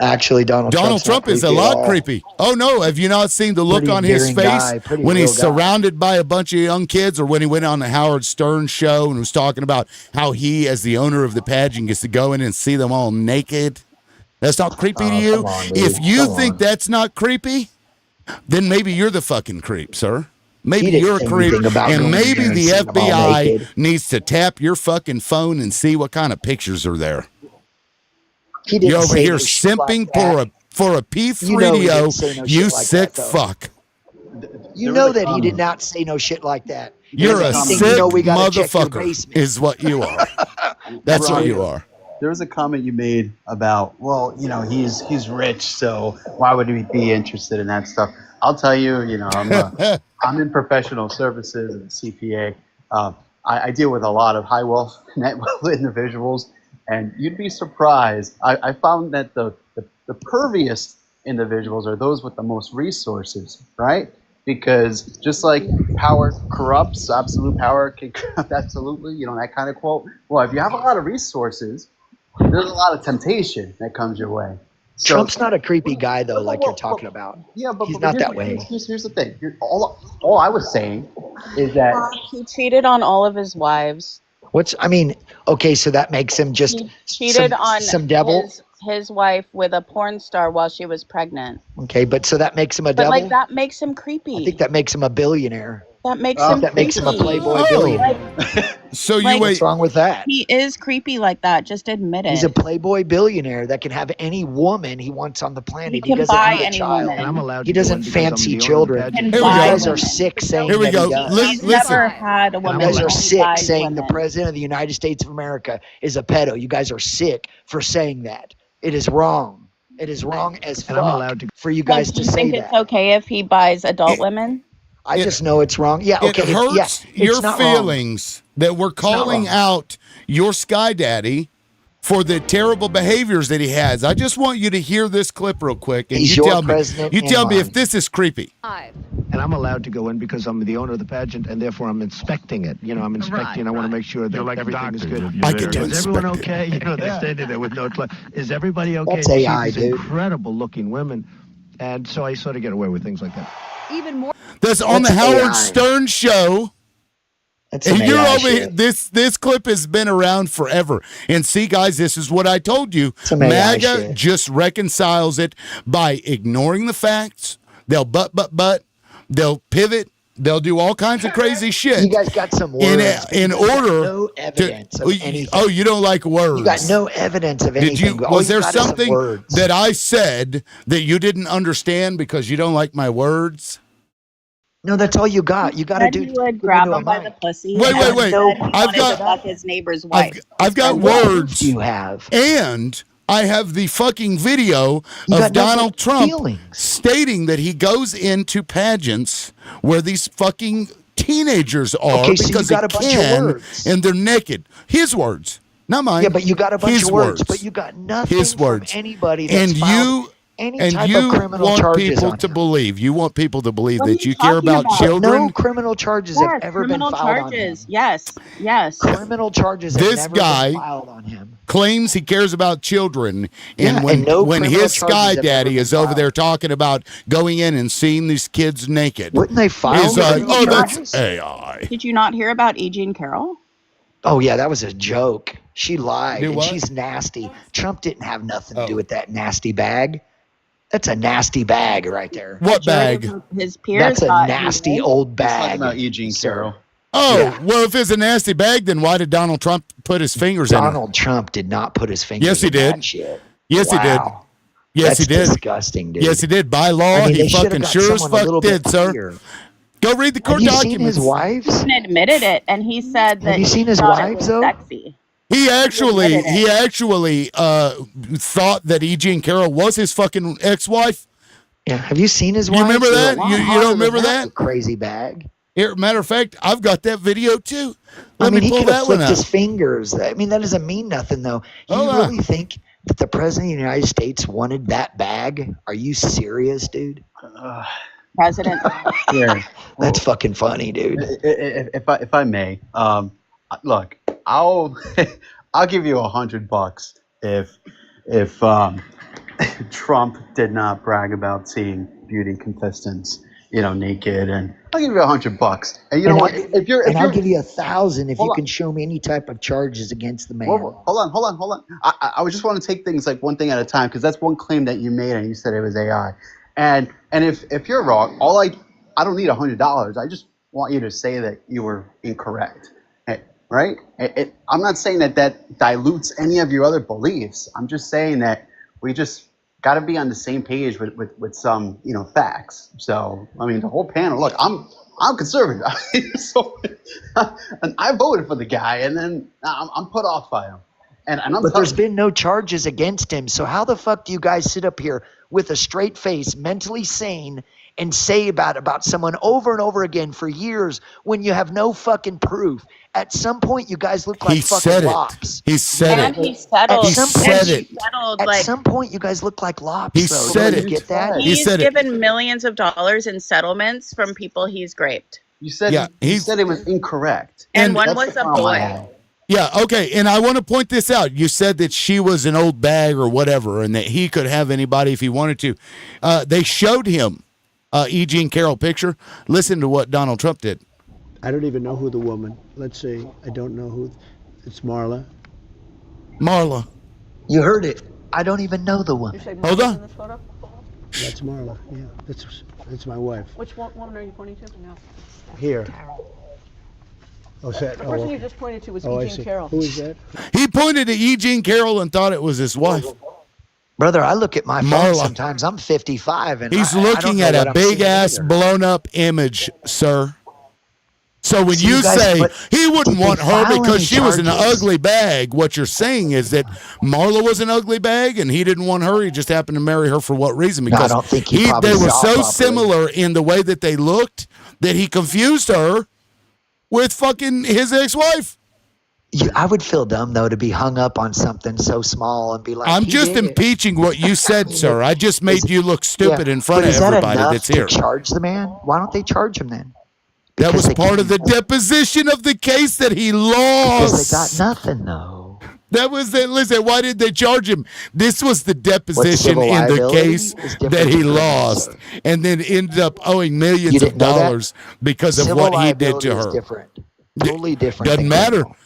Actually, Donald Trump is a lot creepy. Oh no, have you not seen the look Pretty on his endearing face guy, pretty when he's real guy. surrounded by a bunch of young kids, or when he went on the Howard Stern show and was talking about how he, as the owner of the pageant, gets to go in and see them all naked? That's not creepy to you? come on, dude. If you Come think on. that's not creepy, then maybe you're the fucking creep, sir. He Maybe didn't you're a say creep, anything about and going maybe there and the seeing them all FBI naked. needs to tap your fucking phone and see what kind of pictures are there. He didn't You're over say here no shit simping like that. for a P3 You know he radio, didn't say no you shit like sick that, though. fuck. You know that he did not say no shit like that. You're If a anything, sick you know we gotta check your motherfucker, basement. is what you are. That's what Right. you are. There was a comment you made about, well, he's rich, so why would he be interested in that stuff? I'll tell you, I'm in professional services and CPA. I deal with a lot of high wealth, net wealth individuals, and you'd be surprised. I found that the pervious individuals are those with the most resources, right? Because just like power corrupts, absolute power can corrupt absolutely, that kind of quote. Well, if you have a lot of resources, there's a lot of temptation that comes your way. So, Trump's not a creepy guy, though, like you're talking about. yeah, but He's but not that way. Here's the thing. All I was saying is that He cheated on all of his wives. Okay, so that makes him just He cheated on some devil. his wife with a porn star while she was pregnant. Okay, but so that makes him a But devil? that makes him creepy. I think that makes him a billionaire. That makes him That makes him a creepy. playboy billionaire. So you Like- wait. What's wrong with that? He is creepy like that. Just admit it. He's a playboy billionaire that can have any woman he wants on the planet. He can doesn't buy need a any child. woman. And I'm allowed He doesn't fancy children. Can You Here we buy go. guys are women. sick saying Here we that go. he does. He's Listen. never had a You woman. guys that are he sick buys saying the women. president of the United States of America is a pedo. You guys are sick for saying that. It is wrong. It is wrong as fuck for you guys Like, to do you say think that. it's okay if he buys adult women? I just know it's wrong. Yeah, It okay. hurts It's your not wrong. feelings that we're not calling wrong. out your Sky Daddy for the terrible behaviors that he has. I just want you to hear this clip real quick, and He's you your tell me. president You and tell me if mine. this is creepy. And I'm allowed to go in because I'm the owner of the pageant, and therefore I'm inspecting it. You know, I'm inspecting. I want to make sure that everything is good. I get to Is everyone inspect it. okay? You know, they're standing there with no. Is everybody okay? That's To see AI, these dude. incredible-looking women, and so I sort of get away with things like that. Even more. That's on the That's Howard AI. Stern show. That's And some you're AI over here. shit. This clip has been around forever. And see, guys, this is what I told you. Some AI MAGA shit. just reconciles it by ignoring the facts. They'll but. They'll pivot. They'll do all kinds of crazy shit. You guys got some words. but in you got order no evidence of anything. Oh, you don't like words. You got no evidence of anything. Did you? All Was you there got is some something words. that I said that you didn't understand because you don't like my words? No, that's all you got. You got to Said do. he would give grab into a him by mind. the pussy. Wait, and wait, then wait. said he I've wanted got- to fuck his neighbor's wife. I've got His friend's What wife. proof words. do you have? And I have the fucking video You of got no Donald but Trump feelings. stating that he goes into pageants where these fucking teenagers are Okay, so you because got he a bunch of can, words. and they're naked. His words, not mine. Yeah, but you got a bunch His of words, but you got nothing His from words. anybody that's And filed you any and type you of criminal want charges people on to him. believe. You want people to believe What are that you you care talking about about? But children. no criminal charges have Yes, ever been criminal filed on him. charges. Yes, yes. Criminal charges have This never guy been filed on him. claims he cares about children, Yeah, and when and no when criminal his charges Sky have ever Daddy been is over filed. there talking about going in and seeing these kids naked, Wouldn't they file he's like, criminal "Oh, charges? that's AI." Did you not hear about E. Jean Carroll? Oh yeah, that was a joke. She lied, Do and what? she's nasty. Trump didn't have nothing to Oh. do with that nasty bag. That's a nasty bag right there. What Majority bag? of his peers That's a thought he nasty did. old Let's bag. talk about Eugene sir. Carroll. Oh, Yeah. well, if it's a nasty bag, then why did Donald Trump put his fingers in it? Donald Trump did not put his fingers Yes, he in did. that shit. Yes, he did. Wow. Yes, he That's did. disgusting, dude. Yes, he did. By law, I mean, he they should have fucking got sure as someone a little fuck bit did, sir. clear. Go read the Have court you seen documents. his wives? He admitted it, and he said that Have you seen his thought it wives, was though? sexy. He actually, admitted thought that E. Jean Carroll was his fucking ex-wife. Yeah. Have you seen his You wives? remember They're a that? lot You hotter don't than remember that? you crazy bag. Here, matter of fact, I've got that video too. I Let mean, me he pull could that have one flicked up. his fingers. I mean, that doesn't mean nothing, though. You Hold on. really think that the president of the United States wanted that bag? Are you serious, dude? President. Here, That's fucking funny, dude. if I may, look, I'll I'll give you $100 if Trump did not brag about seeing beauty contestants, naked, and I'll give you $100. And you know what? I'll give you 1,000 if you Hold on. can show me any type of charges against the man. Whoa, hold on. I would just want to take things like one thing at a time, because that's one claim that you made, and you said it was AI. And if you're wrong, I don't need $100. I just want you to say that you were incorrect, right? I'm not saying that dilutes any of your other beliefs. I'm just saying that we just got to be on the same page with some facts. So I mean, the whole panel. Look, I'm conservative, so and I voted for the guy, and then I'm put off by him. And I'm But there's telling been no charges against him. So how the fuck do you guys sit up here with a straight face, mentally sane, and say about someone over and over again for years when you have no fucking proof? At some point, you guys look like He fucking said it. lops. He said And it. he settled. He said and it. He settled, At like, some point, you guys look like lops. He though. said Don't it. you get that? He he's said it. given millions of dollars in settlements from people he's raped. you said Yeah, you he's- said it was incorrect. And one That's was the a problem I boy. have. Yeah, okay. And I want to point this out. You said that she was an old bag or whatever, and that he could have anybody if he wanted to. They showed him E. Jean Carroll picture. Listen to what Donald Trump did. I don't even know who the woman. Let's see. I don't know who. It's Marla. Marla. You heard it. I don't even know the one. Hold on. That's Marla. Yeah, that's my wife. Which woman are you pointing to? No. Here. Oh, is that? The person you just pointed to was I E. Jean see. Carroll. Who is that? He pointed to E. Jean Carroll and thought it was his wife. Brother, I look at my phone Marla. sometimes. I'm 55, and He's I don't looking know at what a I'm big seeing ass either. blown up image, sir. So when So you you guys- say but he wouldn't did they want her file because any she was an charges? ugly bag, what you're saying is that Marla was an ugly bag and he didn't want her. He just happened to marry her for what reason? No, I Because don't think he they probably were saw so properly. similar in the way that they looked that he confused her with fucking his ex-wife. I would feel dumb though to be hung up on something so small and be like, I'm "He just did it." impeaching what you said, sir. I just made you look stupid in front but of is that everybody enough that's to here. charge the man? Why don't they charge him then? That was they part can't of the even- deposition of the case that he Because lost. they got nothing though. That was it. Listen, why did they charge him? This was the deposition civil in the liability case is different that he to criminal, lost, sir. and then ended up owing You millions of didn't know that? dollars because of Civil what he did liability to is her. different. Totally different. Doesn't than matter. criminal.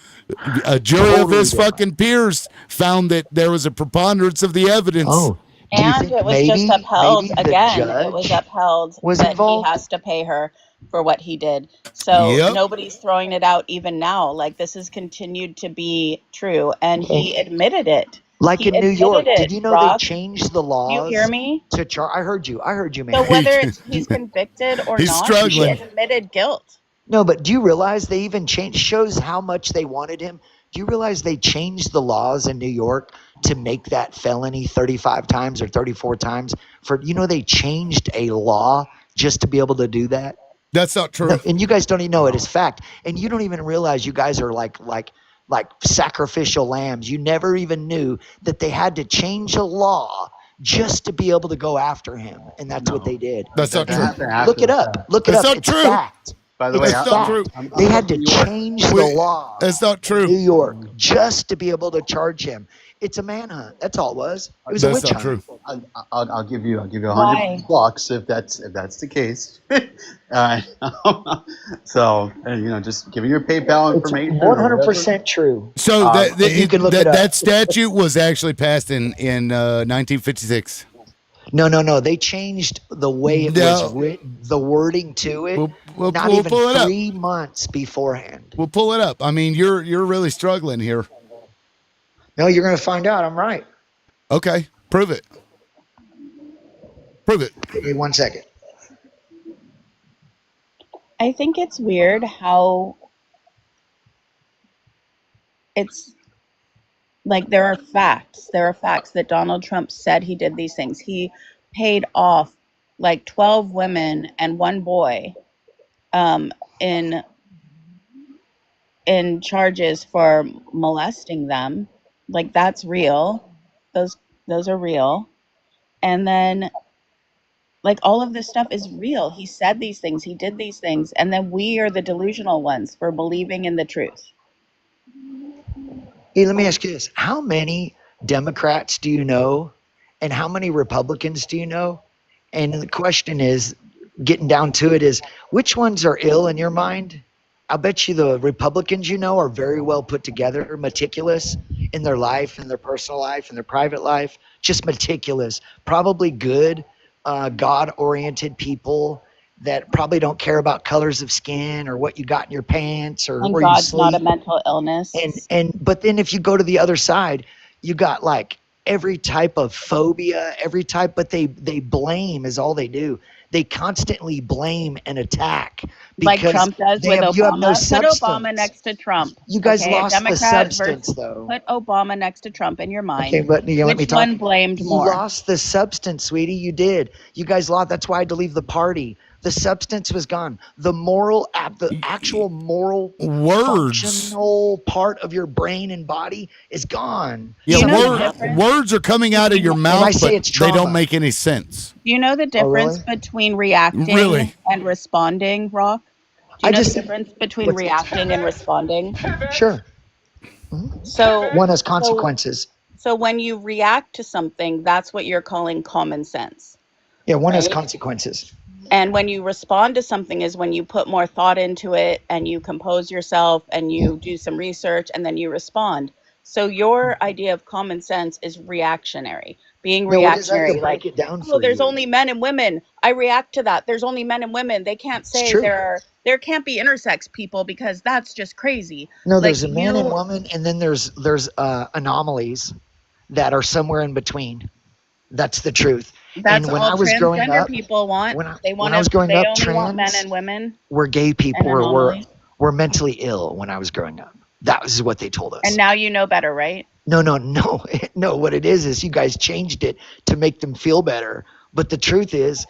A jury of Totally his different. fucking peers found that there was a preponderance of the evidence. Oh, do you And think it was just maybe upheld the again. It was judge upheld was that involved? he has to pay her for what he did. So Yep. nobody's throwing it out even now. Like this has continued to be true, and he admitted it. Like He in New admitted York, it, did you know Rock. they changed the Do laws you hear me? to charge? I heard you, man. So whether he's convicted or He's not, struggling. he admitted guilt. No, but do you realize they even changed, shows how much they wanted him? Do you realize they changed the laws in New York to make that felony 35 times or 34 times? They changed a law just to be able to do that? That's not true. No, and you guys don't even know it is fact. And you don't even realize you guys are like sacrificial lambs. You never even knew that they had to change a law just to be able to go after him. And that's what they did. That's not true. Look it up. Look it That's up. not It's true. fact. By the way, That's not true. They had to change the law That's not in true. New York just to be able to charge him. It's a manhunt. That's all it was. It was a That's witch not hunt. true. I'll give you Why? $100 if that's the case. So just give me your PayPal It's information. or 100% true. So and you can look it up. that statute was actually passed in 1956. No. They changed the way it was written, the wording to it. We'll not pull even it up. 3 months beforehand. We'll pull it up. I mean, you're really struggling here. No, you're going to find out. I'm right. Okay, prove it. Prove it. Okay, 1 second. I think it's weird how it's like there are facts. There are facts that Donald Trump said he did these things. He paid off like 12 women and 1 boy in charges for molesting them. Like that's real. Those are real. And then like all of this stuff is real. He said these things, he did these things, and then we are the delusional ones for believing in the truth. Hey, let me ask you this. How many Democrats do you know and how many Republicans do you know? And the question is, getting down to it is, which ones are ill in your mind? I'll bet you the Republicans you know are very well put together, meticulous in their life, in their personal life, in their private life, just meticulous, probably good, God-oriented people that probably don't care about colors of skin or what you got in your pants or And where God's you not sleep. a mental illness. But then if you go to the other side, you got like every type of phobia, every type, but they blame is all they do. They constantly blame and attack. Like because Trump does they with have, Obama. you have no Put substance. Obama next to Trump. You guys okay? lost the Democrat substance, versus, though. Put Obama next to Trump in your mind. Okay, but you let me Which talk. one blamed You more? lost the substance, sweetie. You did. You guys lost. That's why I had to leave the party. The substance was gone. The actual moral Words. functional part of your brain and body is gone. Yeah, You know the difference? words are coming out of your I mouth, say but it's they don't trauma. make any sense. Do you know the difference between reacting Really? and responding, Rock? Do you I know just- the difference between what's- reacting and responding? Sure. So One has consequences. So when you react to something, that's what you're calling common sense. Yeah, one has Right. consequences. And when you respond to something is when you put more thought into it and you compose yourself and you do some research and then you respond. So your idea of common sense is reactionary. Being No, what is that? reactionary, To like, break it down oh, for there's you. only men and women. I react to that. There's only men and women. They can't say true. there can't be intersex people because that's just crazy. No, Like, there's a man and you- woman, and then there's anomalies that are somewhere in between. That's the truth. That's and when all I was growing transgender up, people want. They when want I was growing they up, only want men trans and women. were gay people and were anomaly. mentally ill when I was growing up. That was what they told us. And now you know better, right? No. What it is you guys changed it to make them feel better. But the truth is,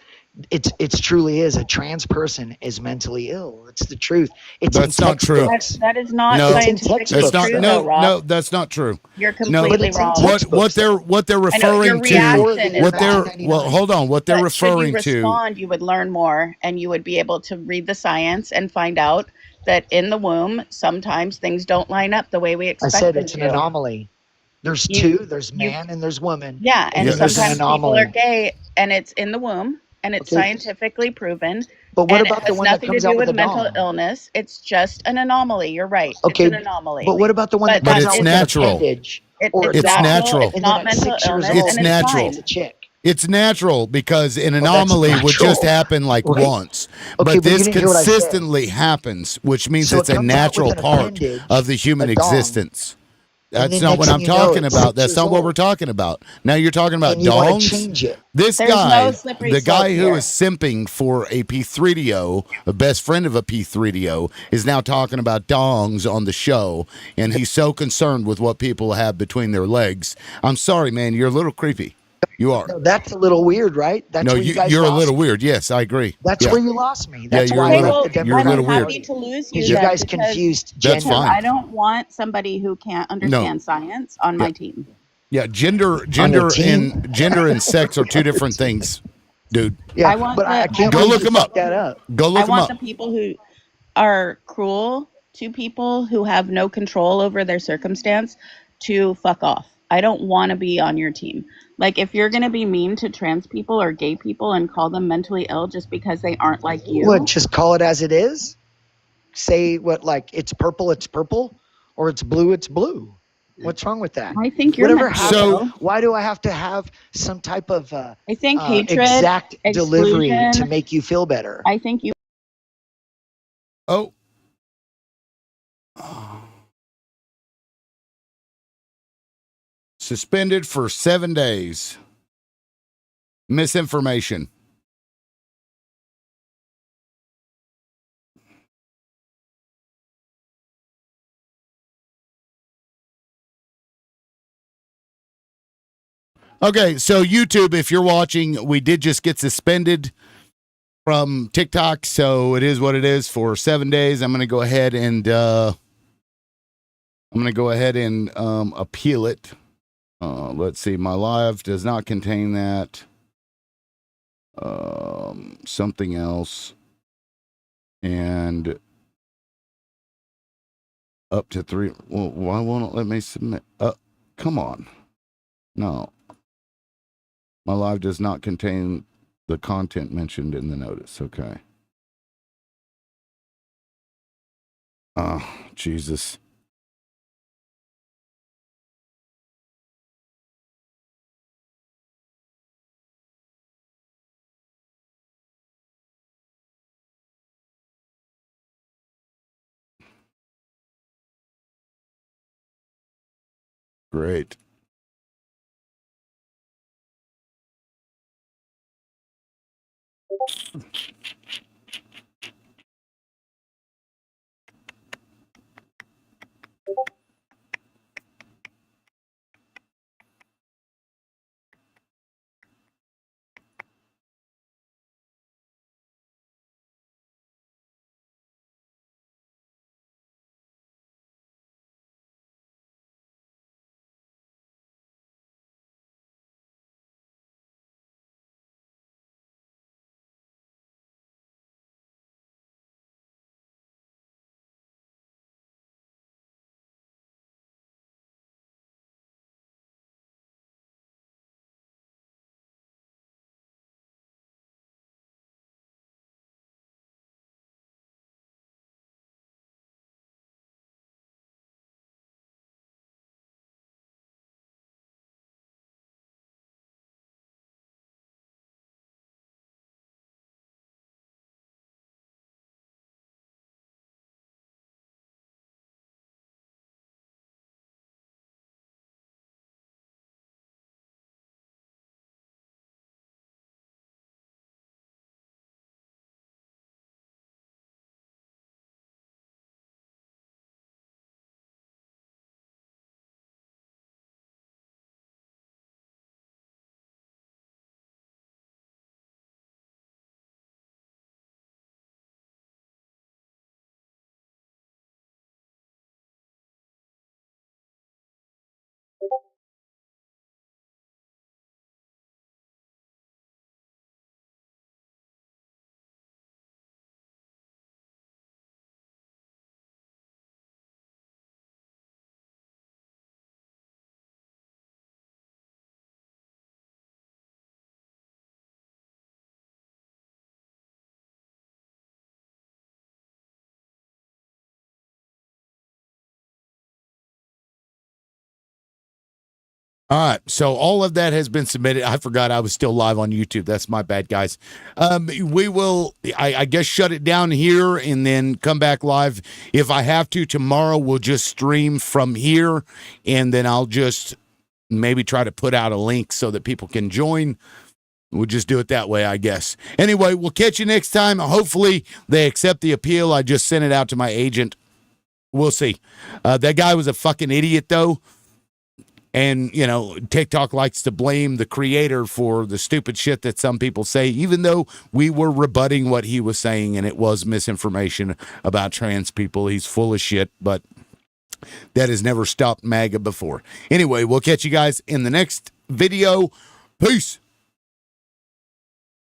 It's truly is. A trans person is mentally ill. It's the truth. It's That's in not true. textbooks. That is not No, It's in scientifically that's not. textbooks, true, though. though, No, Rob. no, that's not true. You're No, But completely it's in wrong. what textbooks, they're though. what they're I know your referring to, Before the reaction year is what they're wrong, 1999. hold on, what they're but should you referring to. respond, you would learn more and you would be able to read the science and find out that in the womb, sometimes things don't line up the way we I expect said them it's an to. anomaly. There's You, two. There's you, man and there's woman, yeah, and and then there's an Yes. sometimes people are anomaly. gay and it's in the womb and it's Okay, scientifically proven but what and it about the has one that nothing to comes do out with with a mental dong? illness. It's just an anomaly. You're right. It's Okay, an anomaly. but what about the one that But But comes that out it's with an isn't, natural. appendage or a it's It's dong, natural. natural. It's and then not at mental 6 years illness It's old and it's natural. it's a fine. chick? It's natural because an Well, that's anomaly would just natural, happen like right? once, Okay, but but you this didn't hear what I said. consistently happens, which means So it it's a comes out with natural an part of appendage, the a human dong, existence. and That's then not what next thing I'm you know, talking it's about. 6 That's years not what we're old, talking about. Now you're talking about and you want to dongs. change it. This There's no guy, slippery the slope guy who is here. simping for a P3DO, a best friend of a P3DO, is now talking about dongs on the show, and he's so concerned with what people have between their legs. I'm sorry, man. You're a little creepy. You are. No, that's a little weird, right? That's No, where you guys you're a lost little me. weird. Yes, I agree. That's Yeah, where you lost me. yeah, That's you're a why I Okay, little, left well, the you're a I'd be little Democratic weird. happy Party to lose you because you Yeah, then guys because confused that's gender fine. I don't want somebody who can't No, understand science on yeah, my team. yeah. Gender, on your gender, team. and gender and sex are two different things, dude. Yeah, I want but I the I can't Go want believe the look you them up. fucked people that who up. Go I look them want up. the people who are cruel to people who have no control over their circumstance to fuck off. I don't want to be on your team. Like if you're going to be mean to trans people or gay people and call them mentally ill just because they aren't like What? you, Just call it as it is. Say what? Like it's purple, or it's blue. What's wrong with that? I think you're Whatever mentally happened? So, ill. Why do I have to have some type of I think hatred, exact delivery to exclusion, make you feel better? I think you oh, suspended for 7 days. Misinformation. Okay, so YouTube, if you're watching, we did just get suspended from TikTok, so it is what it is for 7 days. I'm gonna go ahead and appeal it. Let's see, my live does not contain that. Something else, and up to 3. Well, why won't it let me submit? Come on, no, my live does not contain the content mentioned in the notice. Okay. Oh, Jesus. Great. All right, so all of that has been submitted. I forgot I was still live on YouTube. That's my bad, guys. We will, I guess, shut it down here and then come back live. If I have to, tomorrow we'll just stream from here, and then I'll just maybe try to put out a link so that people can join. We'll just do it that way, I guess. Anyway, we'll catch you next time. Hopefully they accept the appeal. I just sent it out to my agent. We'll see. That guy was a fucking idiot, though. And, you know, TikTok likes to blame the creator for the stupid shit that some people say, even though we were rebutting what he was saying and it was misinformation about trans people. He's full of shit, but that has never stopped MAGA before. Anyway, we'll catch you guys in the next video. Peace.